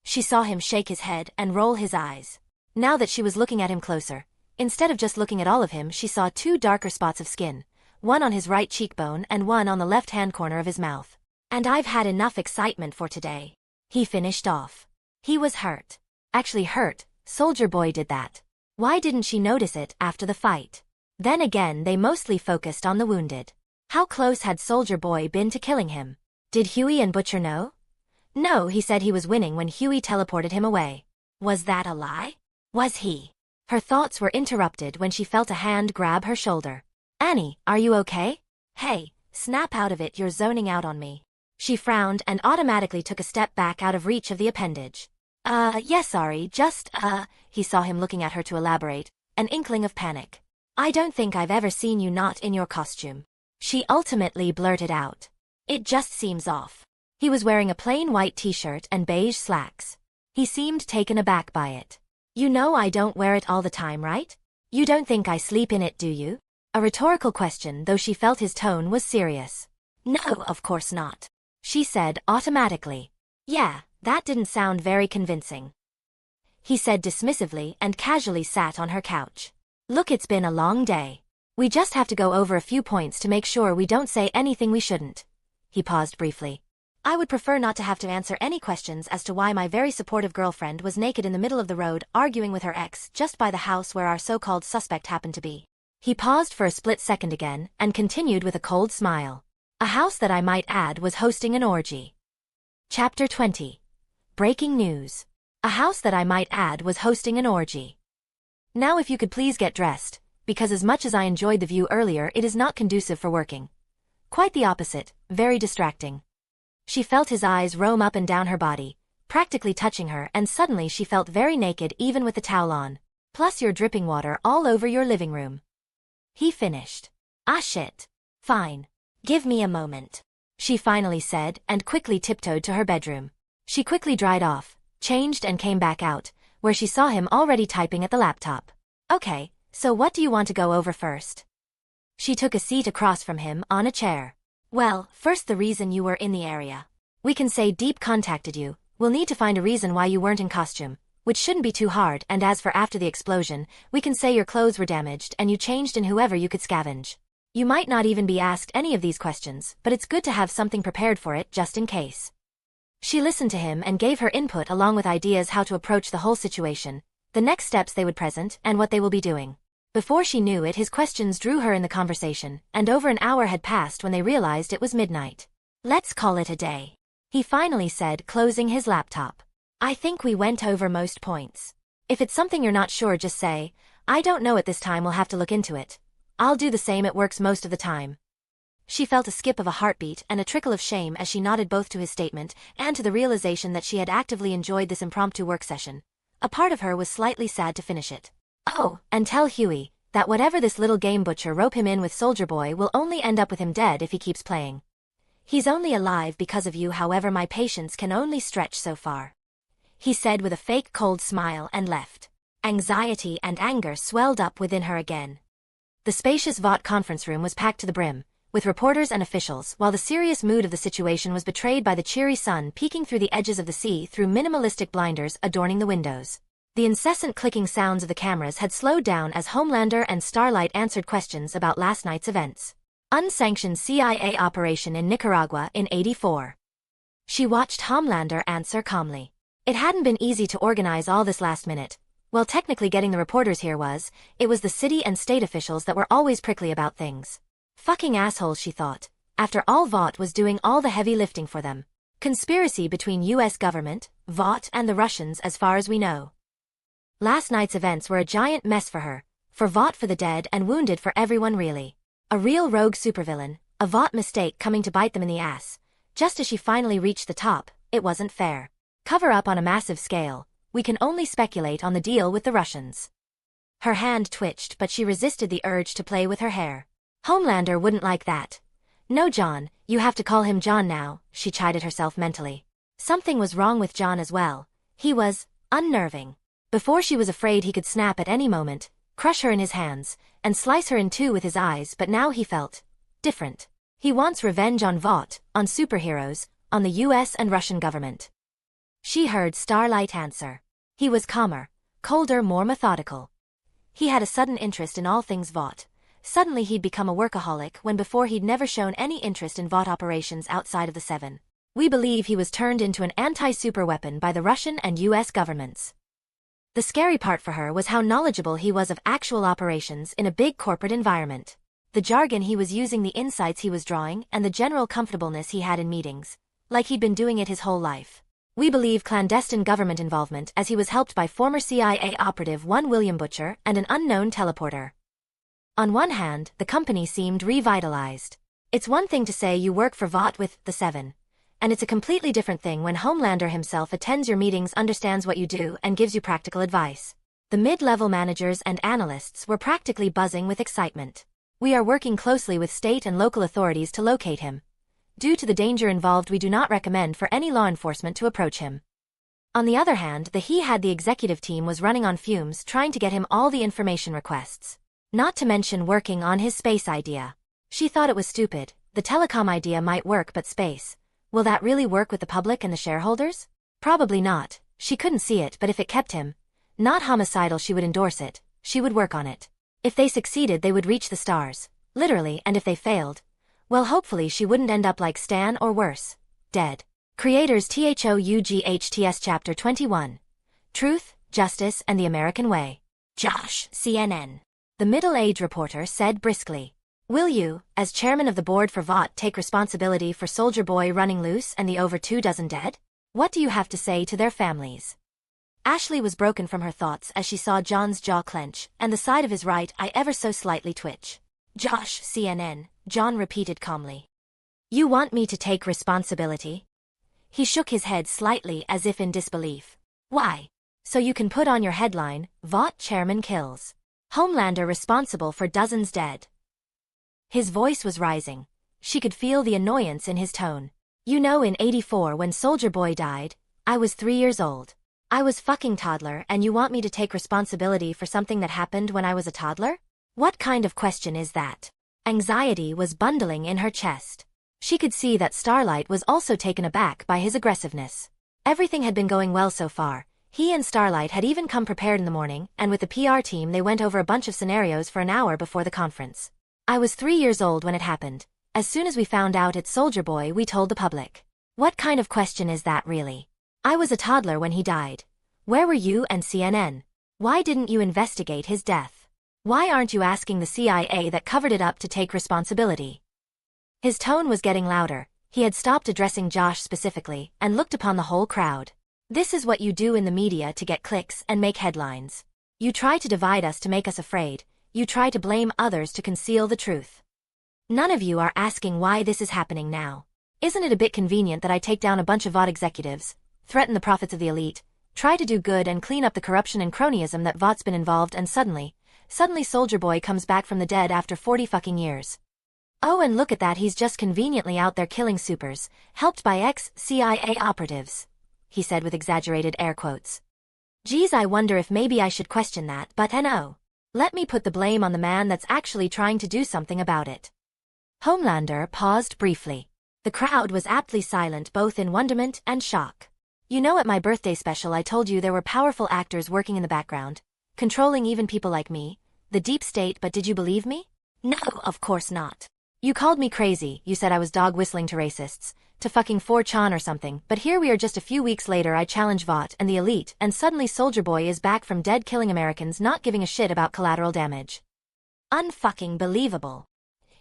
She saw him shake his head and roll his eyes. Now that she was looking at him closer, instead of just looking at all of him, she saw two darker spots of skin, one on his right cheekbone and one on the left-hand corner of his mouth. And I've had enough excitement for today. He finished off. He was hurt. Actually hurt, Soldier Boy did that. Why didn't she notice it after the fight? Then again, they mostly focused on the wounded. How close had Soldier Boy been to killing him? Did Huey and Butcher know? No, he said he was winning when Huey teleported him away. Was that a lie? Was he? Her thoughts were interrupted when she felt a hand grab her shoulder. Annie, are you okay? Hey, snap out of it, you're zoning out on me. She frowned and automatically took a step back out of reach of the appendage. Yes, sorry, just, he saw him looking at her to elaborate, an inkling of panic. I don't think I've ever seen you not in your costume. She ultimately blurted out. It just seems off. He was wearing a plain white t-shirt and beige slacks. He seemed taken aback by it. You know I don't wear it all the time, right? You don't think I sleep in it, do you? A rhetorical question, though she felt his tone was serious. No, of course not. She said automatically. Yeah, that didn't sound very convincing. He said dismissively and casually sat on her couch. Look, it's been a long day. We just have to go over a few points to make sure we don't say anything we shouldn't. He paused briefly. I would prefer not to have to answer any questions as to why my very supportive girlfriend was naked in the middle of the road arguing with her ex just by the house where our so-called suspect happened to be. He paused for a split second again and continued with a cold smile. A house that I might add was hosting an orgy. Chapter 20. Breaking news. A house that I might add was hosting an orgy. Now if you could please get dressed, because as much as I enjoyed the view earlier, it is not conducive for working. Quite the opposite, very distracting. She felt his eyes roam up and down her body, practically touching her, and suddenly she felt very naked even with the towel on. Plus you're dripping water all over your living room. He finished. Ah shit. Fine. Give me a moment. She finally said and quickly tiptoed to her bedroom. She quickly dried off, changed and came back out, where she saw him already typing at the laptop. Okay, so what do you want to go over first? She took a seat across from him on a chair. Well, first the reason you were in the area. We can say Deep contacted you. We'll need to find a reason why you weren't in costume, which shouldn't be too hard, and as for after the explosion, we can say your clothes were damaged and you changed in whoever you could scavenge. You might not even be asked any of these questions, but it's good to have something prepared for it just in case. She listened to him and gave her input along with ideas how to approach the whole situation, the next steps they would present, and what they will be doing. Before she knew it, his questions drew her in the conversation, and over an hour had passed when they realized it was midnight. Let's call it a day. He finally said, closing his laptop. I think we went over most points. If it's something you're not sure, just say, I don't know at this time, we'll have to look into it. I'll do the same, it works most of the time. She felt a skip of a heartbeat and a trickle of shame as she nodded both to his statement and to the realization that she had actively enjoyed this impromptu work session, a part of her was slightly sad to finish it. Oh, and tell Huey that whatever this little game butcher rope him in with Soldier Boy will only end up with him dead if he keeps playing. He's only alive because of you, however my patience can only stretch so far. He said with a fake cold smile and left. Anxiety and anger swelled up within her again. The spacious Vought conference room was packed to the brim, with reporters and officials, while the serious mood of the situation was betrayed by the cheery sun peeking through the edges of the sea through minimalistic blinders adorning the windows. The incessant clicking sounds of the cameras had slowed down as Homelander and Starlight answered questions about last night's events. Unsanctioned CIA operation in Nicaragua in '84. She watched Homelander answer calmly. It hadn't been easy to organize all this last minute. Well, technically getting the reporters here was. It was the city and state officials that were always prickly about things. Fucking assholes, she thought. After all, Vought was doing all the heavy lifting for them. Conspiracy between US government, Vought, and the Russians as far as we know. Last night's events were a giant mess for her. For Vought, for the dead and wounded, for everyone really. A real rogue supervillain, a Vought mistake coming to bite them in the ass. Just as she finally reached the top, it wasn't fair. Cover up on a massive scale. We can only speculate on the deal with the Russians. Her hand twitched, but she resisted the urge to play with her hair. Homelander wouldn't like that. No, John, you have to call him John now, she chided herself mentally. Something was wrong with John as well. He was unnerving. Before, she was afraid he could snap at any moment, crush her in his hands, and slice her in two with his eyes, but now he felt different. He wants revenge on Vought, on superheroes, on the US and Russian government. She heard Starlight answer. He was calmer, colder, more methodical. He had a sudden interest in all things Vought. Suddenly he'd become a workaholic when before he'd never shown any interest in Vought operations outside of the Seven. We believe he was turned into an anti-superweapon by the Russian and US governments. The scary part for her was how knowledgeable he was of actual operations in a big corporate environment. The jargon he was using, the insights he was drawing, and the general comfortableness he had in meetings. Like he'd been doing it his whole life. We believe clandestine government involvement, as he was helped by former CIA operative one William Butcher and an unknown teleporter. On one hand, the company seemed revitalized. It's one thing to say you work for Vought with the Seven. And it's a completely different thing when Homelander himself attends your meetings, understands what you do, and gives you practical advice. The mid-level managers and analysts were practically buzzing with excitement. We are working closely with state and local authorities to locate him. Due to the danger involved, we do not recommend for any law enforcement to approach him. On the other hand, the executive team was running on fumes trying to get him all the information requests. Not to mention working on his space idea. She thought it was stupid. The telecom idea might work, but space. Will that really work with the public and the shareholders? Probably not. She couldn't see it, but if it kept him not homicidal, she would endorse it. She would work on it. If they succeeded, they would reach the stars. Literally, and if they failed, well, hopefully she wouldn't end up like Stan or worse. Dead. Creators THOUGHTS Chapter 21. Truth, Justice, and the American Way. Josh, CNN. The middle-aged reporter said briskly. Will you, as chairman of the board for Vought, take responsibility for Soldier Boy running loose and the over 24 dead? What do you have to say to their families? Ashley was broken from her thoughts as she saw John's jaw clench and the side of his right eye ever so slightly twitch. Josh, CNN, John repeated calmly. You want me to take responsibility? He shook his head slightly as if in disbelief. Why? So you can put on your headline, Vought chairman kills Homelander responsible for dozens dead. His voice was rising. She could feel the annoyance in his tone. You know, in '84 when Soldier Boy died, I was 3 years old. I was fucking toddler, and you want me to take responsibility for something that happened when I was a toddler? What kind of question is that? Anxiety was bundling in her chest. She could see that Starlight was also taken aback by his aggressiveness. Everything had been going well so far. He and Starlight had even come prepared in the morning, and with the PR team they went over a bunch of scenarios for an hour before the conference. I was 3 years old when it happened. As soon as we found out it's Soldier Boy, we told the public. What kind of question is that, really? I was a toddler when he died. Where were you and CNN? Why didn't you investigate his death? Why aren't you asking the CIA that covered it up to take responsibility? His tone was getting louder. He had stopped addressing Josh specifically and looked upon the whole crowd. This is what you do in the media to get clicks and make headlines. You try to divide us to make us afraid. You try to blame others to conceal the truth. None of you are asking why this is happening now. Isn't it a bit convenient that I take down a bunch of Vought executives, threaten the profits of the elite, Try to do good and clean up the corruption and cronyism that Vought's been involved, and suddenly Soldier Boy comes back from the dead after 40 fucking years. Oh, and look at that, he's just conveniently out there killing supers, helped by ex-CIA operatives," he said with exaggerated air quotes. "Geez, I wonder if maybe I should question that, but no. Let me put the blame on the man that's actually trying to do something about it." Homelander paused briefly. The crowd was aptly silent, both in wonderment and shock. "You know, at my birthday special I told you there were powerful actors working in the background, controlling even people like me, the deep state, but did you believe me? No, of course not. You called me crazy, you said I was dog whistling to racists, to fucking 4chan or something, but here we are just a few weeks later. I challenge Vought and the elite, and suddenly Soldier Boy is back from dead killing Americans, not giving a shit about collateral damage. Unfucking believable,"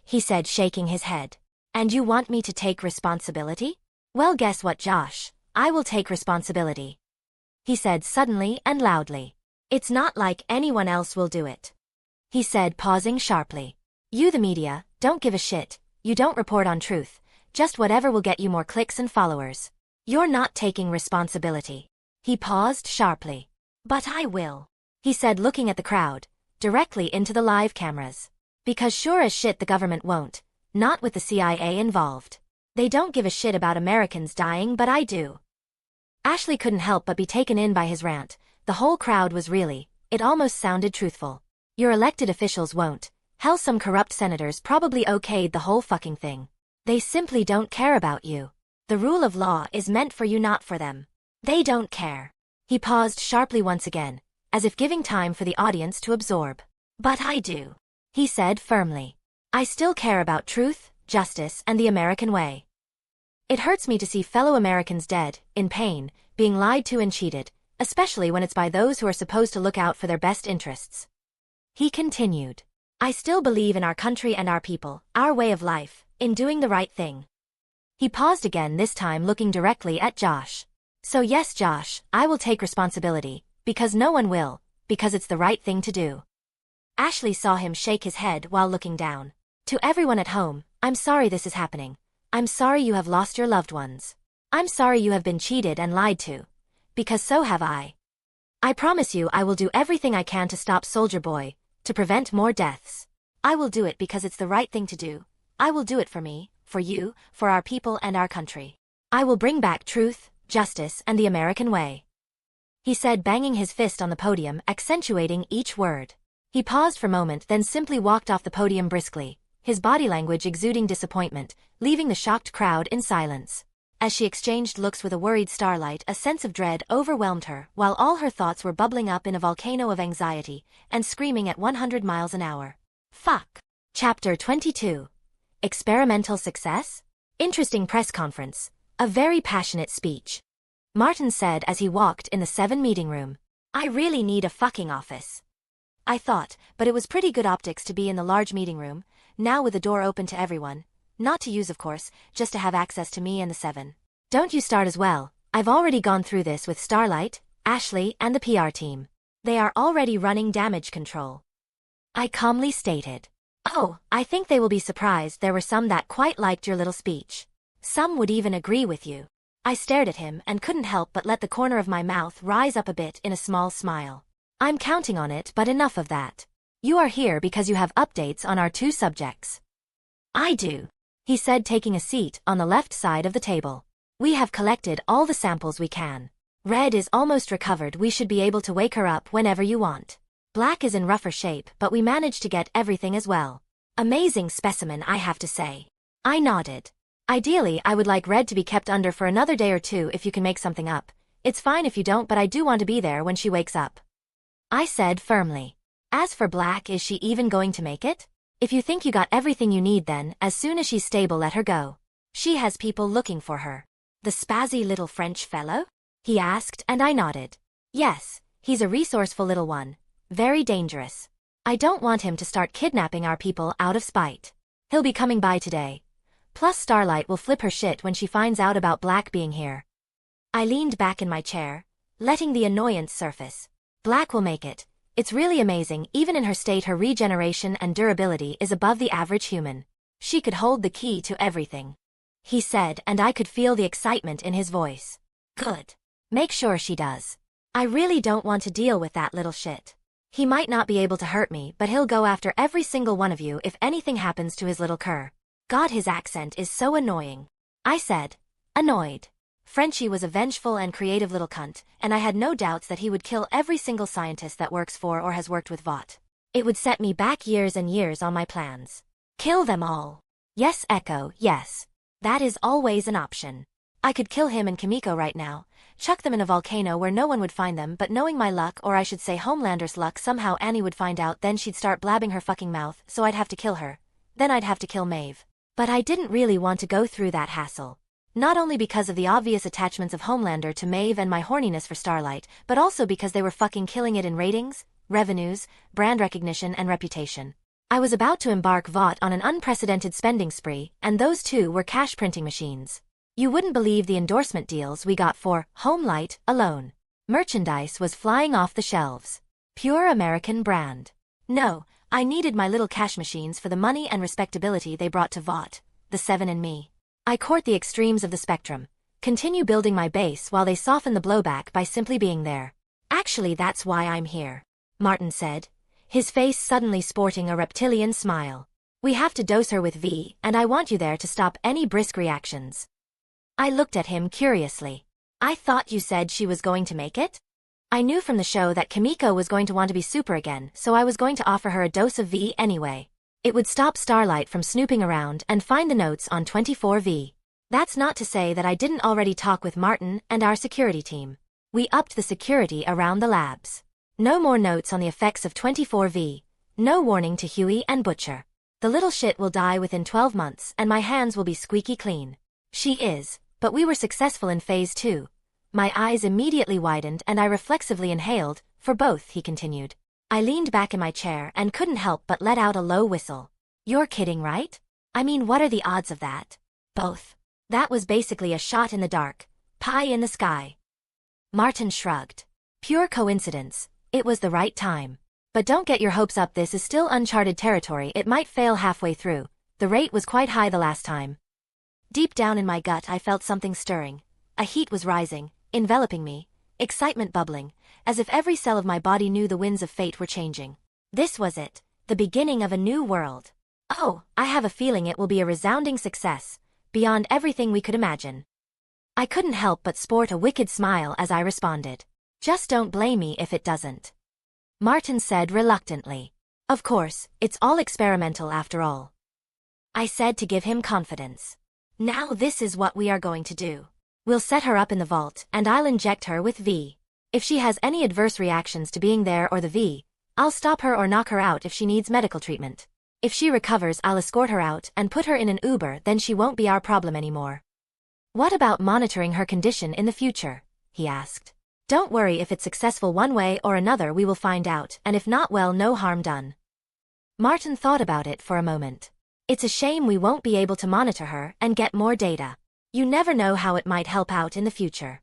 he said, shaking his head. "And you want me to take responsibility? Well, guess what, Josh? I will take responsibility," he said suddenly and loudly. "It's not like anyone else will do it," he said, pausing sharply. "You, the media, don't give a shit. You don't report on truth, just whatever will get you more clicks and followers. You're not taking responsibility." He paused sharply. "But I will," he said, looking at the crowd, directly into the live cameras. "Because sure as shit the government won't, not with the CIA involved. They don't give a shit about Americans dying, but I do." Ashley couldn't help but be taken in by his rant. The whole crowd was really, it almost sounded truthful. Your elected officials won't. Hell, some corrupt senators probably okayed the whole fucking thing. They simply don't care about you. The rule of law is meant for you, not for them. They don't care. He paused sharply once again, as if giving time for the audience to absorb. "But I do," he said firmly. "I still care about truth, justice, and the American way. It hurts me to see fellow Americans dead, in pain, being lied to and cheated, especially when it's by those who are supposed to look out for their best interests." He continued. "I still believe in our country and our people, our way of life, in doing the right thing." He paused again, this time looking directly at Josh. "So yes, Josh, I will take responsibility, because no one will, because it's the right thing to do." Ashley saw him shake his head while looking down. "To everyone at home, I'm sorry this is happening. I'm sorry you have lost your loved ones. I'm sorry you have been cheated and lied to. Because so have I. I promise you I will do everything I can to stop Soldier Boy, to prevent more deaths. I will do it because it's the right thing to do. I will do it for me, for you, for our people and our country. I will bring back truth, justice, and the American way," he said, banging his fist on the podium, accentuating each word. He paused for a moment, then simply walked off the podium briskly, his body language exuding disappointment, leaving the shocked crowd in silence. As she exchanged looks with a worried Starlight, a sense of dread overwhelmed her, while all her thoughts were bubbling up in a volcano of anxiety, and screaming at 100 miles an hour. Fuck. Chapter 22. Experimental Success? Interesting press conference. A very passionate speech. Martin said as he walked in the Seven meeting room. "I really need a fucking office," I thought, but it was pretty good optics to be in the large meeting room, now with the door open to everyone. Not to use, of course, just to have access to me and the Seven. "Don't you start as well. I've already gone through this with Starlight, Ashley, and the PR team. They are already running damage control," I calmly stated. "Oh, I think they will be surprised. There were some that quite liked your little speech. Some would even agree with you." I stared at him and couldn't help but let the corner of my mouth rise up a bit in a small smile. "I'm counting on it, but enough of that. You are here because you have updates on our two subjects." "I do," he said, taking a seat on the left side of the table. "We have collected all the samples we can. Red is almost recovered. We should be able to wake her up whenever you want. Black is in rougher shape, but we managed to get everything as well. Amazing specimen, I have to say." I nodded. "Ideally, I would like Red to be kept under for another day or two if you can make something up. It's fine if you don't, but I do want to be there when she wakes up," I said firmly. "As for Black, is she even going to make it? If you think you got everything you need, then, as soon as she's stable, let her go. She has people looking for her." "The spazzy little French fellow?" he asked, and I nodded. "Yes, he's a resourceful little one. Very dangerous. I don't want him to start kidnapping our people out of spite. He'll be coming by today. Plus Starlight will flip her shit when she finds out about Black being here." I leaned back in my chair, letting the annoyance surface. "Black will make it. It's really amazing. Even in her state, her regeneration and durability is above the average human. She could hold the key to everything," he said, and I could feel the excitement in his voice. "Good. Make sure she does. I really don't want to deal with that little shit. He might not be able to hurt me, but he'll go after every single one of you if anything happens to his little cur. God, his accent is so annoying. I said, annoyed. Frenchie was a vengeful and creative little cunt, and I had no doubts that he would kill every single scientist that works for or has worked with Vought. It would set me back years and years on my plans. Kill them all. Yes, Echo, yes. That is always an option. I could kill him and Kimiko right now, chuck them in a volcano where no one would find them, but knowing my luck, or I should say Homelander's luck, somehow Annie would find out, then she'd start blabbing her fucking mouth, so I'd have to kill her. Then I'd have to kill Maeve. But I didn't really want to go through that hassle. Not only because of the obvious attachments of Homelander to Maeve and my horniness for Starlight, but also because they were fucking killing it in ratings, revenues, brand recognition and reputation. I was about to embark Vought on an unprecedented spending spree, and those two were cash printing machines. You wouldn't believe the endorsement deals we got for Homelight alone. Merchandise was flying off the shelves. Pure American brand. No, I needed my little cash machines for the money and respectability they brought to Vought, the Seven and me. I court the extremes of the spectrum, continue building my base while they soften the blowback by simply being there. Actually, that's why I'm here, Martin said, his face suddenly sporting a reptilian smile. We have to dose her with V, and I want you there to stop any brisk reactions. I looked at him curiously. I thought you said she was going to make it? I knew from the show that Kimiko was going to want to be super again, so I was going to offer her a dose of V anyway. It would stop Starlight from snooping around and find the notes on 24V. That's not to say that I didn't already talk with Martin and our security team. We upped the security around the labs. No more notes on the effects of 24V. No warning to Huey and Butcher. The little shit will die within 12 months and my hands will be squeaky clean. She is, but we were successful in phase 2. My eyes immediately widened and I reflexively inhaled, for both, he continued. I leaned back in my chair and couldn't help but let out a low whistle. You're kidding, right? I mean, what are the odds of that? Both. That was basically a shot in the dark. Pie in the sky. Martin shrugged. Pure coincidence. It was the right time. But don't get your hopes up, this is still uncharted territory, it might fail halfway through. The rate was quite high the last time. Deep down in my gut I felt something stirring. A heat was rising, enveloping me, excitement bubbling, as if every cell of my body knew the winds of fate were changing. This was it, the beginning of a new world. Oh, I have a feeling it will be a resounding success, beyond everything we could imagine. I couldn't help but sport a wicked smile as I responded. Just don't blame me if it doesn't. Martin said reluctantly. Of course, it's all experimental after all. I said to give him confidence. Now this is what we are going to do. We'll set her up in the vault and I'll inject her with V. If she has any adverse reactions to being there or the V, I'll stop her or knock her out if she needs medical treatment. If she recovers, I'll escort her out and put her in an Uber, then she won't be our problem anymore. What about monitoring her condition in the future? He asked. Don't worry, if it's successful one way or another we will find out, and if not, well, no harm done. Martin thought about it for a moment. It's a shame we won't be able to monitor her and get more data. You never know how it might help out in the future.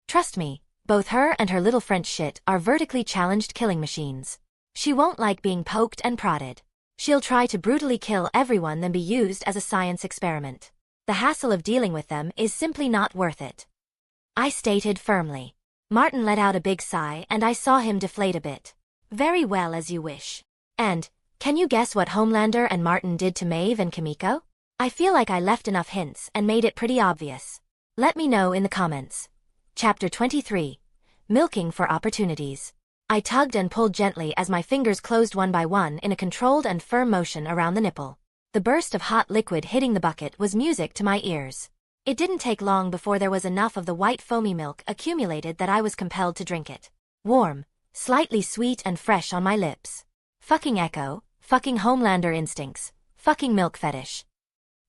Trust me, both her and her little French shit are vertically challenged killing machines. She won't like being poked and prodded. She'll try to brutally kill everyone then be used as a science experiment. The hassle of dealing with them is simply not worth it. I stated firmly. Martin let out a big sigh and I saw him deflate a bit. Very well, as you wish. And, can you guess what Homelander and Martin did to Maeve and Kimiko? I feel like I left enough hints and made it pretty obvious. Let me know in the comments. Chapter 23. Milking for Opportunities. I tugged and pulled gently as my fingers closed one by one in a controlled and firm motion around the nipple. The burst of hot liquid hitting the bucket was music to my ears. It didn't take long before there was enough of the white foamy milk accumulated that I was compelled to drink it. Warm, slightly sweet and fresh on my lips. Fucking Echo, fucking Homelander instincts, fucking milk fetish.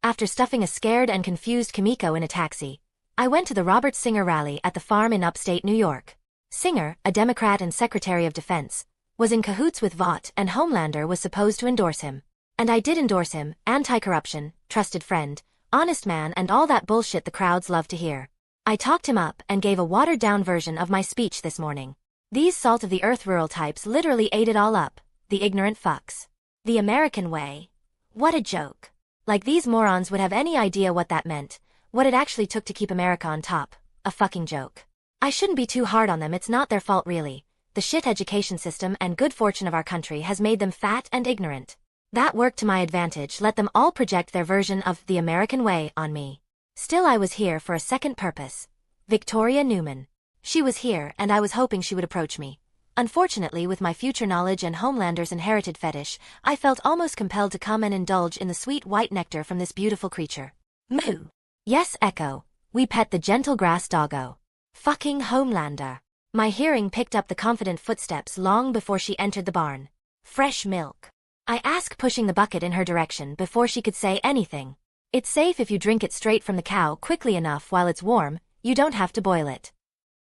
After stuffing a scared and confused Kimiko in a taxi, I went to the Robert Singer rally at the farm in upstate New York. Singer, a Democrat and Secretary of Defense, was in cahoots with Vought and Homelander was supposed to endorse him. And I did endorse him, anti-corruption, trusted friend, honest man and all that bullshit the crowds love to hear. I talked him up and gave a watered-down version of my speech this morning. These salt-of-the-earth rural types literally ate it all up, the ignorant fucks. The American way. What a joke. Like these morons would have any idea what that meant, what it actually took to keep America on top. A fucking joke. I shouldn't be too hard on them, it's not their fault really. The shit education system and good fortune of our country has made them fat and ignorant. That worked to my advantage, let them all project their version of the American way on me. Still, I was here for a second purpose. Victoria Newman. She was here and I was hoping she would approach me. Unfortunately, with my future knowledge and Homelander's inherited fetish, I felt almost compelled to come and indulge in the sweet white nectar from this beautiful creature. Moo. Yes, Echo. We pet the gentle grass doggo. Fucking Homelander. My hearing picked up the confident footsteps long before she entered the barn. Fresh milk. I asked, pushing the bucket in her direction before she could say anything. It's safe if you drink it straight from the cow quickly enough while it's warm, you don't have to boil it.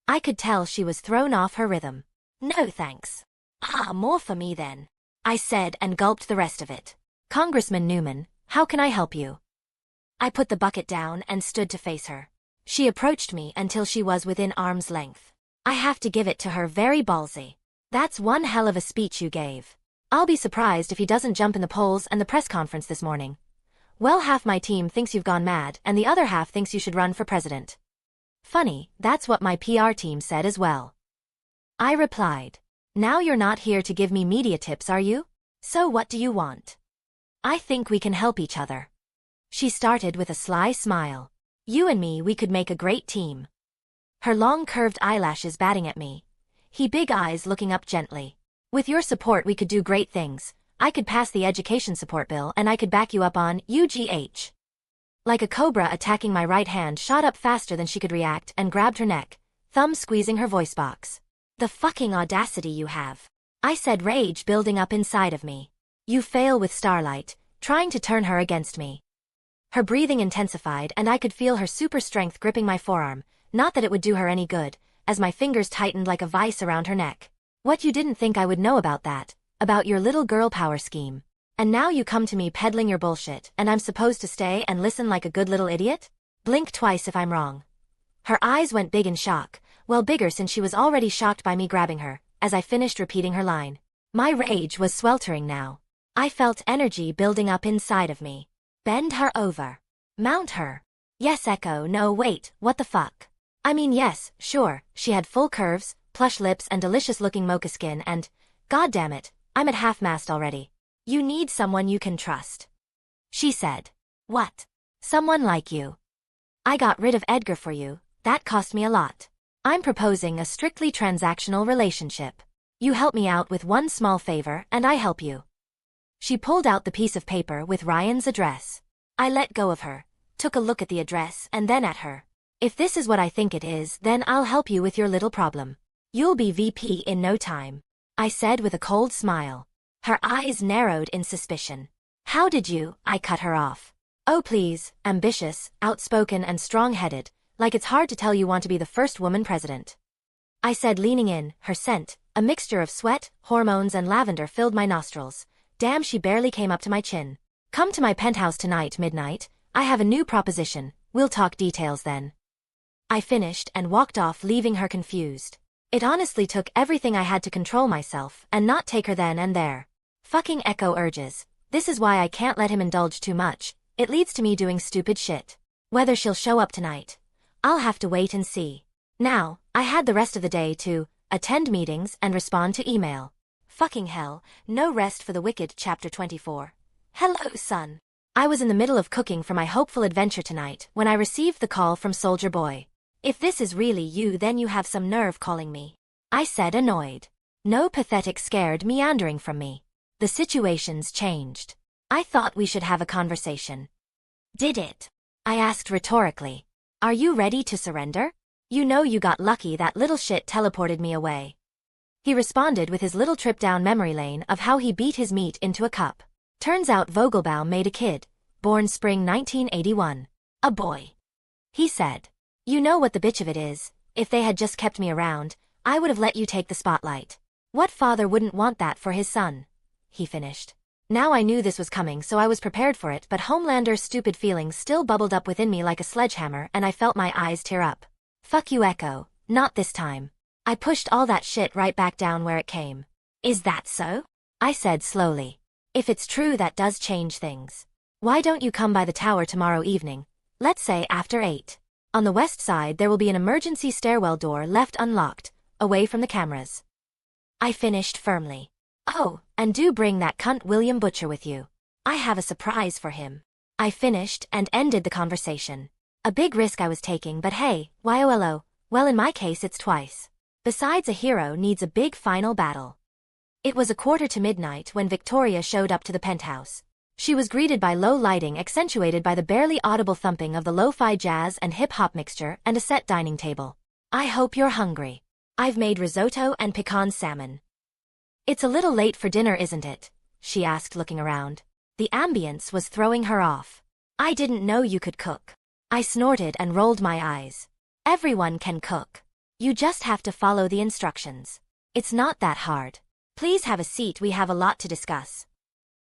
I could tell she was thrown off her rhythm. No thanks. Ah, more for me then, I said and gulped the rest of it. Congressman Newman, how can I help you? I put the bucket down and stood to face her. She approached me until she was within arm's length. I have to give it to her, very ballsy. That's one hell of a speech you gave. I'll be surprised if he doesn't jump in the polls and the press conference this morning. Well, half my team thinks you've gone mad and the other half thinks you should run for president. Funny, that's what my PR team said as well. I replied. Now you're not here to give me media tips, are you? So what do you want? I think we can help each other. She started with a sly smile. You and me, we could make a great team. Her long curved eyelashes batting at me. He big eyes looking up gently. With your support we could do great things. I could pass the education support bill and I could back you up on UGH. Like a cobra attacking, my right hand shot up faster than she could react and grabbed her neck, thumb squeezing her voice box. The fucking audacity you have. I said, rage building up inside of me. You fail with Starlight, trying to turn her against me. Her breathing intensified and I could feel her super strength gripping my forearm, not that it would do her any good, as my fingers tightened like a vice around her neck. What, you didn't think I would know about that? About your little girl power scheme? And now you come to me peddling your bullshit and I'm supposed to stay and listen like a good little idiot? Blink twice if I'm wrong. Her eyes went big in shock, well, bigger since she was already shocked by me grabbing her, as I finished repeating her line. My rage was sweltering now. I felt energy building up inside of me. Bend her over. Mount her. Yes, Echo, no wait, what the fuck? I mean yes, sure, she had full curves, plush lips and delicious-looking mocha skin and, goddammit, I'm at half-mast already. You need someone you can trust. She said. What? Someone like you. I got rid of Edgar for you, that cost me a lot. I'm proposing a strictly transactional relationship. You help me out with one small favor and I help you. She pulled out the piece of paper with Ryan's address. I let go of her, took a look at the address and then at her. If this is what I think it is, then I'll help you with your little problem. You'll be VP in no time, I said with a cold smile. Her eyes narrowed in suspicion. How did you? I cut her off. Oh please, ambitious, outspoken and strong-headed, like it's hard to tell you want to be the first woman president. I said, leaning in, her scent, a mixture of sweat, hormones and lavender filled my nostrils. Damn, she barely came up to my chin. Come to my penthouse tonight midnight, I have a new proposition, we'll talk details then. I finished and walked off, leaving her confused. It honestly took everything I had to control myself and not take her then and there. Fucking Echo urges. This is why I can't let him indulge too much, it leads to me doing stupid shit. Whether she'll show up tonight, I'll have to wait and see. Now, I had the rest of the day to attend meetings and respond to email. Fucking hell, no rest for the wicked. Chapter 24. Hello, son. I was in the middle of cooking for my hopeful adventure tonight when I received the call from Soldier Boy. If this is really you, then you have some nerve calling me, I said, annoyed. No pathetic scared meandering from me. The situation's changed. I thought we should have a conversation. Did it? I asked rhetorically. Are you ready to surrender? You know you got lucky that little shit teleported me away. He responded with his little trip down memory lane of how he beat his meat into a cup. Turns out Vogelbaum made a kid, born spring 1981. A boy. He said. You know what the bitch of it is, if they had just kept me around, I would have let you take the spotlight. What father wouldn't want that for his son? He finished. Now I knew this was coming, so I was prepared for it, but Homelander's stupid feelings still bubbled up within me like a sledgehammer and I felt my eyes tear up. Fuck you, Echo, not this time. I pushed all that shit right back down where it came. Is that so? I said slowly. If it's true, that does change things. Why don't you come by the tower tomorrow evening? Let's say after 8. On the west side there will be an emergency stairwell door left unlocked, away from the cameras. I finished firmly. Oh, and do bring that cunt William Butcher with you. I have a surprise for him. I finished and ended the conversation. A big risk I was taking, but hey, YOLO, well in my case it's twice. Besides, a hero needs a big final battle. It was midnight when Victoria showed up to the penthouse. She was greeted by low lighting accentuated by the barely audible thumping of the lo-fi jazz and hip-hop mixture and a set dining table. I hope you're hungry. I've made risotto and pecan salmon. It's a little late for dinner, isn't it? She asked, looking around. The ambience was throwing her off. I didn't know you could cook. I snorted and rolled my eyes. Everyone can cook. You just have to follow the instructions. It's not that hard. Please have a seat, we have a lot to discuss.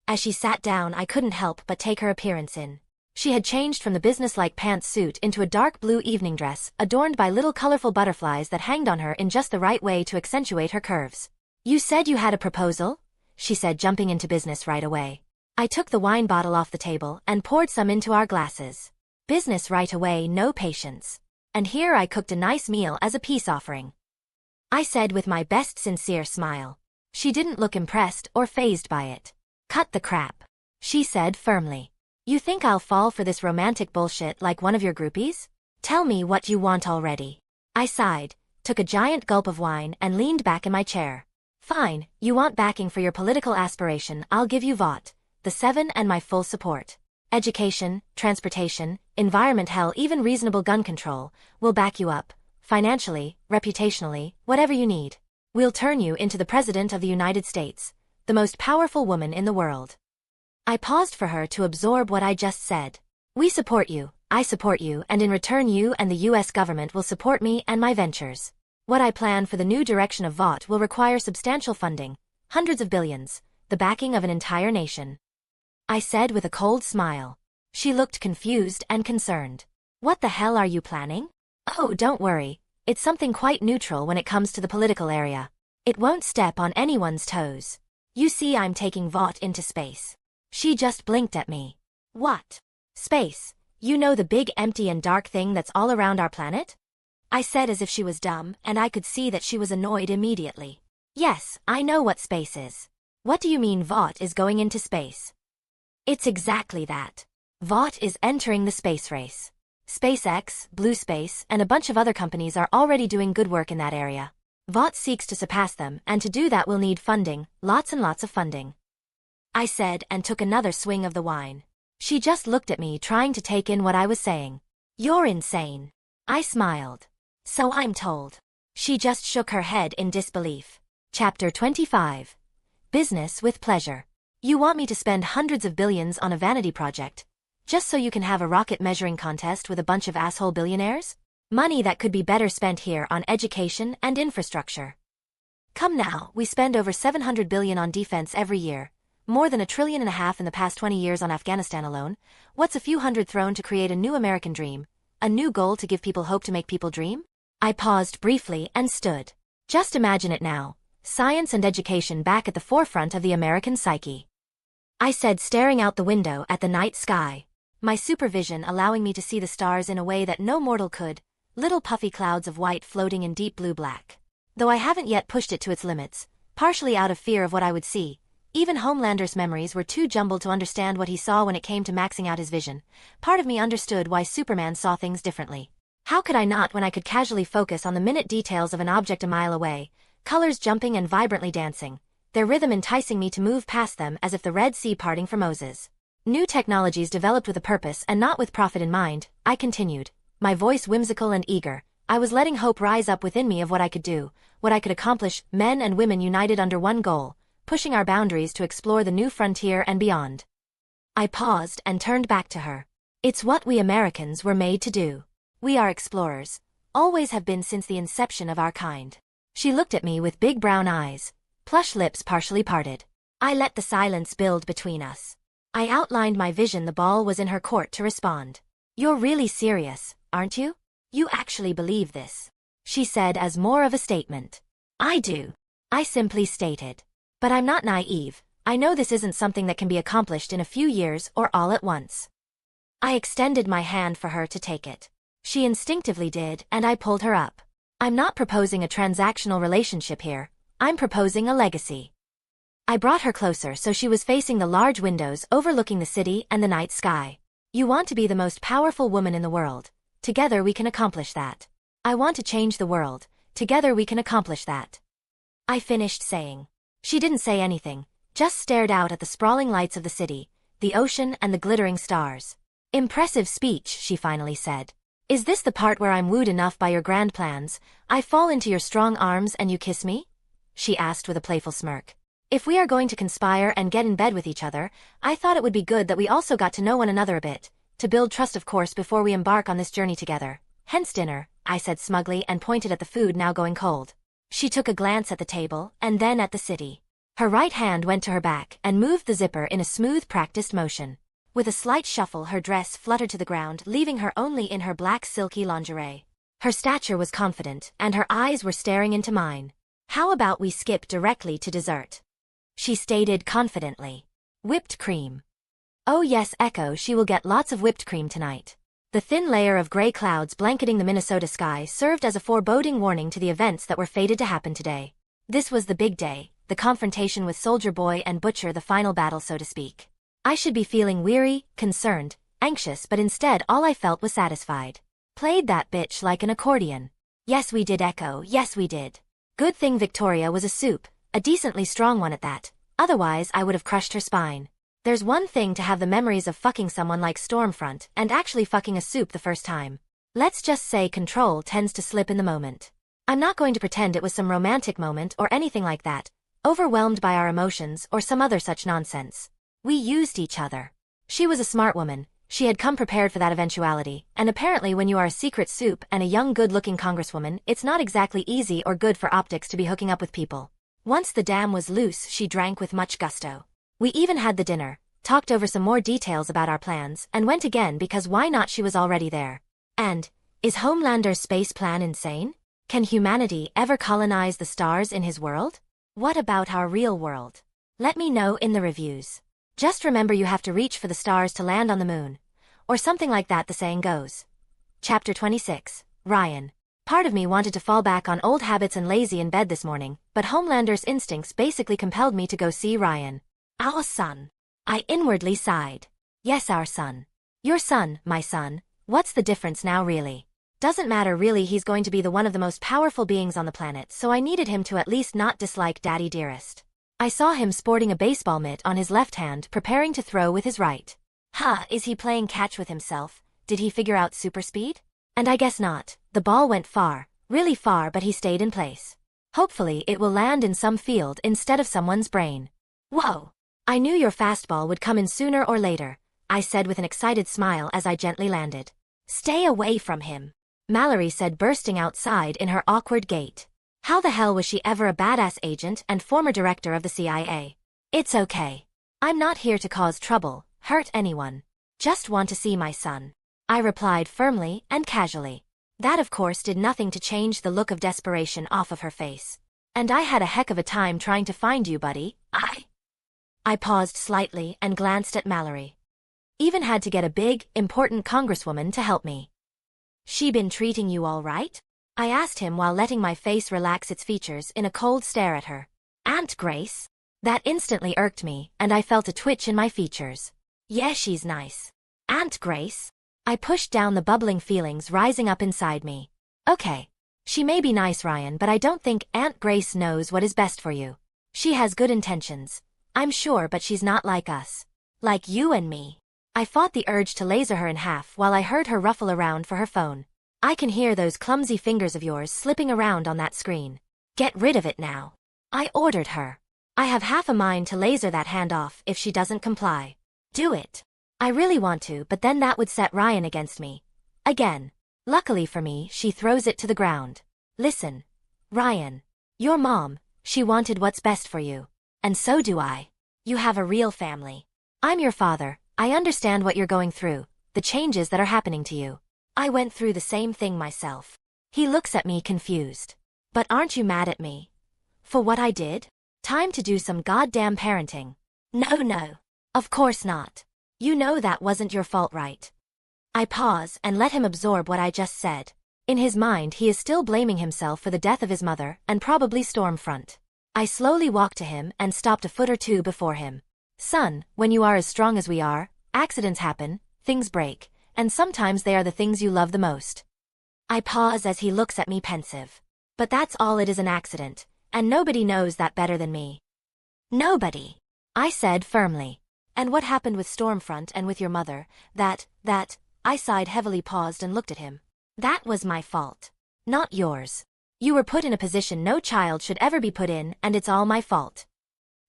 As she sat down, I couldn't help but take her appearance in. She had changed from the businesslike pantsuit into a dark blue evening dress, adorned by little colorful butterflies that hanged on her in just the right way to accentuate her curves. You said you had a proposal? She said, jumping into business right away. I took the wine bottle off the table and poured some into our glasses. Business right away, no patience. And here I cooked a nice meal as a peace offering. I said with my best sincere smile. She didn't look impressed or fazed by it. Cut the crap, she said firmly. You think I'll fall for this romantic bullshit like one of your groupies? Tell me what you want already. I sighed, took a giant gulp of wine and leaned back in my chair. Fine, you want backing for your political aspiration, I'll give you Vought, the Seven and my full support. Education, transportation, environment, hell, even reasonable gun control, we'll back you up, financially, reputationally, whatever you need. We'll turn you into the President of the United States, the most powerful woman in the world. I paused for her to absorb what I just said. We support you, I support you, and in return you and the US government will support me and my ventures. What I plan for the new direction of Vought will require substantial funding, hundreds of billions, the backing of an entire nation. I said with a cold smile. She looked confused and concerned. What the hell are you planning? Oh, don't worry. It's something quite neutral when it comes to the political area. It won't step on anyone's toes. You see, I'm taking Vought into space. She just blinked at me. What? Space? You know, the big empty and dark thing that's all around our planet? I said as if she was dumb, and I could see that she was annoyed immediately. Yes, I know what space is. What do you mean Vought is going into space? It's exactly that. Vought is entering the space race. SpaceX, Blue Space, and a bunch of other companies are already doing good work in that area. Vought seeks to surpass them, and to do that we'll need funding, lots and lots of funding. I said and took another swing of the wine. She just looked at me, trying to take in what I was saying. You're insane. I smiled. So I'm told. She just shook her head in disbelief. Chapter 25. Business with pleasure. You want me to spend hundreds of billions on a vanity project, just so you can have a rocket measuring contest with a bunch of asshole billionaires? Money that could be better spent here on education and infrastructure. Come now, we spend over $700 billion on defense every year, more than $1.5 trillion in the past 20 years on Afghanistan alone. What's a few hundred thrown to create a new American dream, a new goal to give people hope to make people dream? I paused briefly and stood. Just imagine it now, science and education back at the forefront of the American psyche. I said, staring out the window at the night sky, my supervision allowing me to see the stars in a way that no mortal could, little puffy clouds of white floating in deep blue-black. Though I haven't yet pushed it to its limits, partially out of fear of what I would see. Even Homelander's memories were too jumbled to understand what he saw when it came to maxing out his vision. Part of me understood why Superman saw things differently. How could I not when I could casually focus on the minute details of an object a mile away, colors jumping and vibrantly dancing, their rhythm enticing me to move past them as if the Red Sea parting for Moses. New technologies developed with a purpose and not with profit in mind, I continued, my voice whimsical and eager. I was letting hope rise up within me of what I could do, what I could accomplish, men and women united under one goal, pushing our boundaries to explore the new frontier and beyond. I paused and turned back to her. It's what we Americans were made to do. We are explorers, always have been since the inception of our kind. She looked at me with big brown eyes, plush lips partially parted. I let the silence build between us. I outlined my vision. The ball was in her court to respond. You're really serious, aren't you? You actually believe this? She said as more of a statement. I do. I simply stated. But I'm not naive. I know this isn't something that can be accomplished in a few years or all at once. I extended my hand for her to take it. She instinctively did, and I pulled her up. I'm not proposing a transactional relationship here. I'm proposing a legacy. I brought her closer so she was facing the large windows overlooking the city and the night sky. You want to be the most powerful woman in the world. Together we can accomplish that. I want to change the world. Together we can accomplish that. I finished saying. She didn't say anything, just stared out at the sprawling lights of the city, the ocean and the glittering stars. Impressive speech, she finally said. Is this the part where I'm wooed enough by your grand plans, I fall into your strong arms and you kiss me? She asked with a playful smirk. If we are going to conspire and get in bed with each other, I thought it would be good that we also got to know one another a bit, to build trust of course before we embark on this journey together. Hence dinner, I said smugly and pointed at the food now going cold. She took a glance at the table and then at the city. Her right hand went to her back and moved the zipper in a smooth practiced motion. With a slight shuffle her dress fluttered to the ground, leaving her only in her black silky lingerie. Her stature was confident and her eyes were staring into mine. How about we skip directly to dessert? She stated confidently. Whipped cream. Oh yes, Echo, she will get lots of whipped cream tonight. The thin layer of gray clouds blanketing the Minnesota sky served as a foreboding warning to the events that were fated to happen today. This was the big day, the confrontation with Soldier Boy and Butcher, the final battle so to speak. I should be feeling weary, concerned, anxious, but instead all I felt was satisfied. Played that bitch like an accordion. Yes we did, Echo, yes we did. Good thing Victoria was a soup, a decently strong one at that, otherwise I would have crushed her spine. There's one thing to have the memories of fucking someone like Stormfront and actually fucking a soup the first time. Let's just say control tends to slip in the moment. I'm not going to pretend it was some romantic moment or anything like that, overwhelmed by our emotions or some other such nonsense. We used each other. She was a smart woman, she had come prepared for that eventuality, and apparently when you are a secret soup and a young good-looking congresswoman, it's not exactly easy or good for optics to be hooking up with people. Once the dam was loose, she drank with much gusto. We even had the dinner, talked over some more details about our plans, and went again because why not, she was already there. And, is Homelander's space plan insane? Can humanity ever colonize the stars in his world? What about our real world? Let me know in the reviews. Just remember you have to reach for the stars to land on the moon. Or something like that the saying goes. Chapter 26, Ryan. Part of me wanted to fall back on old habits and lazy in bed this morning, but Homelander's instincts basically compelled me to go see Ryan. Our son. I inwardly sighed. Yes, our son. Your son, my son. What's the difference now really? Doesn't matter really, he's going to be the one of the most powerful beings on the planet, so I needed him to at least not dislike Daddy Dearest. I saw him sporting a baseball mitt on his left hand, preparing to throw with his right. Is he playing catch with himself? Did he figure out super speed? And I guess not. The ball went far, really far, but he stayed in place. Hopefully it will land in some field instead of someone's brain. Whoa! I knew your fastball would come in sooner or later, I said with an excited smile as I gently landed. Stay away from him, Mallory said, bursting outside in her awkward gait. How the hell was she ever a badass agent and former director of the CIA? It's okay. I'm not here to cause trouble, hurt anyone. Just want to see my son. I replied firmly and casually. That of course did nothing to change the look of desperation off of her face. And I had a heck of a time trying to find you, buddy. I paused slightly and glanced at Mallory. Even had to get a big, important congresswoman to help me. She been treating you all right? I asked him while letting my face relax its features in a cold stare at her. Aunt Grace? That instantly irked me, and I felt a twitch in my features. Yeah, she's nice. Aunt Grace? I pushed down the bubbling feelings rising up inside me. Okay. She may be nice, Ryan, but I don't think Aunt Grace knows what is best for you. She has good intentions, I'm sure, but she's not like us. Like you and me. I fought the urge to laser her in half while I heard her ruffle around for her phone. I can hear those clumsy fingers of yours slipping around on that screen. Get rid of it now. I ordered her. I have half a mind to laser that hand off if she doesn't comply. Do it. I really want to, but then that would set Ryan against me. Again. Luckily for me, she throws it to the ground. Listen. Ryan. Your mom, she wanted what's best for you. And so do I. You have a real family. I'm your father, I understand what you're going through, the changes that are happening to you. I went through the same thing myself. He looks at me confused. But aren't you mad at me? For what I did? Time to do some goddamn parenting. No. Of course not. You know that wasn't your fault, right? I pause and let him absorb what I just said. In his mind he is still blaming himself for the death of his mother and probably Stormfront. I slowly walked to him and stopped a foot or two before him. Son, when you are as strong as we are, accidents happen, things break, and sometimes they are the things you love the most. I pause as he looks at me pensive. But that's all, it is an accident, and nobody knows that better than me. Nobody, I said firmly. And what happened with Stormfront and with your mother, that, I sighed heavily, paused and looked at him. That was my fault. Not yours. You were put in a position no child should ever be put in, and it's all my fault.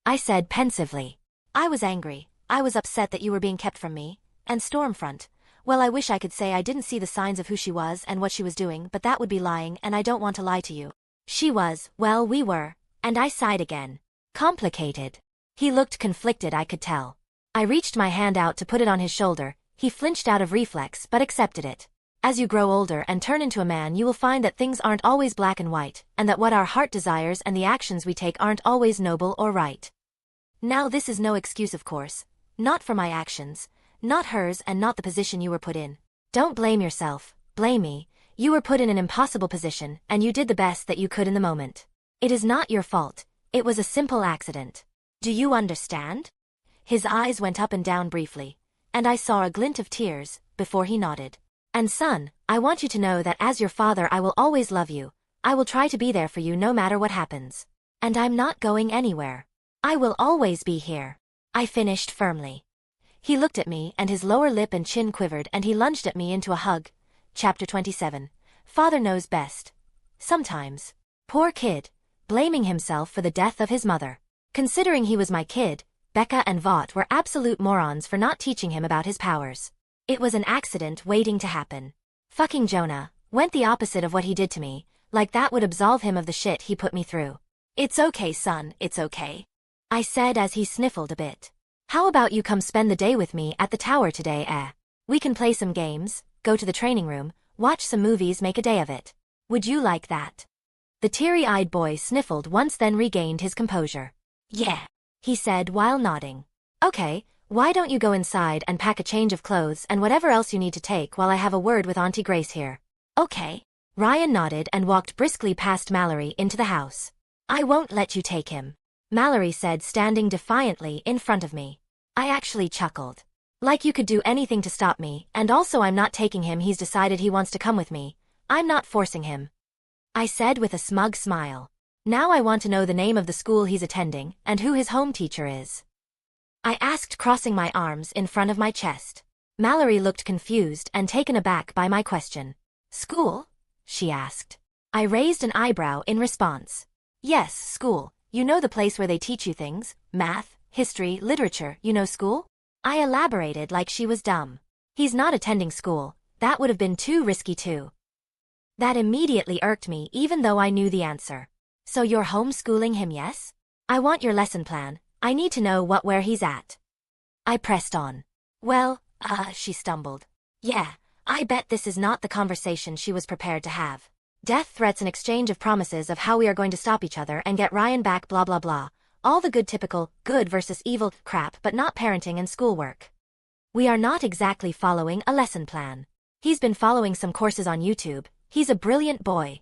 I said pensively. I was angry. I was upset that you were being kept from me. And Stormfront. Well, I wish I could say I didn't see the signs of who she was and what she was doing, but that would be lying, and I don't want to lie to you. She was, well, we were. And I sighed again. Complicated. He looked conflicted, I could tell. I reached my hand out to put it on his shoulder. He flinched out of reflex but accepted it. As you grow older and turn into a man, you will find that things aren't always black and white, and that what our heart desires and the actions we take aren't always noble or right. Now this is no excuse, of course. Not for my actions, not hers, and not the position you were put in. Don't blame yourself, blame me. You were put in an impossible position, and you did the best that you could in the moment. It is not your fault. It was a simple accident. Do you understand? His eyes went up and down briefly, and I saw a glint of tears, before he nodded. And son, I want you to know that as your father I will always love you. I will try to be there for you no matter what happens. And I'm not going anywhere. I will always be here. I finished firmly. He looked at me and his lower lip and chin quivered and he lunged at me into a hug. Chapter 27. Father knows best. Sometimes. Poor kid. Blaming himself for the death of his mother. Considering he was my kid, Becca and Vought were absolute morons for not teaching him about his powers. It was an accident waiting to happen. Fucking Jonah went the opposite of what he did to me, like that would absolve him of the shit he put me through. It's okay, son, it's okay. I said as he sniffled a bit. How about you come spend the day with me at the tower today, We can play some games, go to the training room, watch some movies, make a day of it. Would you like that? The teary-eyed boy sniffled once, then regained his composure. Yeah, he said while nodding. Okay. Why don't you go inside and pack a change of clothes and whatever else you need to take while I have a word with Auntie Grace here? Okay. Ryan nodded and walked briskly past Mallory into the house. I won't let you take him, Mallory said, standing defiantly in front of me. I actually chuckled. Like you could do anything to stop me, and also I'm not taking him. He's decided he wants to come with me. I'm not forcing him, I said with a smug smile. Now I want to know the name of the school he's attending and who his home teacher is, I asked, crossing my arms in front of my chest. Mallory looked confused and taken aback by my question. School? She asked. I raised an eyebrow in response. Yes, school. You know the place where they teach you things, math, history, literature, you know school? I elaborated like she was dumb. He's not attending school. That would have been too risky too. That immediately irked me even though I knew the answer. So you're homeschooling him, yes? I want your lesson plan. I need to know where he's at. I pressed on. Well, she stumbled. Yeah, I bet this is not the conversation she was prepared to have. Death threats, an exchange of promises of how we are going to stop each other and get Ryan back, blah blah blah. All the good typical, good versus evil crap, but not parenting and schoolwork. We are not exactly following a lesson plan. He's been following some courses on YouTube. He's a brilliant boy.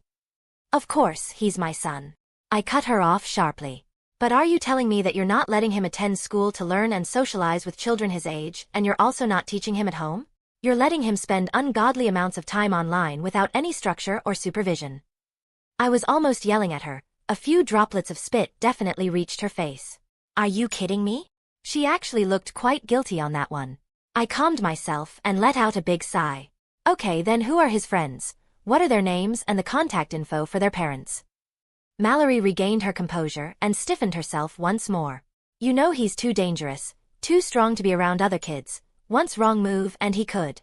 Of course, he's my son. I cut her off sharply. But are you telling me that you're not letting him attend school to learn and socialize with children his age, and you're also not teaching him at home? You're letting him spend ungodly amounts of time online without any structure or supervision. I was almost yelling at her. A few droplets of spit definitely reached her face. Are you kidding me? She actually looked quite guilty on that one. I calmed myself and let out a big sigh. Okay, then who are his friends? What are their names and the contact info for their parents? Mallory regained her composure and stiffened herself once more. You know he's too dangerous, too strong to be around other kids. Once wrong move and he could.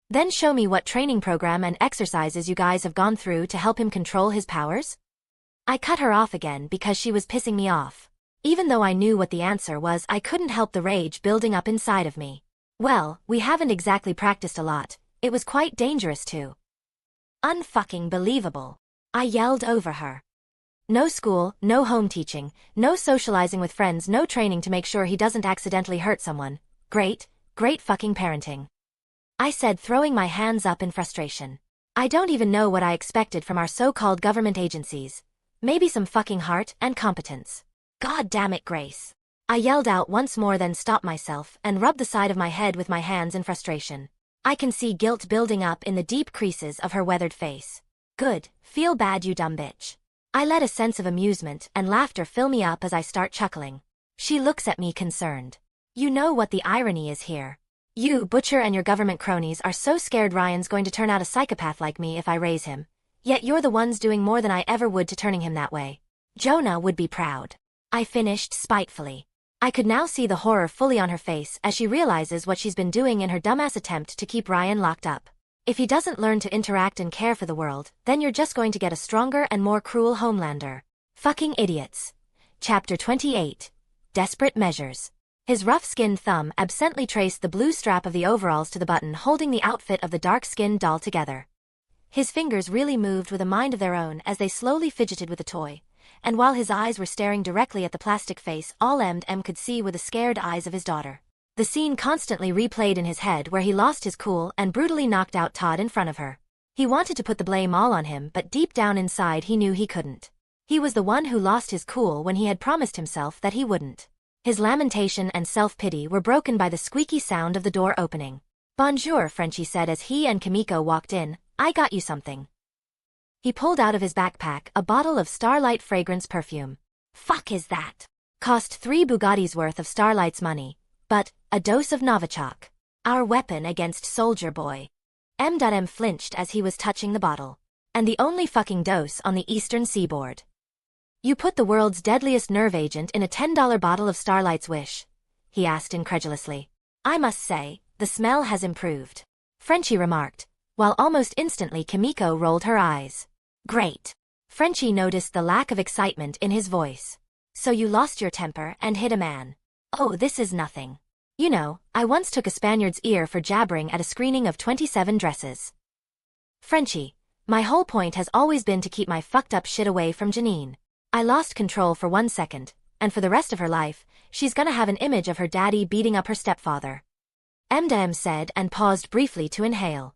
Then show me what training program and exercises you guys have gone through to help him control his powers? I cut her off again because she was pissing me off. Even though I knew what the answer was, I couldn't help the rage building up inside of me. Well, we haven't exactly practiced a lot. It was quite dangerous too. Unfucking believable. I yelled over her. No school, no home teaching, no socializing with friends, no training to make sure he doesn't accidentally hurt someone. Great fucking parenting. I said, throwing my hands up in frustration. I don't even know what I expected from our so-called government agencies. Maybe some fucking heart and competence. God damn it, Grace. I yelled out once more, then stopped myself and rubbed the side of my head with my hands in frustration. I can see guilt building up in the deep creases of her weathered face. Good, feel bad, you dumb bitch. I let a sense of amusement and laughter fill me up as I start chuckling. She looks at me concerned. You know what the irony is here. You, Butcher, and your government cronies are so scared Ryan's going to turn out a psychopath like me if I raise him. Yet you're the ones doing more than I ever would to turning him that way. Jonah would be proud. I finished spitefully. I could now see the horror fully on her face as she realizes what she's been doing in her dumbass attempt to keep Ryan locked up. If he doesn't learn to interact and care for the world, then you're just going to get a stronger and more cruel Homelander. Fucking idiots. Chapter 28. Desperate Measures. His rough-skinned thumb absently traced the blue strap of the overalls to the button holding the outfit of the dark-skinned doll together. His fingers really moved with a mind of their own as they slowly fidgeted with the toy, and while his eyes were staring directly at the plastic face, all M could see were the scared eyes of his daughter. The scene constantly replayed in his head where he lost his cool and brutally knocked out Todd in front of her. He wanted to put the blame all on him, but deep down inside he knew he couldn't. He was the one who lost his cool when he had promised himself that he wouldn't. His lamentation and self-pity were broken by the squeaky sound of the door opening. "Bonjour," Frenchie said as he and Kimiko walked in. "I got you something." He pulled out of his backpack a bottle of Starlight fragrance perfume. Fuck is that? Cost 3 Bugattis worth of Starlight's money, but a dose of Novichok. Our weapon against Soldier Boy. M flinched as he was touching the bottle. And the only fucking dose on the eastern seaboard. You put the world's deadliest nerve agent in a $10 bottle of Starlight's Wish? He asked incredulously. I must say, the smell has improved. Frenchie remarked, while almost instantly Kimiko rolled her eyes. Great. Frenchie noticed the lack of excitement in his voice. So you lost your temper and hit a man. Oh, this is nothing. You know, I once took a Spaniard's ear for jabbering at a screening of 27 Dresses. Frenchie, my whole point has always been to keep my fucked up shit away from Janine. I lost control for 1 second, and for the rest of her life, she's gonna have an image of her daddy beating up her stepfather. M said and paused briefly to inhale.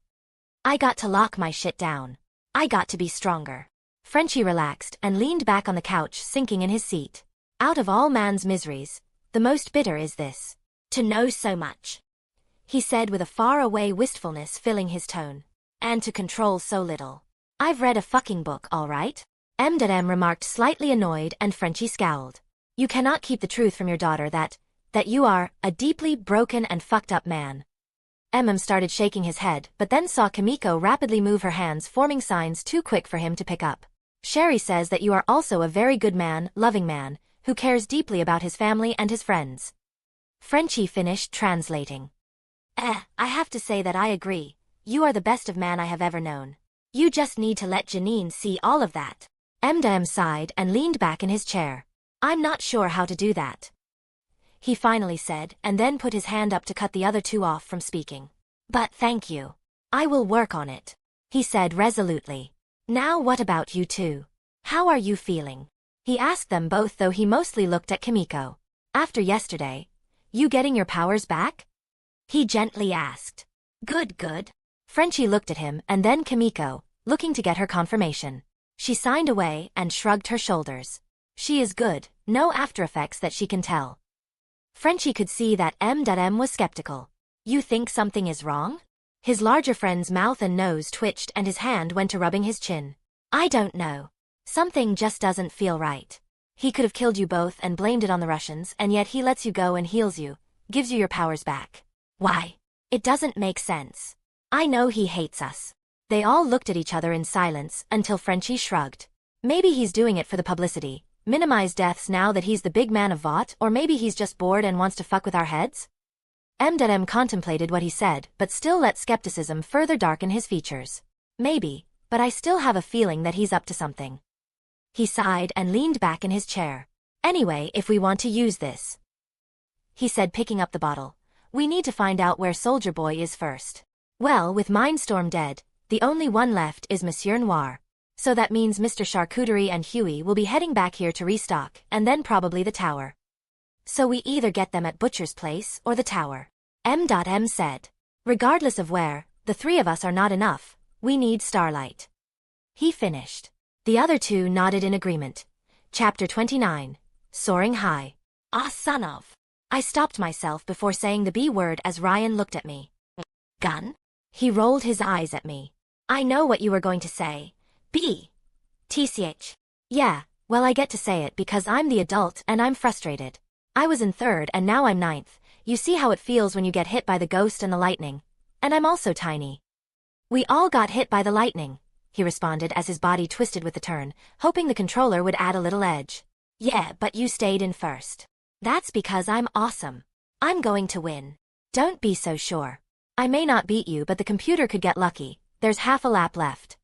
I got to lock my shit down. I got to be stronger. Frenchie relaxed and leaned back on the couch, sinking in his seat. Out of all man's miseries, the most bitter is this. To know so much. He said with a far-away wistfulness filling his tone. And to control so little. I've read a fucking book, all right? M remarked, slightly annoyed, and Frenchie scowled. You cannot keep the truth from your daughter that you are a deeply broken and fucked up man. Started shaking his head, but then saw Kimiko rapidly move her hands, forming signs too quick for him to pick up. Sherry says that you are also a very good man, loving man, who cares deeply about his family and his friends. Frenchie finished translating. I have to say that I agree. You are the best of man I have ever known. You just need to let Janine see all of that. M sighed and leaned back in his chair. I'm not sure how to do that. He finally said, and then put his hand up to cut the other two off from speaking. But thank you. I will work on it. He said resolutely. Now what about you two? How are you feeling? He asked them both, though he mostly looked at Kimiko. After yesterday, you getting your powers back? He gently asked. Good. Frenchie looked at him and then Kimiko, looking to get her confirmation. She signed away and shrugged her shoulders. She is good, no after effects that she can tell. Frenchie could see that M was skeptical. You think something is wrong? His larger friend's mouth and nose twitched and his hand went to rubbing his chin. I don't know. Something just doesn't feel right. He could have killed you both and blamed it on the Russians, and yet he lets you go and heals you, gives you your powers back. Why? It doesn't make sense. I know he hates us. They all looked at each other in silence until Frenchie shrugged. Maybe he's doing it for the publicity, minimize deaths now that he's the big man of Vought, or maybe he's just bored and wants to fuck with our heads? M contemplated what he said, but still let skepticism further darken his features. Maybe, but I still have a feeling that he's up to something. He sighed and leaned back in his chair. Anyway, if we want to use this, he said, picking up the bottle, we need to find out where Soldier Boy is first. Well, with Mindstorm dead, the only one left is Monsieur Noir. So that means Mr. Charcuterie and Huey will be heading back here to restock, and then probably the tower. So we either get them at Butcher's place or the tower. M said. Regardless of where, the three of us are not enough. We need Starlight. He finished. The other two nodded in agreement. Chapter 29. Soaring High. Ah, son of. I stopped myself before saying the B word as Ryan looked at me. Gun? He rolled his eyes at me. I know what you were going to say. B. TCH. Yeah, well, I get to say it because I'm the adult and I'm frustrated. I was in third and now I'm ninth. You see how it feels when you get hit by the ghost and the lightning. And I'm also tiny. We all got hit by the lightning, he responded as his body twisted with the turn, hoping the controller would add a little edge. Yeah, but you stayed in first. That's because I'm awesome. I'm going to win. Don't be so sure. I may not beat you, but the computer could get lucky. There's half a lap left.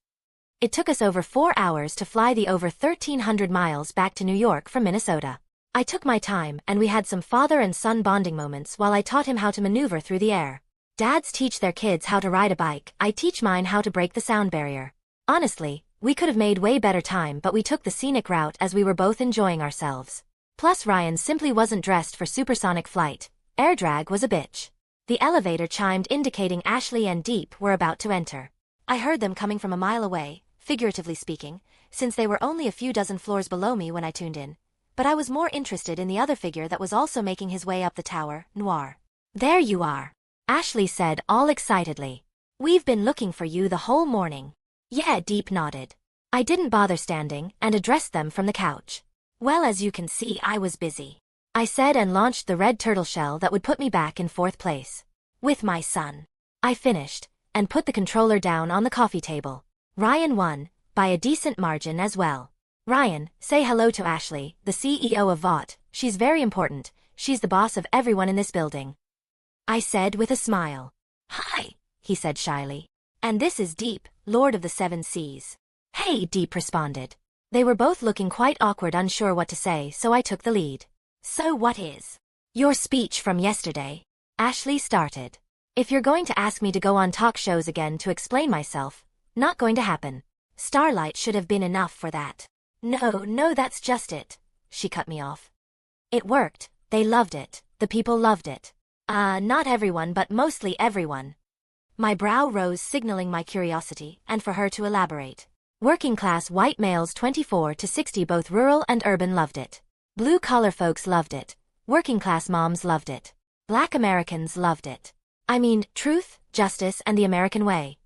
It took us over 4 hours to fly the over 1,300 miles back to New York from Minnesota. I took my time and we had some father and son bonding moments while I taught him how to maneuver through the air. Dads teach their kids how to ride a bike, I teach mine how to break the sound barrier. Honestly, we could have made way better time, but we took the scenic route as we were both enjoying ourselves. Plus Ryan simply wasn't dressed for supersonic flight. Air drag was a bitch. The elevator chimed indicating Ashley and Deep were about to enter. I heard them coming from a mile away, figuratively speaking, since they were only a few dozen floors below me when I tuned in. But I was more interested in the other figure that was also making his way up the tower, Noir. There you are, Ashley said all excitedly. We've been looking for you the whole morning. Yeah, Deep nodded. I didn't bother standing and addressed them from the couch. Well, as you can see, I was busy, I said and launched the red turtle shell that would put me back in 4th place. With my son. I finished, and put the controller down on the coffee table. Ryan won, by a decent margin as well. Ryan, say hello to Ashley, the CEO of Vought. She's very important. She's the boss of everyone in this building. I said with a smile. Hi, he said shyly. And this is Deep, Lord of the Seven Seas. Hey, Deep responded. They were both looking quite awkward, unsure what to say, so I took the lead. So what is your speech from yesterday? Ashley started. If you're going to ask me to go on talk shows again to explain myself, not going to happen. Starlight should have been enough for that. No, that's just it. She cut me off. It worked. They loved it. The people loved it. Not everyone, but mostly everyone. My brow rose, signaling my curiosity, and for her to elaborate. Working class white males 24 to 60, both rural and urban, loved it. Blue collar folks loved it. Working class moms loved it. Black Americans loved it. I mean, truth, justice, and the American way.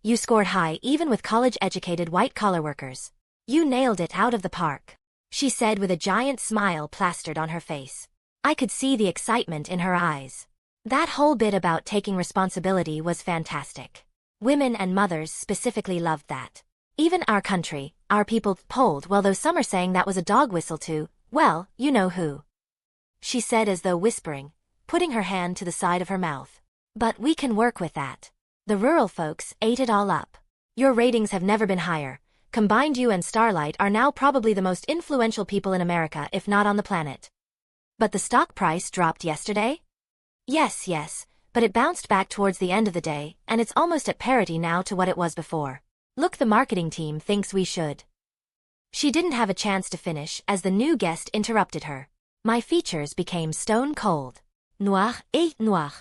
You scored high even with college-educated white-collar workers. You nailed it out of the park, she said with a giant smile plastered on her face. I could see the excitement in her eyes. That whole bit about taking responsibility was fantastic. Women and mothers specifically loved that. Even our country, our people polled, well, though some are saying that was a dog whistle to, well, you know who. She said as though whispering, putting her hand to the side of her mouth. But we can work with that. The rural folks ate it all up. Your ratings have never been higher. Combined, you and Starlight are now probably the most influential people in America, if not on the planet. But the stock price dropped yesterday? Yes, but it bounced back towards the end of the day, and it's almost at parity now to what it was before. Look, the marketing team thinks we should. She didn't have a chance to finish as the new guest interrupted her. My features became stone cold. Noir et noir,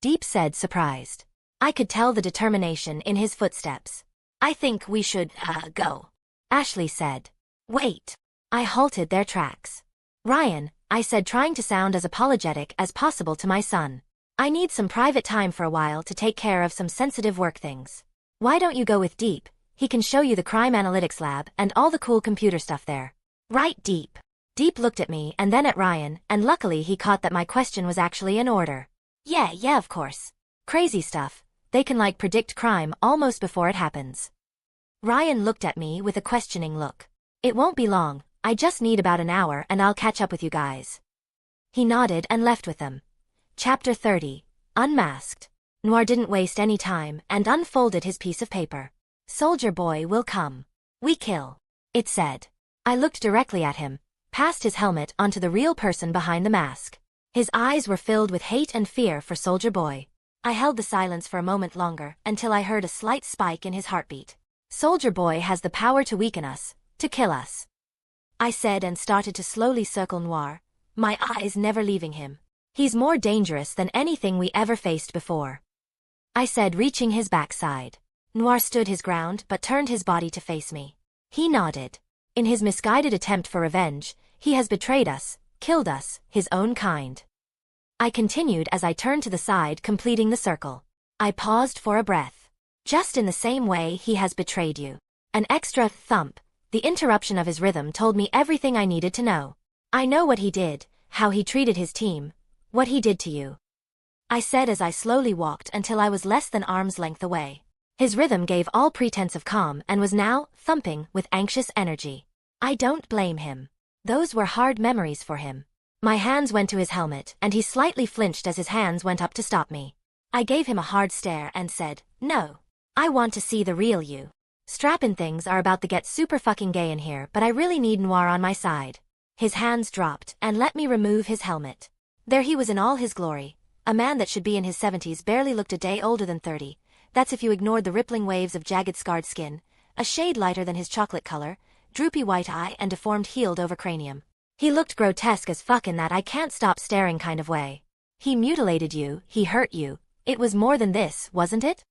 Deep said, surprised. I could tell the determination in his footsteps. I think we should, go, Ashley said. Wait. I halted their tracks. Ryan, I said, trying to sound as apologetic as possible to my son. I need some private time for a while to take care of some sensitive work things. Why don't you go with Deep? He can show you the crime analytics lab and all the cool computer stuff there. Right, Deep. Deep looked at me and then at Ryan, and luckily he caught that my question was actually in order. Yeah, of course. Crazy stuff. They can predict crime almost before it happens. Ryan looked at me with a questioning look. It won't be long. I just need about an hour and I'll catch up with you guys. He nodded and left with them. Chapter 30. Unmasked. Noir didn't waste any time and unfolded his piece of paper. Soldier Boy will come. We kill, it said. I looked directly at him, past his helmet onto the real person behind the mask. His eyes were filled with hate and fear for Soldier Boy. I held the silence for a moment longer until I heard a slight spike in his heartbeat. Soldier Boy has the power to weaken us, to kill us, I said, and started to slowly circle Noir, my eyes never leaving him. He's more dangerous than anything we ever faced before. I said, reaching his backside. Noir stood his ground but turned his body to face me. He nodded. In his misguided attempt for revenge, he has betrayed us, killed us, his own kind. I continued as I turned to the side, completing the circle. I paused for a breath. Just in the same way he has betrayed you. An extra thump, the interruption of his rhythm, told me everything I needed to know. I know what he did, how he treated his team, what he did to you. I said as I slowly walked until I was less than arm's length away. His rhythm gave all pretense of calm and was now thumping with anxious energy. I don't blame him. Those were hard memories for him. My hands went to his helmet and he slightly flinched as his hands went up to stop me. I gave him a hard stare and said, "No. I want to see the real you. Strap-in things are about to get super fucking gay in here, but I really need Noir on my side." His hands dropped and let me remove his helmet. There he was in all his glory. A man that should be in his 70s barely looked a day older than 30. That's if you ignored the rippling waves of jagged scarred skin, a shade lighter than his chocolate color, droopy white eye and deformed healed-over cranium. He looked grotesque as fuck in that I can't stop staring kind of way. He mutilated you, he hurt you. It was more than this, wasn't it?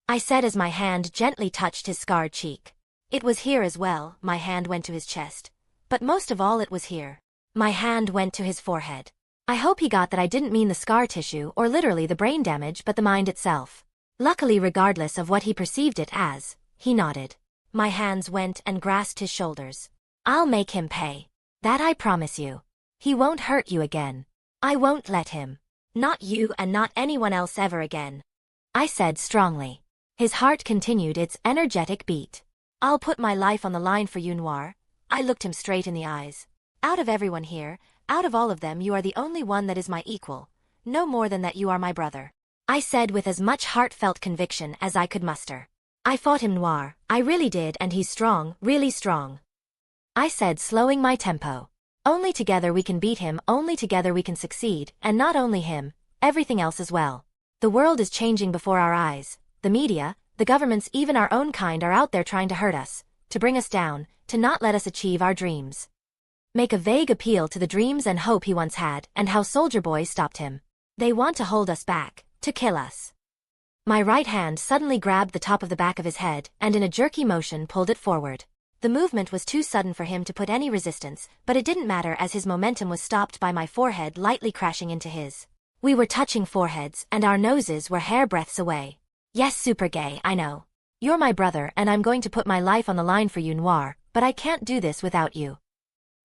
I said as my hand gently touched his scarred cheek. It was here as well. My hand went to his chest. But most of all it was here. My hand went to his forehead. I hope he got that I didn't mean the scar tissue or literally the brain damage but the mind itself. Luckily, regardless of what he perceived it as, he nodded. My hands went and grasped his shoulders. "I'll make him pay. That I promise you. He won't hurt you again. I won't let him. Not you and not anyone else ever again," I said strongly. His heart continued its energetic beat. "I'll put my life on the line for you, Noir." I looked him straight in the eyes. "Out of everyone here, out of all of them, you are the only one that is my equal. No more than that, you are my brother," I said with as much heartfelt conviction as I could muster. "I fought him, Noir, I really did, and he's strong, really strong," I said, slowing my tempo. "Only together we can beat him, only together we can succeed, and not only him, everything else as well. The world is changing before our eyes. The media, the governments, even our own kind are out there trying to hurt us, to bring us down, to not let us achieve our dreams." Make a vague appeal to the dreams and hope he once had, and how Soldier Boy stopped him. They want to hold us back, to kill us. My right hand suddenly grabbed the top of the back of his head and in a jerky motion pulled it forward. The movement was too sudden for him to put any resistance, but it didn't matter as his momentum was stopped by my forehead lightly crashing into his. We were touching foreheads and our noses were hairbreadths away. "Yes, super gay, I know. You're my brother and I'm going to put my life on the line for you, Noir, but I can't do this without you."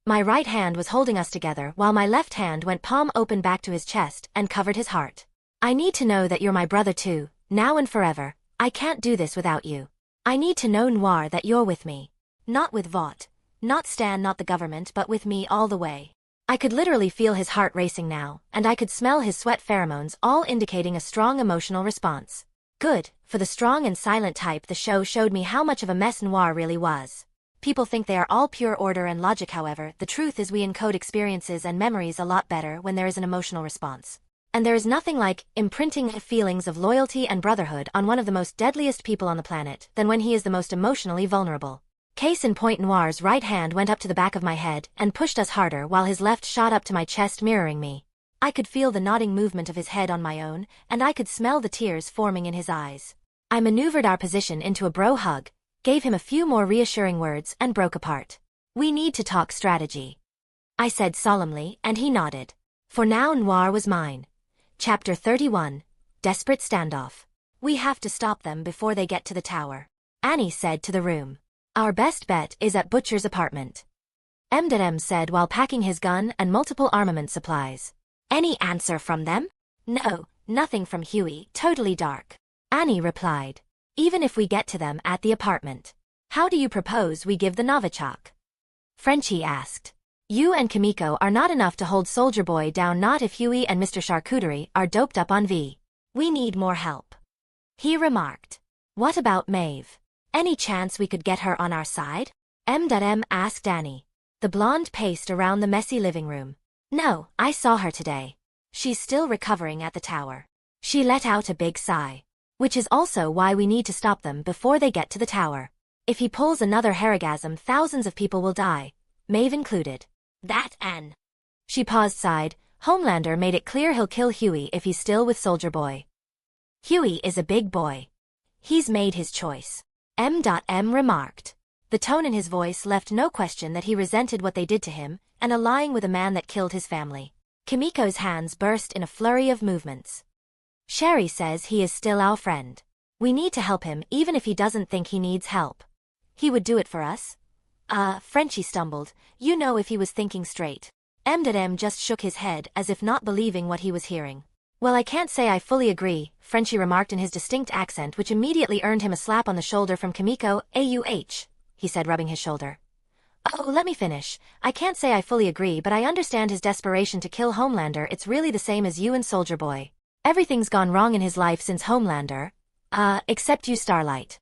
My right hand was holding us together while my left hand went palm open back to his chest and covered his heart. "I need to know that you're my brother too, now and forever. I can't do this without you. I need to know, Noir, that you're with me. Not with Vought, not Stan, not the government, but with me all the way." I could literally feel his heart racing now, and I could smell his sweat pheromones, all indicating a strong emotional response. Good, for the strong and silent type. The show showed me how much of a mess Noir really was. People think they are all pure order and logic, however, the truth is we encode experiences and memories a lot better when there is an emotional response. And there is nothing like imprinting feelings of loyalty and brotherhood on one of the most deadliest people on the planet than when he is the most emotionally vulnerable. Case in point, Noir's right hand went up to the back of my head and pushed us harder while his left shot up to my chest, mirroring me. I could feel the nodding movement of his head on my own, and I could smell the tears forming in his eyes. I maneuvered our position into a bro hug, gave him a few more reassuring words and broke apart. "We need to talk strategy," I said solemnly, and he nodded. For now Noir was mine. Chapter 31, Desperate Standoff. "We have to stop them before they get to the tower," Annie said to the room. "Our best bet is at Butcher's apartment," M said while packing his gun and multiple armament supplies. "Any answer from them?" "No, nothing from Huey, totally dark," Annie replied. "Even if we get to them at the apartment, how do you propose we give the Novichok?" Frenchie asked. "You and Kimiko are not enough to hold Soldier Boy down, not if Huey and Mr. Charcuterie are doped up on V. We need more help," he remarked. "What about Maeve? Any chance we could get her on our side?" M asked Annie. The blonde paced around the messy living room. "No, I saw her today. She's still recovering at the tower." She let out a big sigh. "Which is also why we need to stop them before they get to the tower. If he pulls another haragasm, thousands of people will die, Maeve included." "That and..." She paused, sighed. "Homelander made it clear he'll kill Huey if he's still with Soldier Boy." Huey is a big boy. He's made his choice. M.M. remarked. The tone in his voice left no question that he resented what they did to him, and allying with a man that killed his family. Kimiko's hands burst in a flurry of movements. Sherry says he is still our friend. We need to help him even if he doesn't think he needs help. He would do it for us? Frenchie stumbled, you know if he was thinking straight. M.M. just shook his head as if not believing what he was hearing. Well, I can't say I fully agree, Frenchie remarked in his distinct accent, which immediately earned him a slap on the shoulder from Kimiko. Auh, he said, rubbing his shoulder. Oh, let me finish. I can't say I fully agree, but I understand his desperation to kill Homelander. It's really the same as you and Soldier Boy. Everything's gone wrong in his life since Homelander. Except you, Starlight.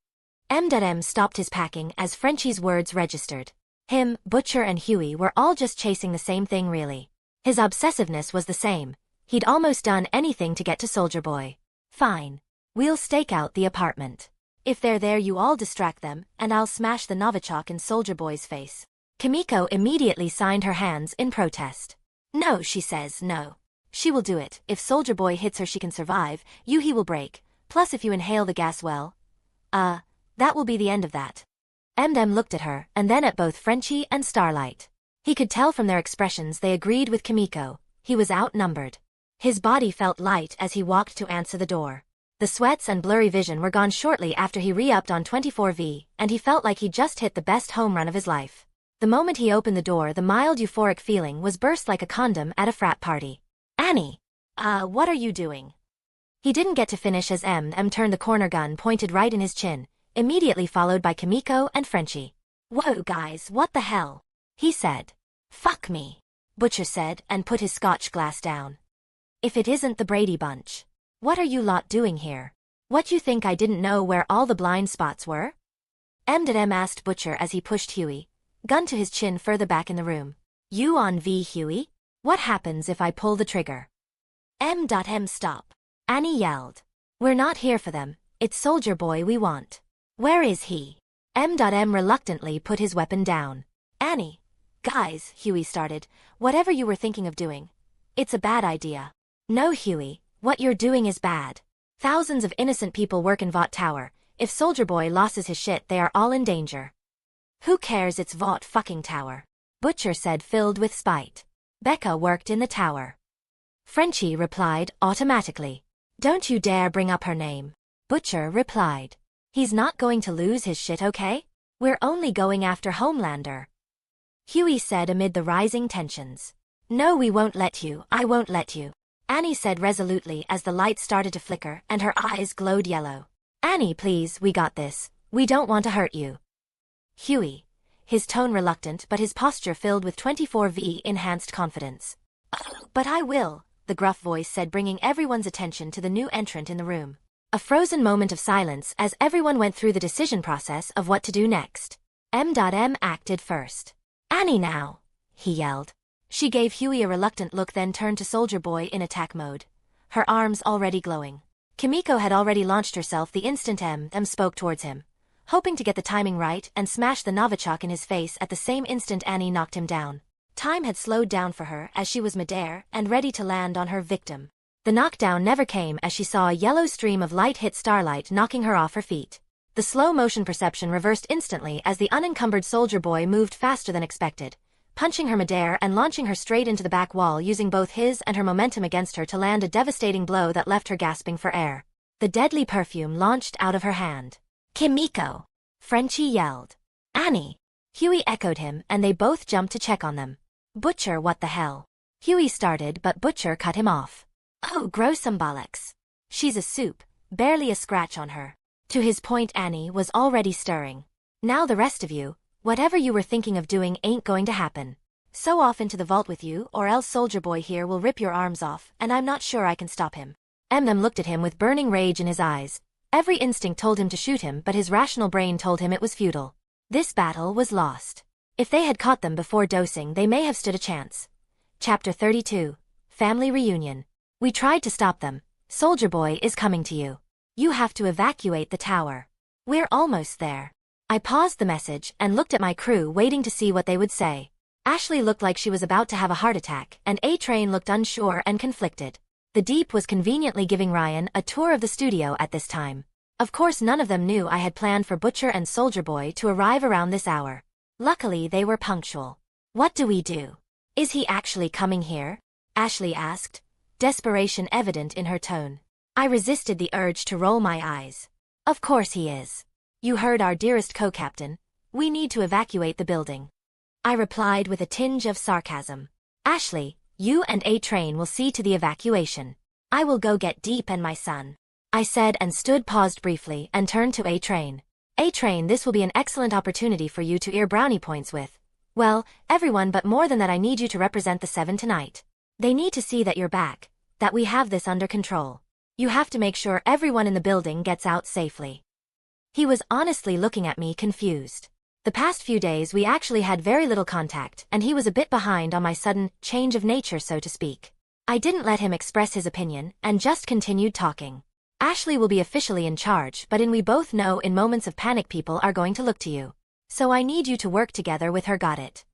M.M. stopped his packing as Frenchie's words registered. Him, Butcher and Huey were all just chasing the same thing really. His obsessiveness was the same. He'd almost done anything to get to Soldier Boy. Fine. We'll stake out the apartment. If they're there, you all distract them, and I'll smash the Novichok in Soldier Boy's face. Kimiko immediately signed her hands in protest. No, she says, no. She will do it. If Soldier Boy hits her, she can survive. He will break. Plus if you inhale the gas, well, that will be the end of that. M.M. looked at her, and then at both Frenchie and Starlight. He could tell from their expressions they agreed with Kimiko. He was outnumbered. His body felt light as he walked to answer the door. The sweats and blurry vision were gone shortly after he re-upped on 24V, and he felt like he just hit the best home run of his life. The moment he opened the door, the mild euphoric feeling was burst like a condom at a frat party. Annie! What are you doing? He didn't get to finish as M.M. turned the corner gun pointed right in his chin, immediately followed by Kimiko and Frenchie. Whoa, guys, what the hell? He said. Fuck me, Butcher said and put his scotch glass down. If it isn't the Brady Bunch. What are you lot doing here? What you think I didn't know where all the blind spots were? M.M. asked Butcher as he pushed Huey, gun to his chin, further back in the room. You on V, Huey? What happens if I pull the trigger? M.M. Stop. Annie yelled. We're not here for them. It's Soldier Boy we want. Where is he? M.M. reluctantly put his weapon down. Annie. Guys, Huey started, whatever you were thinking of doing. It's a bad idea. No, Huey, what you're doing is bad. Thousands of innocent people work in Vought Tower. If Soldier Boy loses his shit, they are all in danger. Who cares, it's Vought fucking Tower. Butcher said, filled with spite. Becca worked in the tower. Frenchie replied automatically. Don't you dare bring up her name. Butcher replied. He's not going to lose his shit, okay? We're only going after Homelander. Huey said amid the rising tensions. No, we won't let you. I won't let you. Annie said resolutely as the lights started to flicker and her eyes glowed yellow. Annie, please, we got this. We don't want to hurt you. Huey. His tone reluctant but his posture filled with 24V enhanced confidence. But I will, the gruff voice said, bringing everyone's attention to the new entrant in the room. A frozen moment of silence as everyone went through the decision process of what to do next. M.M. acted first. Annie now, he yelled. She gave Huey a reluctant look, then turned to Soldier Boy in attack mode. Her arms already glowing. Kimiko had already launched herself the instant M.M. spoke towards him, hoping to get the timing right and smash the Novichok in his face at the same instant Annie knocked him down. Time had slowed down for her as she was midair and ready to land on her victim. The knockdown never came as she saw a yellow stream of light hit Starlight, knocking her off her feet. The slow motion perception reversed instantly as the unencumbered Soldier Boy moved faster than expected, punching her midair and launching her straight into the back wall, using both his and her momentum against her to land a devastating blow that left her gasping for air. The deadly perfume launched out of her hand. Kimiko! Frenchie yelled. Annie! Huey echoed him and they both jumped to check on them. Butcher, what the hell? Huey started but Butcher cut him off. Oh, gross bollocks. She's a soup, barely a scratch on her. To his point, Annie was already stirring. Now the rest of you, whatever you were thinking of doing ain't going to happen. So off into the vault with you, or else Soldier Boy here will rip your arms off, and I'm not sure I can stop him. M.M. looked at him with burning rage in his eyes. Every instinct told him to shoot him, but his rational brain told him it was futile. This battle was lost. If they had caught them before dosing, they may have stood a chance. Chapter 32. Family Reunion. We tried to stop them. Soldier Boy is coming to you. You have to evacuate the tower. We're almost there. I paused the message and looked at my crew, waiting to see what they would say. Ashley looked like she was about to have a heart attack, and A-Train looked unsure and conflicted. The Deep was conveniently giving Ryan a tour of the studio at this time. Of course none of them knew I had planned for Butcher and Soldier Boy to arrive around this hour. Luckily they were punctual. What do we do? Is he actually coming here? Ashley asked, desperation evident in her tone. I resisted the urge to roll my eyes. Of course he is. You heard our dearest co-captain. We need to evacuate the building. I replied with a tinge of sarcasm. Ashley, you and A-Train will see to the evacuation. I will go get Deep and my son. I said and paused briefly and turned to A-Train. A-Train, this will be an excellent opportunity for you to earn brownie points with. Well, everyone, but more than that I need you to represent the Seven tonight. They need to see that you're back, that we have this under control. You have to make sure everyone in the building gets out safely. He was honestly looking at me confused. The past few days we actually had very little contact and he was a bit behind on my sudden change of nature, so to speak. I didn't let him express his opinion and just continued talking. Ashley will be officially in charge, but we both know in moments of panic people are going to look to you. So I need you to work together with her, got it?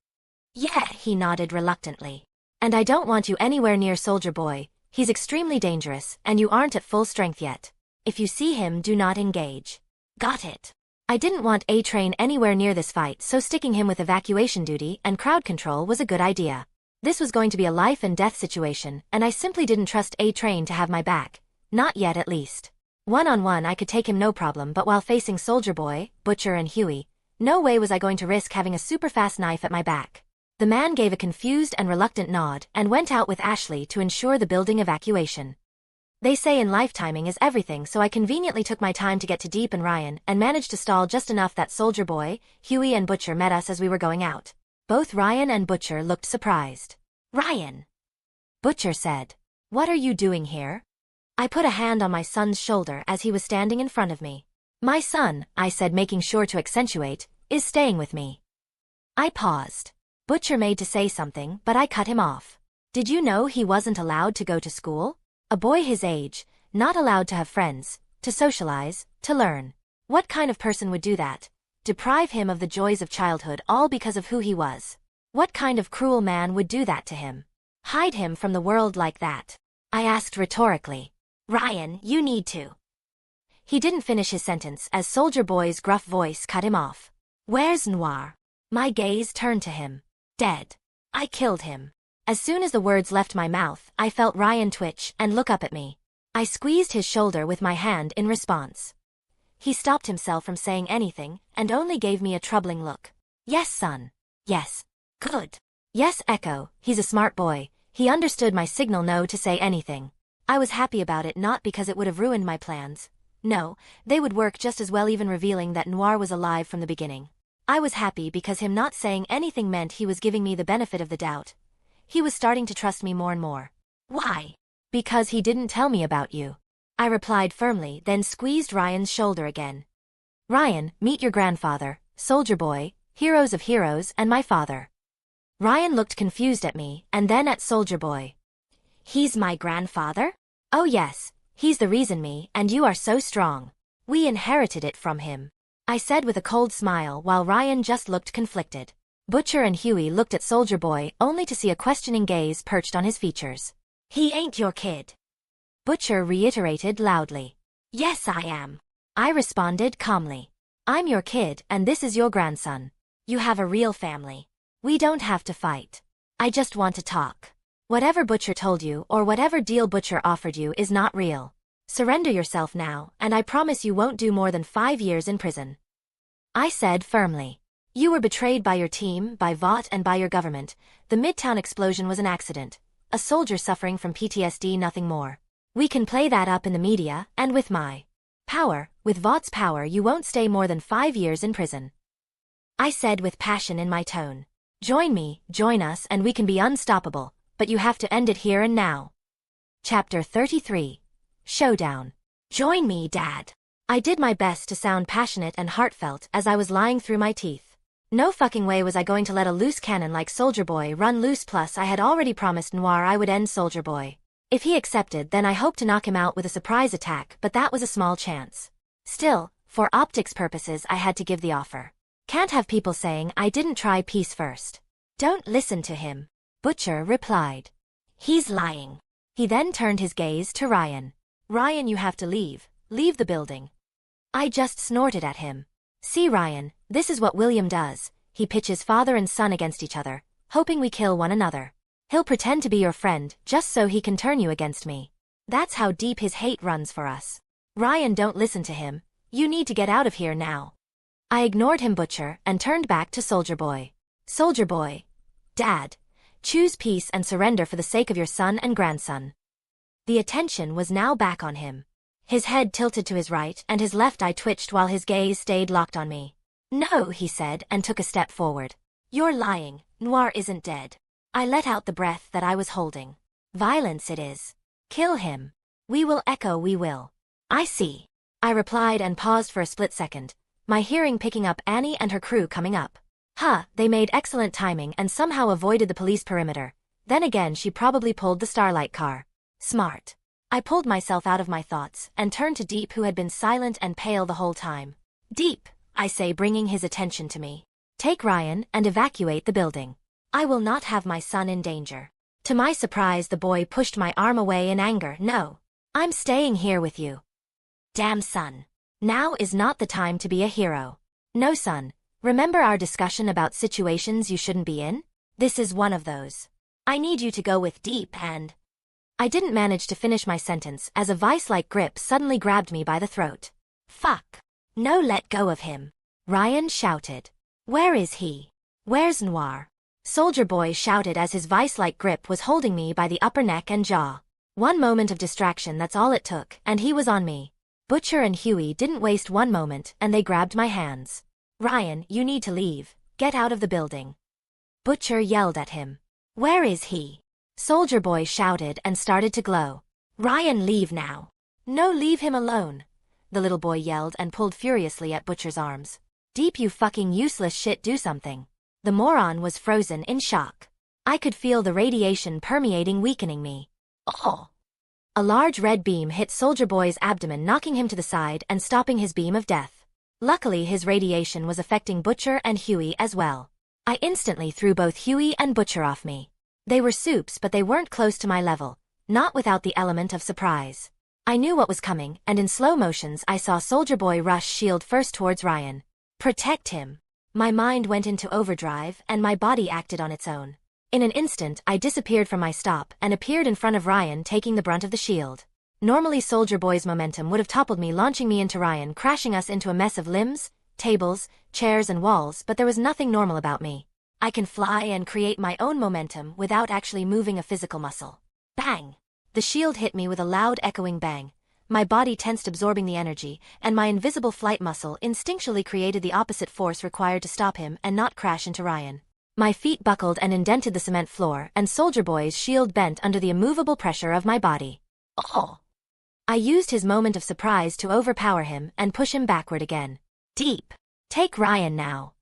Yeah, he nodded reluctantly. And I don't want you anywhere near Soldier Boy. He's extremely dangerous and you aren't at full strength yet. If you see him, do not engage. Got it. I didn't want A-Train anywhere near this fight, so sticking him with evacuation duty and crowd control was a good idea. This was going to be a life and death situation and I simply didn't trust A-Train to have my back. Not yet at least. One-on-one I could take him no problem, but while facing Soldier Boy, Butcher and Huey, no way was I going to risk having a super fast knife at my back. The man gave a confused and reluctant nod and went out with Ashley to ensure the building evacuation. They say in life timing is everything, so I conveniently took my time to get to Deep and Ryan and managed to stall just enough that Soldier Boy, Huey and Butcher met us as we were going out. Both Ryan and Butcher looked surprised. Ryan, Butcher said. What are you doing here? I put a hand on my son's shoulder as he was standing in front of me. My son, I said, making sure to accentuate, is staying with me. I paused. Butcher made to say something, but I cut him off. Did you know he wasn't allowed to go to school? A boy his age, not allowed to have friends, to socialize, to learn. What kind of person would do that? Deprive him of the joys of childhood all because of who he was? What kind of cruel man would do that to him? Hide him from the world like that? I asked rhetorically. Ryan, you need to. He didn't finish his sentence as Soldier Boy's gruff voice cut him off. Where's Noir? My gaze turned to him. Dead. I killed him. As soon as the words left my mouth, I felt Ryan twitch and look up at me. I squeezed his shoulder with my hand in response. He stopped himself from saying anything and only gave me a troubling look. Yes, son. Yes. Good. Yes, Echo, he's a smart boy. He understood my signal no to say anything. I was happy about it, not because it would have ruined my plans. No, they would work just as well, even revealing that Noir was alive from the beginning. I was happy because him not saying anything meant he was giving me the benefit of the doubt. He was starting to trust me more and more. Why? Because he didn't tell me about you. I replied firmly, then squeezed Ryan's shoulder again. Ryan, meet your grandfather, Soldier Boy, heroes of heroes, and my father. Ryan looked confused at me, and then at Soldier Boy. He's my grandfather? Oh yes, he's the reason me and you are so strong. We inherited it from him. I said with a cold smile while Ryan just looked conflicted. Butcher and Huey looked at Soldier Boy only to see a questioning gaze perched on his features. He ain't your kid. Butcher reiterated loudly. Yes, I am. I responded calmly. I'm your kid and this is your grandson. You have a real family. We don't have to fight. I just want to talk. Whatever Butcher told you or whatever deal Butcher offered you is not real. Surrender yourself now, and I promise you won't do more than 5 years in prison. I said firmly. You were betrayed by your team, by Vought, and by your government. The Midtown explosion was an accident. A soldier suffering from PTSD, nothing more. We can play that up in the media, and with my power, with Vaught's power, you won't stay more than 5 years in prison. I said with passion in my tone. Join me, join us, and we can be unstoppable. But you have to end it here and now. Chapter 33. Showdown. Join me, Dad. I did my best to sound passionate and heartfelt as I was lying through my teeth. No fucking way was I going to let a loose cannon like Soldier Boy run loose, plus I had already promised Noir I would end Soldier Boy. If he accepted, then I hoped to knock him out with a surprise attack, but that was a small chance. Still, for optics purposes I had to give the offer. Can't have people saying I didn't try peace first. Don't listen to him. Butcher replied. He's lying. He then turned his gaze to Ryan. Ryan, you have to leave. Leave the building. I just snorted at him. See Ryan, this is what William does. He pitches father and son against each other, hoping we kill one another. He'll pretend to be your friend just so he can turn you against me. That's how deep his hate runs for us. Ryan, don't listen to him. You need to get out of here now. I ignored him, Butcher, and turned back to Soldier Boy. Soldier Boy. Dad. Choose peace and surrender for the sake of your son and grandson. The attention was now back on him. His head tilted to his right and his left eye twitched while his gaze stayed locked on me. No, he said and took a step forward. You're lying. Noir isn't dead. I let out the breath that I was holding. Violence it is. Kill him. We will, echo we will. I see. I replied and paused for a split second, my hearing picking up Annie and her crew coming up. They made excellent timing and somehow avoided the police perimeter. Then again she probably pulled the Starlight car. Smart. I pulled myself out of my thoughts and turned to Deep, who had been silent and pale the whole time. Deep, I say, bringing his attention to me. Take Ryan and evacuate the building. I will not have my son in danger. To my surprise, the boy pushed my arm away in anger. No. I'm staying here with you. Damn, son. Now is not the time to be a hero. No, son. Remember our discussion about situations you shouldn't be in? This is one of those. I need you to go with Deep and... I didn't manage to finish my sentence as a vice-like grip suddenly grabbed me by the throat. Fuck. No, let go of him. Ryan shouted. Where is he? Where's Noir? Soldier Boy shouted as his vice-like grip was holding me by the upper neck and jaw. One moment of distraction, that's all it took, and he was on me. Butcher and Huey didn't waste one moment and they grabbed my hands. Ryan, you need to leave. Get out of the building. Butcher yelled at him. Where is he? Soldier Boy shouted and started to glow. Ryan, leave now. No, leave him alone. The little boy yelled and pulled furiously at Butcher's arms. Deep, you fucking useless shit, do something. The moron was frozen in shock. I could feel the radiation permeating, weakening me. Oh! A large red beam hit Soldier Boy's abdomen, knocking him to the side and stopping his beam of death. Luckily, his radiation was affecting Butcher and Huey as well. I instantly threw both Huey and Butcher off me. They were supes, but they weren't close to my level, not without the element of surprise. I knew what was coming, and in slow motions I saw Soldier Boy rush shield first towards Ryan. Protect him. My mind went into overdrive and my body acted on its own. In an instant I disappeared from my stop and appeared in front of Ryan, taking the brunt of the shield. Normally Soldier Boy's momentum would have toppled me, launching me into Ryan, crashing us into a mess of limbs, tables, chairs and walls, but there was nothing normal about me. I can fly and create my own momentum without actually moving a physical muscle. Bang! The shield hit me with a loud echoing bang. My body tensed, absorbing the energy, and my invisible flight muscle instinctually created the opposite force required to stop him and not crash into Ryan. My feet buckled and indented the cement floor, and Soldier Boy's shield bent under the immovable pressure of my body. Oh! I used his moment of surprise to overpower him and push him backward again. Deep! Take Ryan now.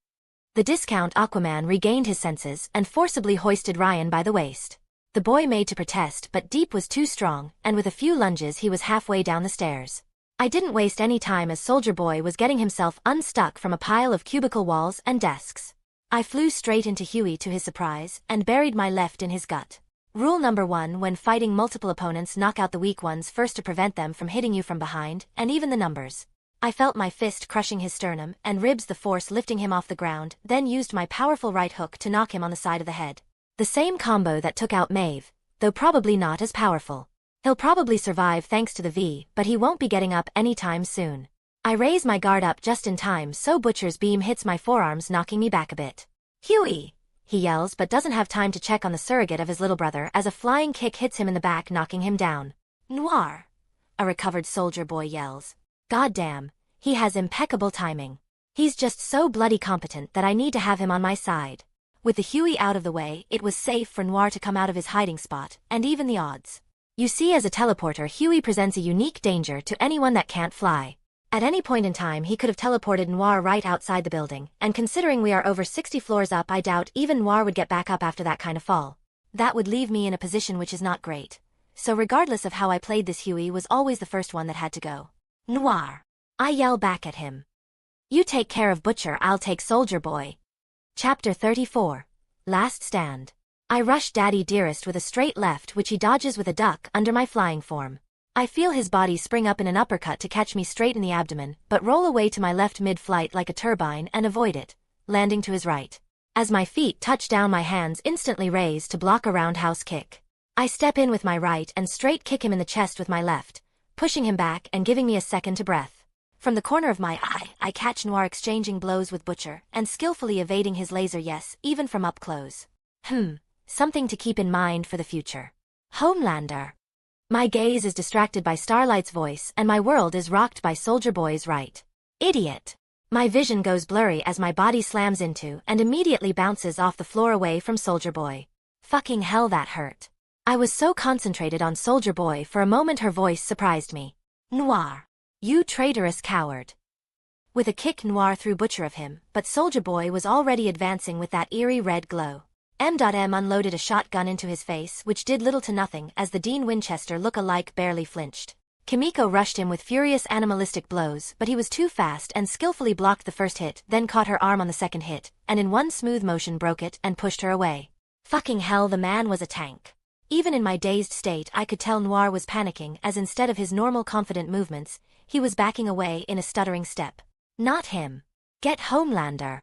The discount Aquaman regained his senses and forcibly hoisted Ryan by the waist. The boy made to protest, but Deep was too strong, and with a few lunges he was halfway down the stairs. I didn't waste any time as Soldier Boy was getting himself unstuck from a pile of cubicle walls and desks. I flew straight into Huey to his surprise and buried my left in his gut. Rule number 1 when fighting multiple opponents: knock out the weak ones first to prevent them from hitting you from behind, and even the numbers. I felt my fist crushing his sternum and ribs, the force lifting him off the ground, then used my powerful right hook to knock him on the side of the head. The same combo that took out Maeve, though probably not as powerful. He'll probably survive thanks to the V, but he won't be getting up anytime soon. I raise my guard up just in time so Butcher's beam hits my forearms, knocking me back a bit. Huey! He yells, but doesn't have time to check on the surrogate of his little brother as a flying kick hits him in the back, knocking him down. Noir! A recovered Soldier Boy yells. Goddamn, he has impeccable timing. He's just so bloody competent that I need to have him on my side. With the Huey out of the way, it was safe for Noir to come out of his hiding spot, and even the odds. You see, as a teleporter, Huey presents a unique danger to anyone that can't fly. At any point in time he could have teleported Noir right outside the building, and considering we are over 60 floors up, I doubt even Noir would get back up after that kind of fall. That would leave me in a position which is not great. So regardless of how I played this, Huey was always the first one that had to go. Noir! I yell back at him. You take care of Butcher, I'll take Soldier Boy. Chapter 34. Last Stand. I rush Daddy Dearest with a straight left which he dodges with a duck under my flying form. I feel his body spring up in an uppercut to catch me straight in the abdomen, but roll away to my left mid-flight like a turbine and avoid it, landing to his right. As my feet touch down, my hands instantly raise to block a roundhouse kick. I step in with my right and straight kick him in the chest with my left, pushing him back and giving me a second to breath. From the corner of my eye, I catch Noir exchanging blows with Butcher and skillfully evading his laser, yes, even from up close. Something to keep in mind for the future. Homelander. My gaze is distracted by Starlight's voice and my world is rocked by Soldier Boy's right. Idiot. My vision goes blurry as my body slams into and immediately bounces off the floor away from Soldier Boy. Fucking hell, that hurt. I was so concentrated on Soldier Boy for a moment her voice surprised me. Noir. You traitorous coward. With a kick, Noir threw Butcher of him, but Soldier Boy was already advancing with that eerie red glow. M.M. unloaded a shotgun into his face which did little to nothing as the Dean Winchester look-alike barely flinched. Kimiko rushed him with furious animalistic blows, but he was too fast and skillfully blocked the first hit, then caught her arm on the second hit, and in one smooth motion broke it and pushed her away. Fucking hell, the man was a tank. Even in my dazed state I could tell Noir was panicking as instead of his normal confident movements, he was backing away in a stuttering step. Not him. Get Homelander.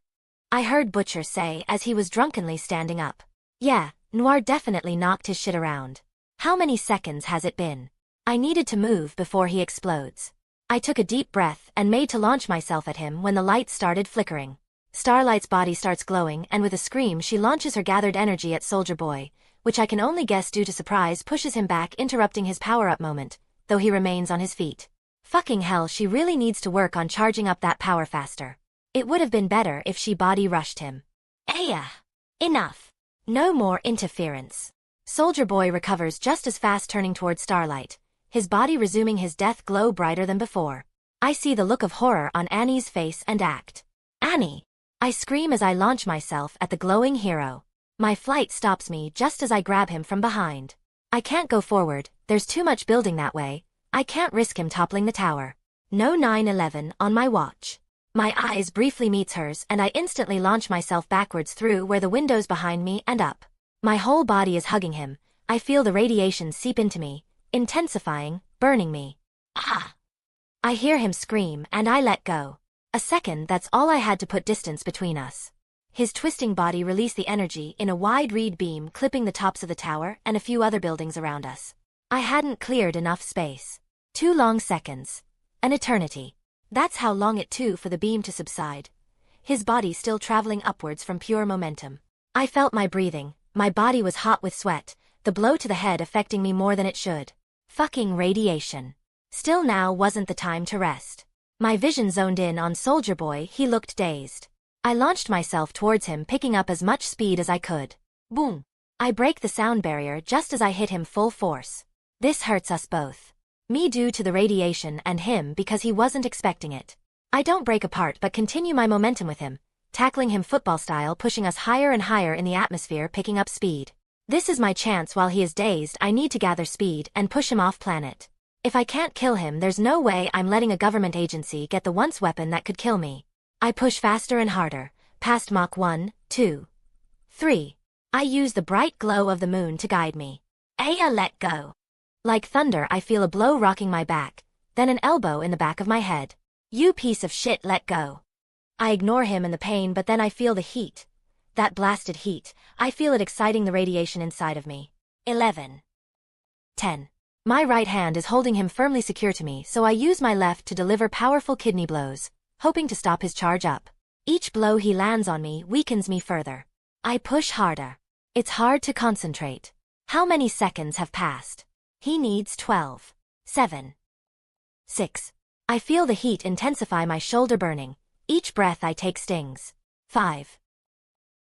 I heard Butcher say as he was drunkenly standing up. Yeah, Noir definitely knocked his shit around. How many seconds has it been? I needed to move before he explodes. I took a deep breath and made to launch myself at him when the lights started flickering. Starlight's body starts glowing and with a scream she launches her gathered energy at Soldier Boy, which I can only guess due to surprise pushes him back, interrupting his power-up moment, though he remains on his feet. Fucking hell, she really needs to work on charging up that power faster. It would have been better if she body rushed him. Aya! Enough! No more interference. Soldier Boy recovers just as fast, turning toward Starlight, his body resuming his death glow brighter than before. I see the look of horror on Annie's face and act. Annie! I scream as I launch myself at the glowing hero. My flight stops me just as I grab him from behind. I can't go forward, there's too much building that way. I can't risk him toppling the tower. No 9/11 on my watch. My eyes briefly meets hers and I instantly launch myself backwards through where the windows behind me and up. My whole body is hugging him. I feel the radiation seep into me, intensifying, burning me. Ah! I hear him scream and I let go. A second, that's all I had to put distance between us. His twisting body released the energy in a wide reed beam, clipping the tops of the tower and a few other buildings around us. I hadn't cleared enough space. 2 long seconds. An eternity. That's how long it took for the beam to subside. His body still traveling upwards from pure momentum. I felt my breathing, my body was hot with sweat, the blow to the head affecting me more than it should. Fucking radiation. Still, now wasn't the time to rest. My vision zoned in on Soldier Boy, he looked dazed. I launched myself towards him, picking up as much speed as I could. Boom! I break the sound barrier just as I hit him full force. This hurts us both. Me due to the radiation and him because he wasn't expecting it. I don't break apart but continue my momentum with him, tackling him football style, pushing us higher and higher in the atmosphere, picking up speed. This is my chance. While he is dazed, I need to gather speed and push him off planet. If I can't kill him, there's no way I'm letting a government agency get the once weapon that could kill me. I push faster and harder, past Mach 1, 2, 3. I use the bright glow of the moon to guide me. Aya, let go. Like thunder, I feel a blow rocking my back, then an elbow in the back of my head. You piece of shit, let go. I ignore him and the pain, but then I feel the heat. That blasted heat, I feel it exciting the radiation inside of me. 11. 10. My right hand is holding him firmly secure to me, so I use my left to deliver powerful kidney blows, hoping to stop his charge up. Each blow he lands on me weakens me further. I push harder. It's hard to concentrate. How many seconds have passed? He needs 12. 7. 6. I feel the heat intensify, my shoulder burning. Each breath I take stings. 5.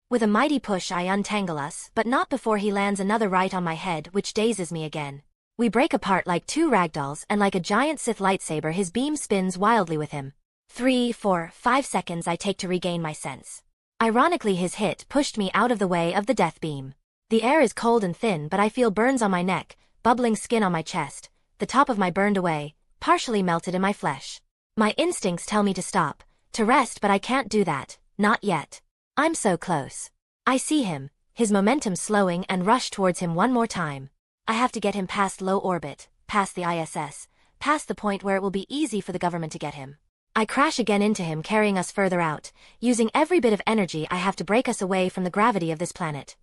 With a mighty push I untangle us, but not before he lands another right on my head, which dazes me again. We break apart like 2 ragdolls, and like a giant Sith lightsaber his beam spins wildly with him. 3, 4, 5 seconds I take to regain my sense. Ironically, his hit pushed me out of the way of the death beam. The air is cold and thin, but I feel burns on my neck, bubbling skin on my chest, the top of my burned away, partially melted in my flesh. My instincts tell me to stop, to rest, but I can't do that, not yet. I'm so close. I see him, his momentum slowing and rush towards him one more time. I have to get him past low orbit, past the ISS, past the point where it will be easy for the government to get him. I crash again into him, carrying us further out, using every bit of energy I have to break us away from the gravity of this planet.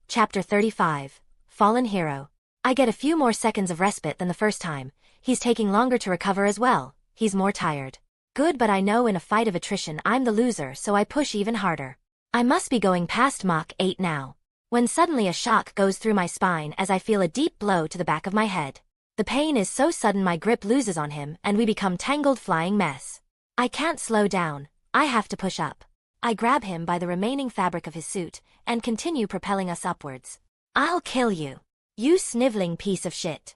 Chapter 35. Fallen Hero. I get a few more seconds of respite than the first time. He's taking longer to recover as well. He's more tired. Good, but I know in a fight of attrition I'm the loser, so I push even harder. I must be going past Mach 8 now, when suddenly a shock goes through my spine as I feel a deep blow to the back of my head. The pain is so sudden my grip loses on him and we become tangled flying mess. I can't slow down, I have to push up. I grab him by the remaining fabric of his suit and continue propelling us upwards. I'll kill you. You sniveling piece of shit.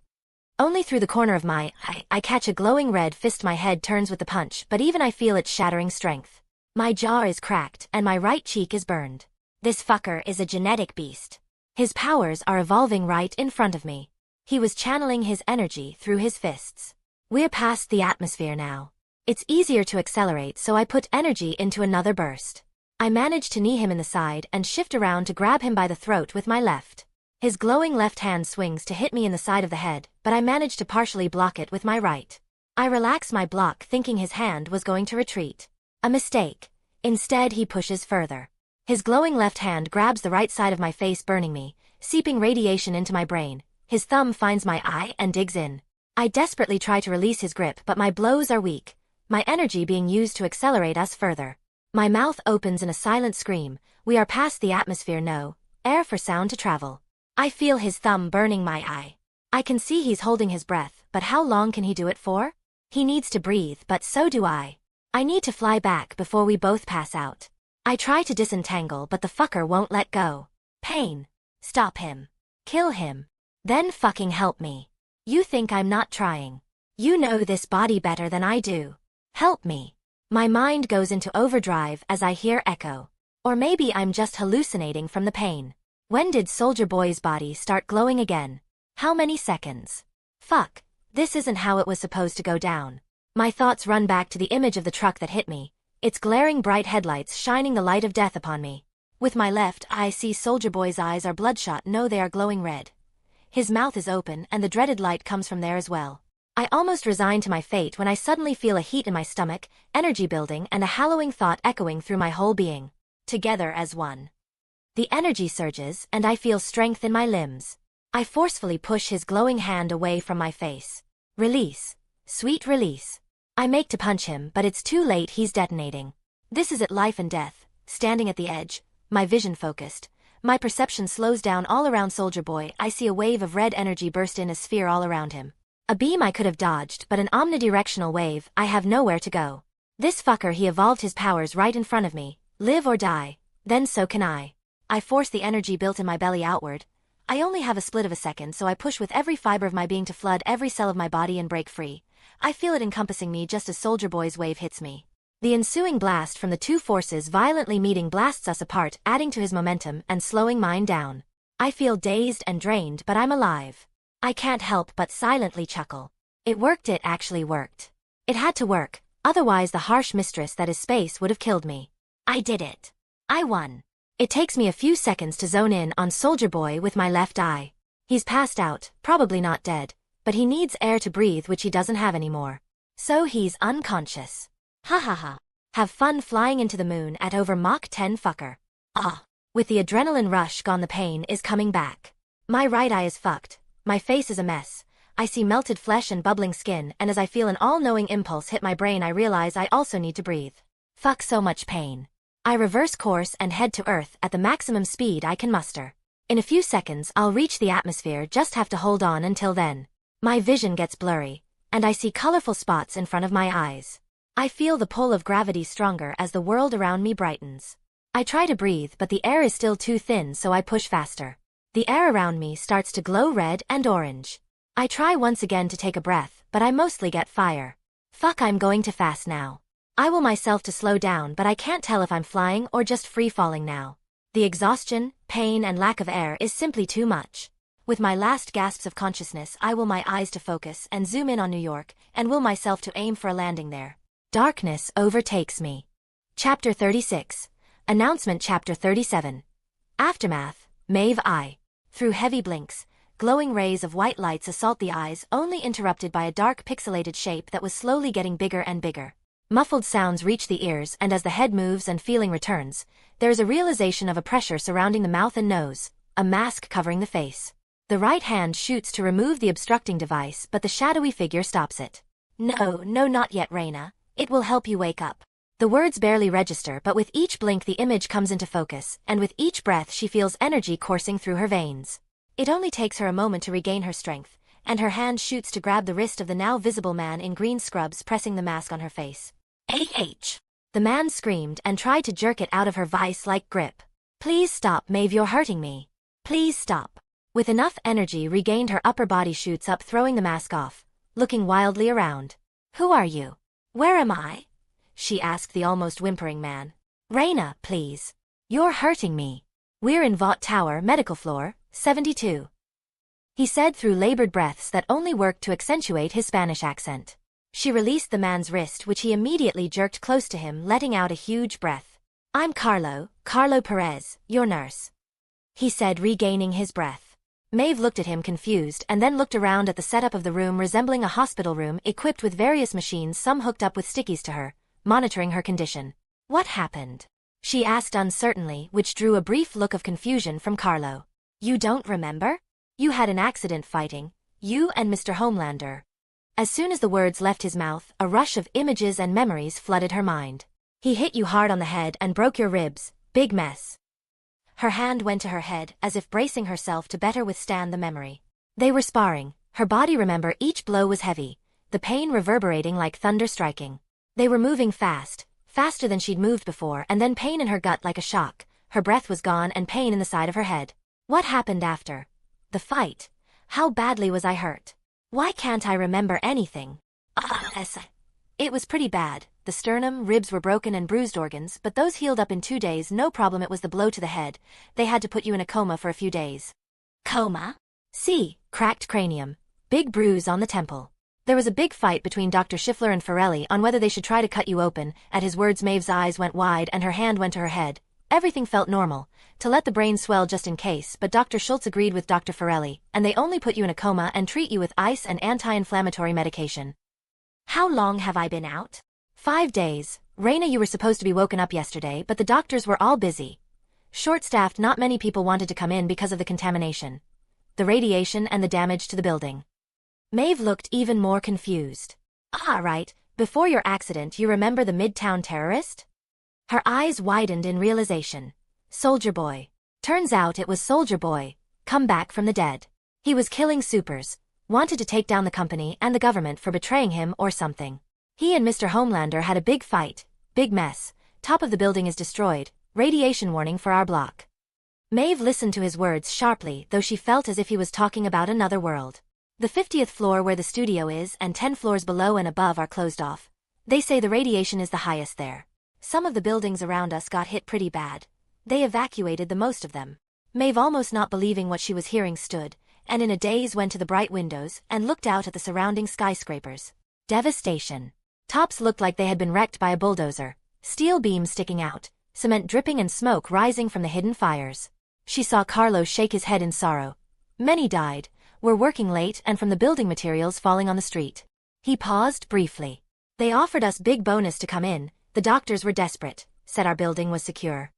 Only through the corner of my eye, I catch a glowing red fist. My head turns with the punch, but even I feel its shattering strength. My jaw is cracked and my right cheek is burned. This fucker is a genetic beast. His powers are evolving right in front of me. He was channeling his energy through his fists. We're past the atmosphere now. It's easier to accelerate, so I put energy into another burst. I manage to knee him in the side and shift around to grab him by the throat with my left. His glowing left hand swings to hit me in the side of the head, but I manage to partially block it with my right. I relax my block thinking his hand was going to retreat. A mistake. Instead he pushes further. His glowing left hand grabs the right side of my face, burning me, seeping radiation into my brain. His thumb finds my eye and digs in. I desperately try to release his grip, but my blows are weak, my energy being used to accelerate us further. My mouth opens in a silent scream. We are past the atmosphere, no air for sound to travel. I feel his thumb burning my eye. I can see he's holding his breath, but how long can he do it for? He needs to breathe, but so do I. I need to fly back before we both pass out. I try to disentangle, but the fucker won't let go. Pain. Stop him. Kill him. Then fucking help me. You think I'm not trying. You know this body better than I do. Help me. My mind goes into overdrive as I hear echo. Or maybe I'm just hallucinating from the pain. When did Soldier Boy's body start glowing again? How many seconds? Fuck. This isn't how it was supposed to go down. My thoughts run back to the image of the truck that hit me, its glaring bright headlights shining the light of death upon me. With my left eye, I see Soldier Boy's eyes are bloodshot. No, they are glowing red. His mouth is open and the dreaded light comes from there as well. I almost resign to my fate when I suddenly feel a heat in my stomach, energy building, and a hallowing thought echoing through my whole being. Together as one. The energy surges and I feel strength in my limbs. I forcefully push his glowing hand away from my face. Release. Sweet release. I make to punch him, but it's too late. He's detonating. This is at life and death, standing at the edge, my vision focused. My perception slows down all around Soldier Boy. I see a wave of red energy burst in a sphere all around him. A beam I could have dodged, but an omnidirectional wave. I have nowhere to go. This fucker, he evolved his powers right in front of me. Live or die. Then so can I. I force the energy built in my belly outward. I only have a split of a second, so I push with every fiber of my being to flood every cell of my body and break free. I feel it encompassing me just as Soldier Boy's wave hits me. The ensuing blast from the two forces violently meeting blasts us apart, adding to his momentum and slowing mine down. I feel dazed and drained, but I'm alive. I can't help but silently chuckle. It worked. It actually worked. It had to work, otherwise the harsh mistress that is space would have killed me. I did it. I won. It takes me a few seconds to zone in on Soldier Boy with my left eye. He's passed out, probably not dead, but he needs air to breathe, which he doesn't have anymore. So he's unconscious. Ha ha ha. Have fun flying into the moon at over Mach 10, fucker. Ah. With the adrenaline rush gone, the pain is coming back. My right eye is fucked. My face is a mess. I see melted flesh and bubbling skin, and as I feel an all-knowing impulse hit my brain, I realize I also need to breathe. Fuck, so much pain. I reverse course and head to Earth at the maximum speed I can muster. In a few seconds I'll reach the atmosphere, just have to hold on until then. My vision gets blurry, and I see colorful spots in front of my eyes. I feel the pull of gravity stronger as the world around me brightens. I try to breathe, but the air is still too thin, so I push faster. The air around me starts to glow red and orange. I try once again to take a breath, but I mostly get fire. Fuck, I'm going too fast now. I will myself to slow down, but I can't tell if I'm flying or just free falling now. The exhaustion, pain, and lack of air is simply too much. With my last gasps of consciousness, I will my eyes to focus and zoom in on New York, and will myself to aim for a landing there. Darkness overtakes me. Chapter 36. Announcement. Chapter 37. Aftermath. Maeve I. Through heavy blinks, glowing rays of white lights assault the eyes, only interrupted by a dark pixelated shape that was slowly getting bigger and bigger. Muffled sounds reach the ears, and as the head moves and feeling returns, there is a realization of a pressure surrounding the mouth and nose, a mask covering the face. The right hand shoots to remove the obstructing device, but the shadowy figure stops it. No, not yet, Reina. It will help you wake up. The words barely register, but with each blink the image comes into focus, and with each breath she feels energy coursing through her veins. It only takes her a moment to regain her strength, and her hand shoots to grab the wrist of the now visible man in green scrubs, pressing the mask on her face. "AH!" The man screamed and tried to jerk it out of her vice-like grip. "Please stop, Maeve, you're hurting me. Please stop." With enough energy regained, her upper body shoots up, throwing the mask off, looking wildly around. "Who are you? Where am I?" she asked the almost whimpering man. "Reina, please. You're hurting me. We're in Vought Tower, medical floor, 72. He said through labored breaths that only worked to accentuate his Spanish accent. She released the man's wrist, which he immediately jerked close to him, letting out a huge breath. "I'm Carlo Perez, your nurse," he said, regaining his breath. Maeve looked at him confused and then looked around at the setup of the room, resembling a hospital room equipped with various machines, some hooked up with stickies to her, monitoring her condition. "What happened?" she asked uncertainly, which drew a brief look of confusion from Carlo. "You don't remember? You had an accident fighting, you and Mr. Homelander." As soon as the words left his mouth, a rush of images and memories flooded her mind. "He hit you hard on the head and broke your ribs, big mess." Her hand went to her head, as if bracing herself to better withstand the memory. They were sparring. Her body, remember, each blow was heavy, the pain reverberating like thunder striking. They were moving fast, faster than she'd moved before, and then pain in her gut like a shock. Her breath was gone and pain in the side of her head. What happened after the fight? How badly was I hurt? Why can't I remember anything? It was pretty bad. The sternum, ribs were broken and bruised organs, but those healed up in 2 days, no problem. It was the blow to the head. They had to put you in a coma for a few days. Coma? See, cracked cranium, big bruise on the temple. There was a big fight between Dr. Schiffler and Forelli on whether they should try to cut you open. At his words, Maeve's eyes went wide and her hand went to her head. Everything felt normal, to let the brain swell just in case, but Dr. Schultz agreed with Dr. Forelli, and they only put you in a coma and treat you with ice and anti-inflammatory medication. How long have I been out? 5 days. Reina, you were supposed to be woken up yesterday, but the doctors were all busy. Short-staffed, not many people wanted to come in because of the contamination, the radiation and the damage to the building. Maeve looked even more confused. Ah, right, before your accident you remember the Midtown terrorist? Her eyes widened in realization. Soldier Boy. Turns out it was Soldier Boy, come back from the dead. He was killing supers, wanted to take down the company and the government for betraying him or something. He and Mr. Homelander had a big fight, big mess, top of the building is destroyed, radiation warning for our block. Maeve listened to his words sharply, though she felt as if he was talking about another world. The 50th floor where the studio is and 10 floors below and above are closed off. They say the radiation is the highest there. Some of the buildings around us got hit pretty bad. They evacuated the most of them. Maeve, almost not believing what she was hearing, stood, and in a daze went to the bright windows and looked out at the surrounding skyscrapers. Devastation. Tops looked like they had been wrecked by a bulldozer, steel beams sticking out, cement dripping and smoke rising from the hidden fires. She saw Carlo shake his head in sorrow. Many died, were working late, and from the building materials falling on the street. He paused briefly. They offered us big bonus to come in. The doctors were desperate, said our building was secure.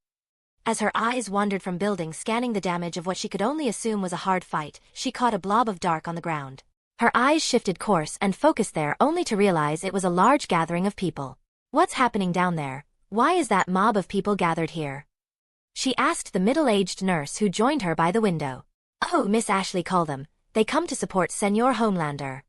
As her eyes wandered from building, scanning the damage of what she could only assume was a hard fight, she caught a blob of dark on the ground. Her eyes shifted course and focused there, only to realize it was a large gathering of people. What's happening down there? Why is that mob of people gathered here? She asked the middle-aged nurse who joined her by the window. Oh, Miss Ashley, call them. They come to support Senor Homelander.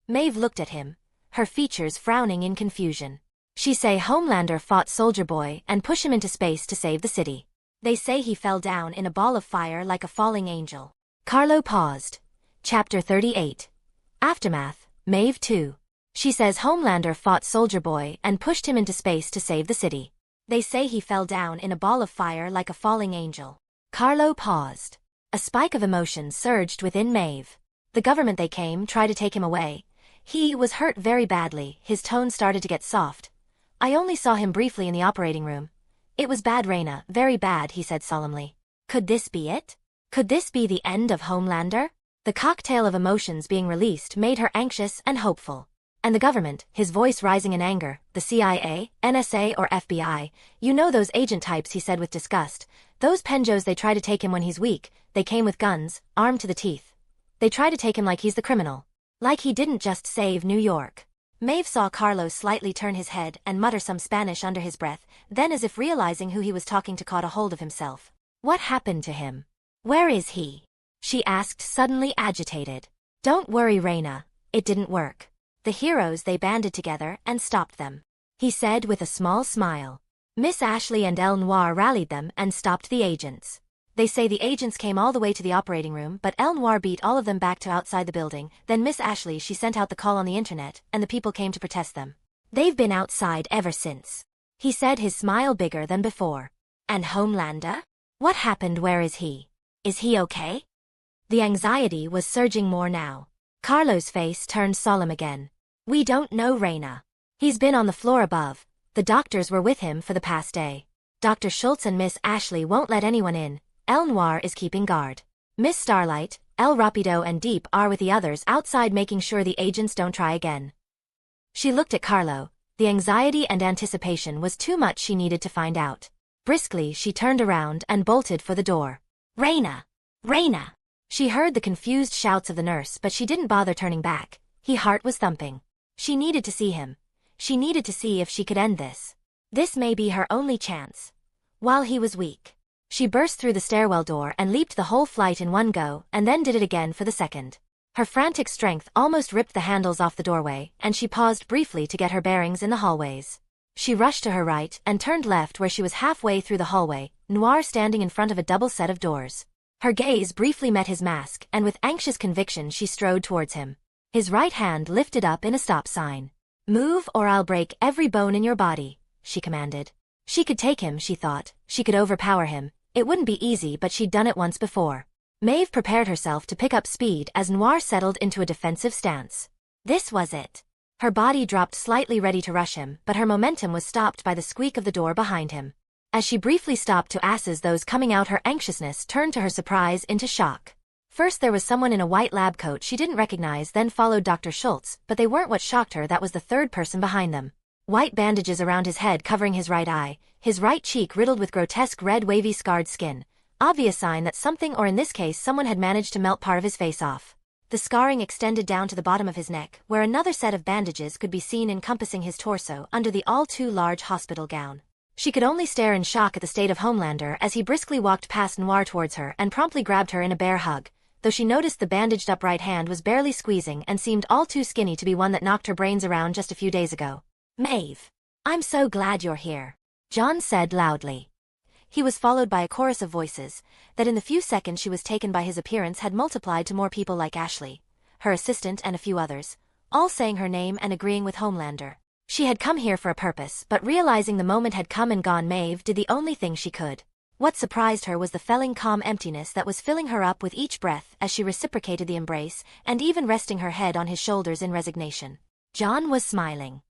Maeve looked at him, her features frowning in confusion. She say Homelander fought Soldier Boy and pushed him into space to save the city. They say he fell down in a ball of fire like a falling angel. Carlo paused. Chapter 38. Aftermath, Maeve 2. She says Homelander fought Soldier Boy and pushed him into space to save the city. They say he fell down in a ball of fire like a falling angel. Carlo paused. A spike of emotion surged within Maeve. The government, they came, tried to take him away. He was hurt very badly. His tone started to get soft. I only saw him briefly in the operating room. It was bad, Reina, very bad, he said solemnly. Could this be it? Could this be the end of Homelander? The cocktail of emotions being released made her anxious and hopeful. And the government, his voice rising in anger, the CIA, NSA or FBI, you know those agent types, he said with disgust. Those penjos, they try to take him when he's weak, they came with guns, armed to the teeth. They try to take him like he's the criminal. Like he didn't just save New York. Maeve saw Carlos slightly turn his head and mutter some Spanish under his breath, then as if realizing who he was talking to caught a hold of himself. What happened to him? Where is he? She asked, suddenly agitated. Don't worry, Reina, it didn't work. The heroes, they banded together and stopped them. He said with a small smile. Miss Ashley and El Noir rallied them and stopped the agents. They say the agents came all the way to the operating room, but El Noir beat all of them back to outside the building. Then Miss Ashley, she sent out the call on the internet, and the people came to protest them. They've been outside ever since. He said, his smile bigger than before. And Homelander? What happened? Where is he? Is he okay? The anxiety was surging more now. Carlos' face turned solemn again. We don't know, Reina. He's been on the floor above. The doctors were with him for the past day. Dr. Schultz and Miss Ashley won't let anyone in. El Noir is keeping guard. Miss Starlight, El Rapido and Deep are with the others outside making sure the agents don't try again. She looked at Carlo. The anxiety and anticipation was too much. She needed to find out. Briskly she turned around and bolted for the door. Reina! Reina! She heard the confused shouts of the nurse, but she didn't bother turning back. Her heart was thumping. She needed to see him. She needed to see if she could end this. This may be her only chance. While he was weak. She burst through the stairwell door and leaped the whole flight in one go, and then did it again for the second. Her frantic strength almost ripped the handles off the doorway, and she paused briefly to get her bearings in the hallways. She rushed to her right and turned left where she was halfway through the hallway, Noir standing in front of a double set of doors. Her gaze briefly met his mask, and with anxious conviction she strode towards him. His right hand lifted up in a stop sign. Move or I'll break every bone in your body, she commanded. She could take him, she thought. She could overpower him. It wouldn't be easy, but she'd done it once before. Maeve prepared herself to pick up speed as Noir settled into a defensive stance. This was it. Her body dropped slightly, ready to rush him, but her momentum was stopped by the squeak of the door behind him. As she briefly stopped to assess those coming out, her anxiousness turned to her surprise into shock. First there was someone in a white lab coat she didn't recognize, then followed Dr. Schultz, but they weren't what shocked her. That was the third person behind them. White bandages around his head covering his right eye, his right cheek riddled with grotesque red wavy scarred skin. Obvious sign that something, or in this case someone, had managed to melt part of his face off. The scarring extended down to the bottom of his neck, where another set of bandages could be seen encompassing his torso under the all-too-large hospital gown. She could only stare in shock at the state of Homelander as he briskly walked past Noir towards her and promptly grabbed her in a bear hug, though she noticed the bandaged-up right hand was barely squeezing and seemed all too skinny to be one that knocked her brains around just a few days ago. Maeve! I'm so glad you're here, John said loudly. He was followed by a chorus of voices that in the few seconds she was taken by his appearance had multiplied to more people like Ashley, her assistant and a few others, all saying her name and agreeing with Homelander. She had come here for a purpose, but realizing the moment had come and gone, Maeve did the only thing she could. What surprised her was the felling calm emptiness that was filling her up with each breath as she reciprocated the embrace, and even resting her head on his shoulders in resignation. John was smiling.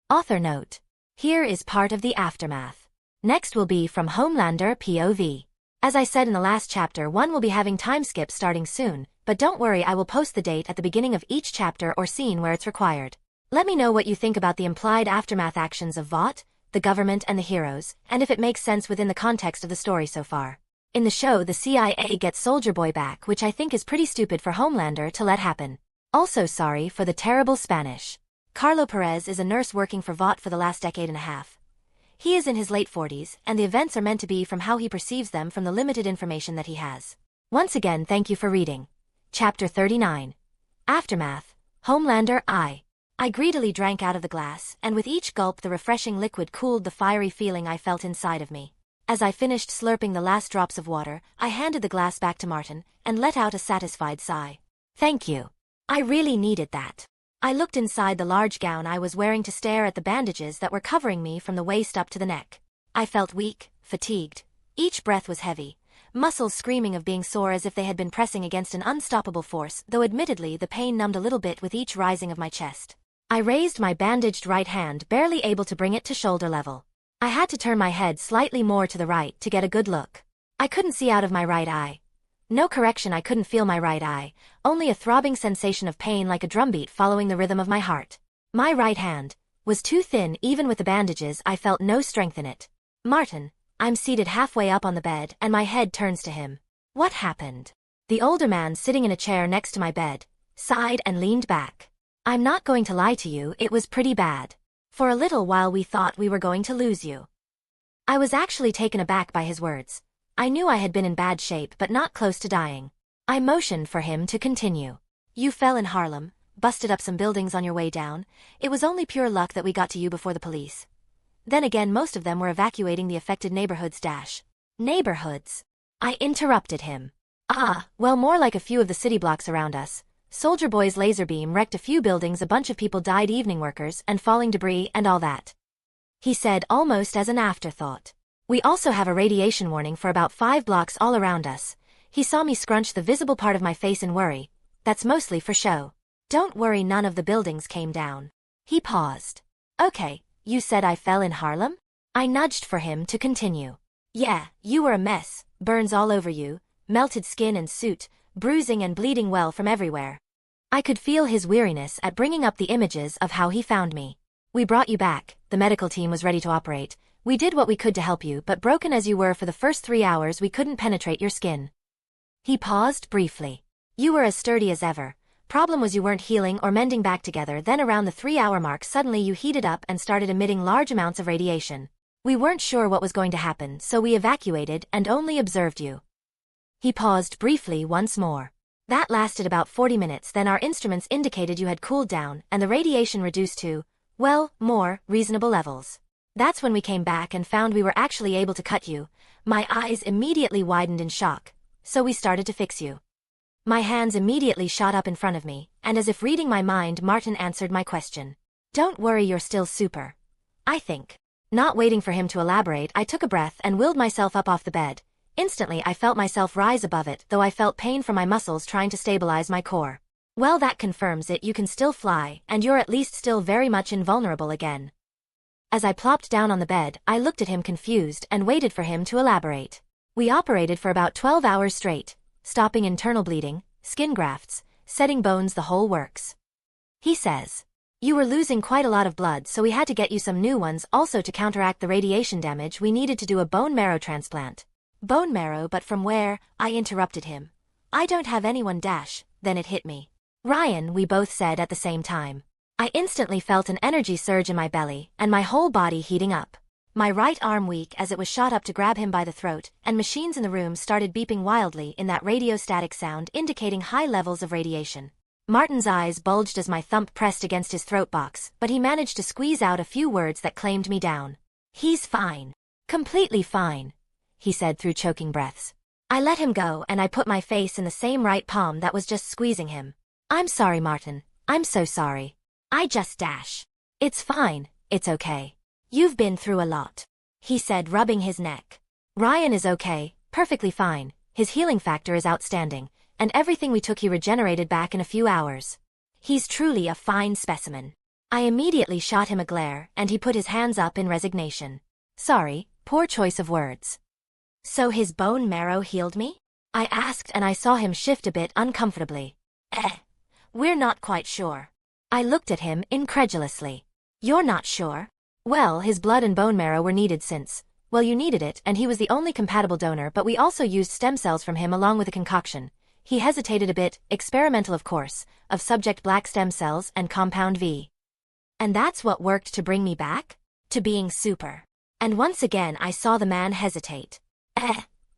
Author note. Here is part of the aftermath. Next will be from Homelander POV. As I said in the last chapter, one will be having time skips starting soon, but don't worry, I will post the date at the beginning of each chapter or scene where it's required. Let me know what you think about the implied aftermath actions of Vought, the government and the heroes, and if it makes sense within the context of the story so far. In the show, the CIA gets Soldier Boy back, which I think is pretty stupid for Homelander to let happen. Also sorry for the terrible Spanish. Carlo Perez is a nurse working for Vought for the last decade and a half. He is in his late 40s, and the events are meant to be from how he perceives them from the limited information that he has. Once again, thank you for reading. Chapter 39. Aftermath. Homelander. I greedily drank out of the glass, and with each gulp the refreshing liquid cooled the fiery feeling I felt inside of me. As I finished slurping the last drops of water, I handed the glass back to Martin, and let out a satisfied sigh. Thank you. I really needed that. I looked inside the large gown I was wearing to stare at the bandages that were covering me from the waist up to the neck. I felt weak, fatigued. Each breath was heavy, muscles screaming of being sore as if they had been pressing against an unstoppable force, though admittedly the pain numbed a little bit with each rising of my chest. I raised my bandaged right hand, barely able to bring it to shoulder level. I had to turn my head slightly more to the right to get a good look. I couldn't see out of my right eye. No correction, I couldn't feel my right eye, only a throbbing sensation of pain like a drumbeat following the rhythm of my heart. My right hand was too thin. Even with the bandages, I felt no strength in it. Martin, I'm seated halfway up on the bed and my head turns to him. What happened? The older man sitting in a chair next to my bed sighed and leaned back. I'm not going to lie to you, it was pretty bad. For a little while we thought we were going to lose you. I was actually taken aback by his words. I knew I had been in bad shape but not close to dying. I motioned for him to continue. You fell in Harlem, busted up some buildings on your way down. It was only pure luck that we got to you before the police. Then again, most of them were evacuating the affected neighborhoods. Neighborhoods? I interrupted him. Well, more like a few of the city blocks around us. Soldier Boy's laser beam wrecked a few buildings, a bunch of people died, evening workers, and falling debris and all that. He said almost as an afterthought. We also have a radiation warning for about 5 blocks all around us. He saw me scrunch the visible part of my face in worry. That's mostly for show. Don't worry, none of the buildings came down. He paused. Okay, you said I fell in Harlem? I nudged for him to continue. Yeah, you were a mess, burns all over you, melted skin and suit, bruising and bleeding well from everywhere. I could feel his weariness at bringing up the images of how he found me. We brought you back, the medical team was ready to operate. We did what we could to help you, but broken as you were for the first 3 hours, we couldn't penetrate your skin. He paused briefly. You were as sturdy as ever. Problem was you weren't healing or mending back together. Then around the 3-hour mark suddenly you heated up and started emitting large amounts of radiation. We weren't sure what was going to happen, so we evacuated and only observed you. He paused briefly once more. That lasted about 40 minutes, then our instruments indicated you had cooled down and the radiation reduced to, well, more reasonable levels. That's when we came back and found we were actually able to cut you. My eyes immediately widened in shock. So we started to fix you. My hands immediately shot up in front of me, and as if reading my mind, Martin answered my question. Don't worry, you're still super. I think. Not waiting for him to elaborate, I took a breath and willed myself up off the bed. Instantly I felt myself rise above it, though I felt pain from my muscles trying to stabilize my core. Well, that confirms it, you can still fly, and you're at least still very much invulnerable again. As I plopped down on the bed, I looked at him confused and waited for him to elaborate. We operated for about 12 hours straight, stopping internal bleeding, skin grafts, setting bones, the whole works. He says. You were losing quite a lot of blood, so we had to get you some new ones. Also, to counteract the radiation damage, we needed to do a bone marrow transplant. Bone marrow, but from where? I interrupted him. I don't have anyone. Then it hit me. Ryan, we both said at the same time. I instantly felt an energy surge in my belly, and my whole body heating up. My right arm weak as it was shot up to grab him by the throat, and machines in the room started beeping wildly in that radiostatic sound indicating high levels of radiation. Martin's eyes bulged as my thumb pressed against his throat box, but he managed to squeeze out a few words that calmed me down. He's fine. Completely fine, he said through choking breaths. I let him go and I put my face in the same right palm that was just squeezing him. I'm sorry, Martin. I'm so sorry. I just It's fine, it's okay. You've been through a lot, he said, rubbing his neck. Ryan is okay, perfectly fine. His healing factor is outstanding, and everything we took he regenerated back in a few hours. He's truly a fine specimen. I immediately shot him a glare, and he put his hands up in resignation. Sorry, poor choice of words. So his bone marrow healed me? I asked, and I saw him shift a bit uncomfortably. We're not quite sure. I looked at him incredulously. You're not sure? Well, his blood and bone marrow were needed since, well, you needed it, and he was the only compatible donor, but we also used stem cells from him along with a concoction. He hesitated a bit, experimental of course, of subject black stem cells and compound V. And that's what worked to bring me back? To being super. And once again I saw the man hesitate.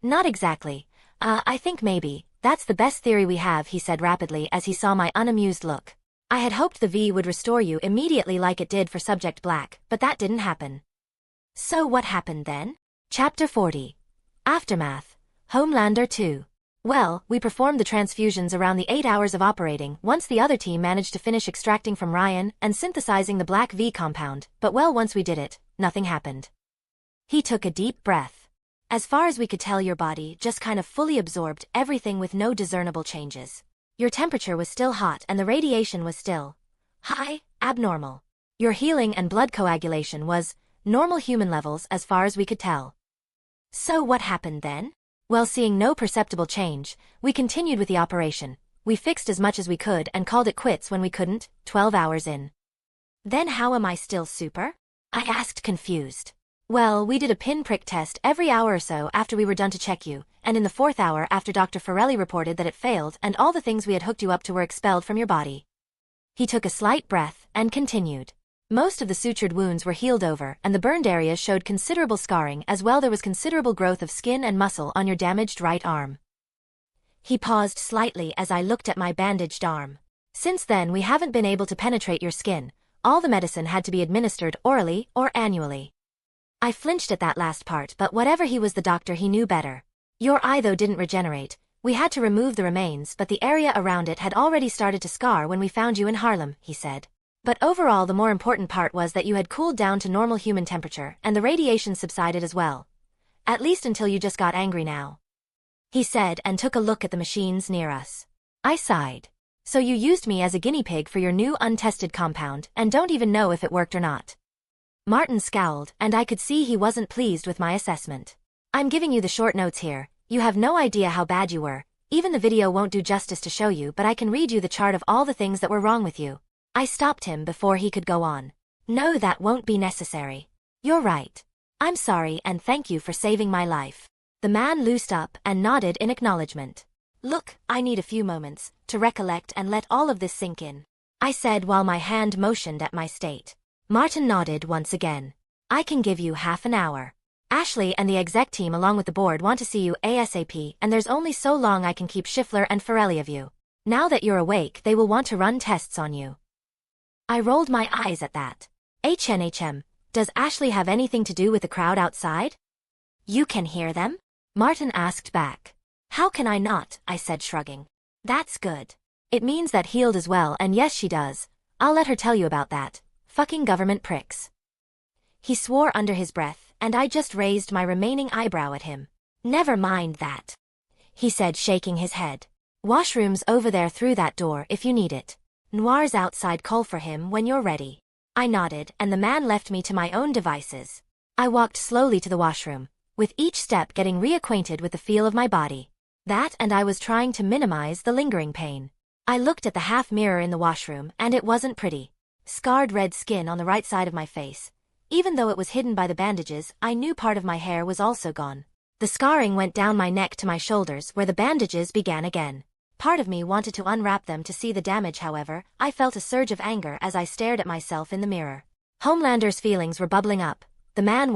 Not exactly. I think maybe, that's the best theory we have, he said rapidly as he saw my unamused look. I had hoped the V would restore you immediately like it did for Subject Black, but that didn't happen. So what happened then? Chapter 40. Aftermath. Homelander 2. Well, we performed the transfusions around the 8 hours of operating once the other team managed to finish extracting from Ryan and synthesizing the Black V compound, but well, once we did it, nothing happened. He took a deep breath. As far as we could tell, your body just kind of fully absorbed everything with no discernible changes. Your temperature was still hot and the radiation was still high, abnormal. Your healing and blood coagulation was normal human levels as far as we could tell. So what happened then? Well, seeing no perceptible change, we continued with the operation. We fixed as much as we could and called it quits when we couldn't, 12 hours in. Then how am I still super? I asked, confused. Well, we did a pinprick test every hour or so after we were done to check you, and in the 4th hour after Dr. Forelli reported that it failed and all the things we had hooked you up to were expelled from your body. He took a slight breath and continued. Most of the sutured wounds were healed over and the burned areas showed considerable scarring as well. There was considerable growth of skin and muscle on your damaged right arm. He paused slightly as I looked at my bandaged arm. Since then we haven't been able to penetrate your skin. All the medicine had to be administered orally or annually. I flinched at that last part, but whatever, he was the doctor, he knew better. Your eye though didn't regenerate. We had to remove the remains, but the area around it had already started to scar when we found you in Harlem, he said. But overall the more important part was that you had cooled down to normal human temperature and the radiation subsided as well. At least until you just got angry now. He said and took a look at the machines near us. I sighed. So you used me as a guinea pig for your new untested compound and don't even know if it worked or not. Martin scowled and I could see he wasn't pleased with my assessment. I'm giving you the short notes here. You have no idea how bad you were. Even the video won't do justice to show you, but I can read you the chart of all the things that were wrong with you. I stopped him before he could go on. No, that won't be necessary. You're right. I'm sorry and thank you for saving my life. The man loosed up and nodded in acknowledgement. Look, I need a few moments to recollect and let all of this sink in, I said while my hand motioned at my state. Martin nodded once again. I can give you half an hour. Ashley and the exec team along with the board want to see you ASAP, and there's only so long I can keep Schiffler and Forelli of you. Now that you're awake, they will want to run tests on you. I rolled my eyes at that. HNHM, does Ashley have anything to do with the crowd outside? You can hear them? Martin asked back. How can I not? I said, shrugging. That's good. It means that healed as well, and yes she does. I'll let her tell you about that. Fucking government pricks. He swore under his breath, and I just raised my remaining eyebrow at him. Never mind that, he said, shaking his head. Washroom's over there through that door if you need it. Noir's outside, call for him when you're ready. I nodded, and the man left me to my own devices. I walked slowly to the washroom, with each step getting reacquainted with the feel of my body. That and I was trying to minimize the lingering pain. I looked at the half mirror in the washroom and it wasn't pretty. Scarred red skin on the right side of my face. Even though it was hidden by the bandages, I knew part of my hair was also gone. The scarring went down my neck to my shoulders where the bandages began again. Part of me wanted to unwrap them to see the damage, however, I felt a surge of anger as I stared at myself in the mirror. Homelander's feelings were bubbling up. The man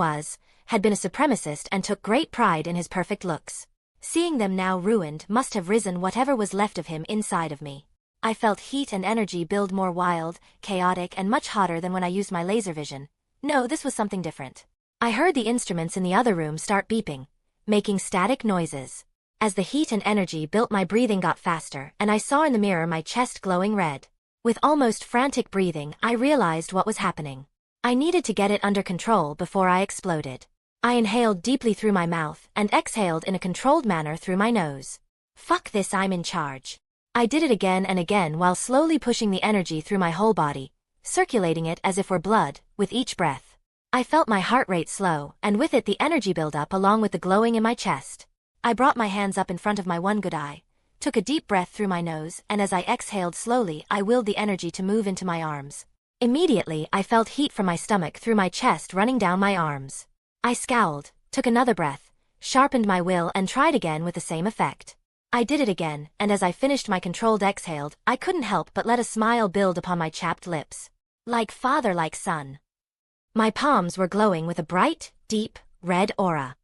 had been a supremacist and took great pride in his perfect looks. Seeing them now ruined must have risen whatever was left of him inside of me. I felt heat and energy build, more wild, chaotic, and much hotter than when I used my laser vision. No, this was something different. I heard the instruments in the other room start beeping, making static noises. As the heat and energy built, my breathing got faster, and I saw in the mirror my chest glowing red. With almost frantic breathing, I realized what was happening. I needed to get it under control before I exploded. I inhaled deeply through my mouth and exhaled in a controlled manner through my nose. Fuck this, I'm in charge. I did it again and again while slowly pushing the energy through my whole body, circulating it as if were blood, with each breath. I felt my heart rate slow, and with it the energy build up along with the glowing in my chest. I brought my hands up in front of my one good eye, took a deep breath through my nose, and as I exhaled slowly I willed the energy to move into my arms. Immediately I felt heat from my stomach through my chest running down my arms. I scowled, took another breath, sharpened my will and tried again with the same effect. I did it again, and as I finished my controlled exhaled, I couldn't help but let a smile build upon my chapped lips. Like father, like son. My palms were glowing with a bright, deep, red aura.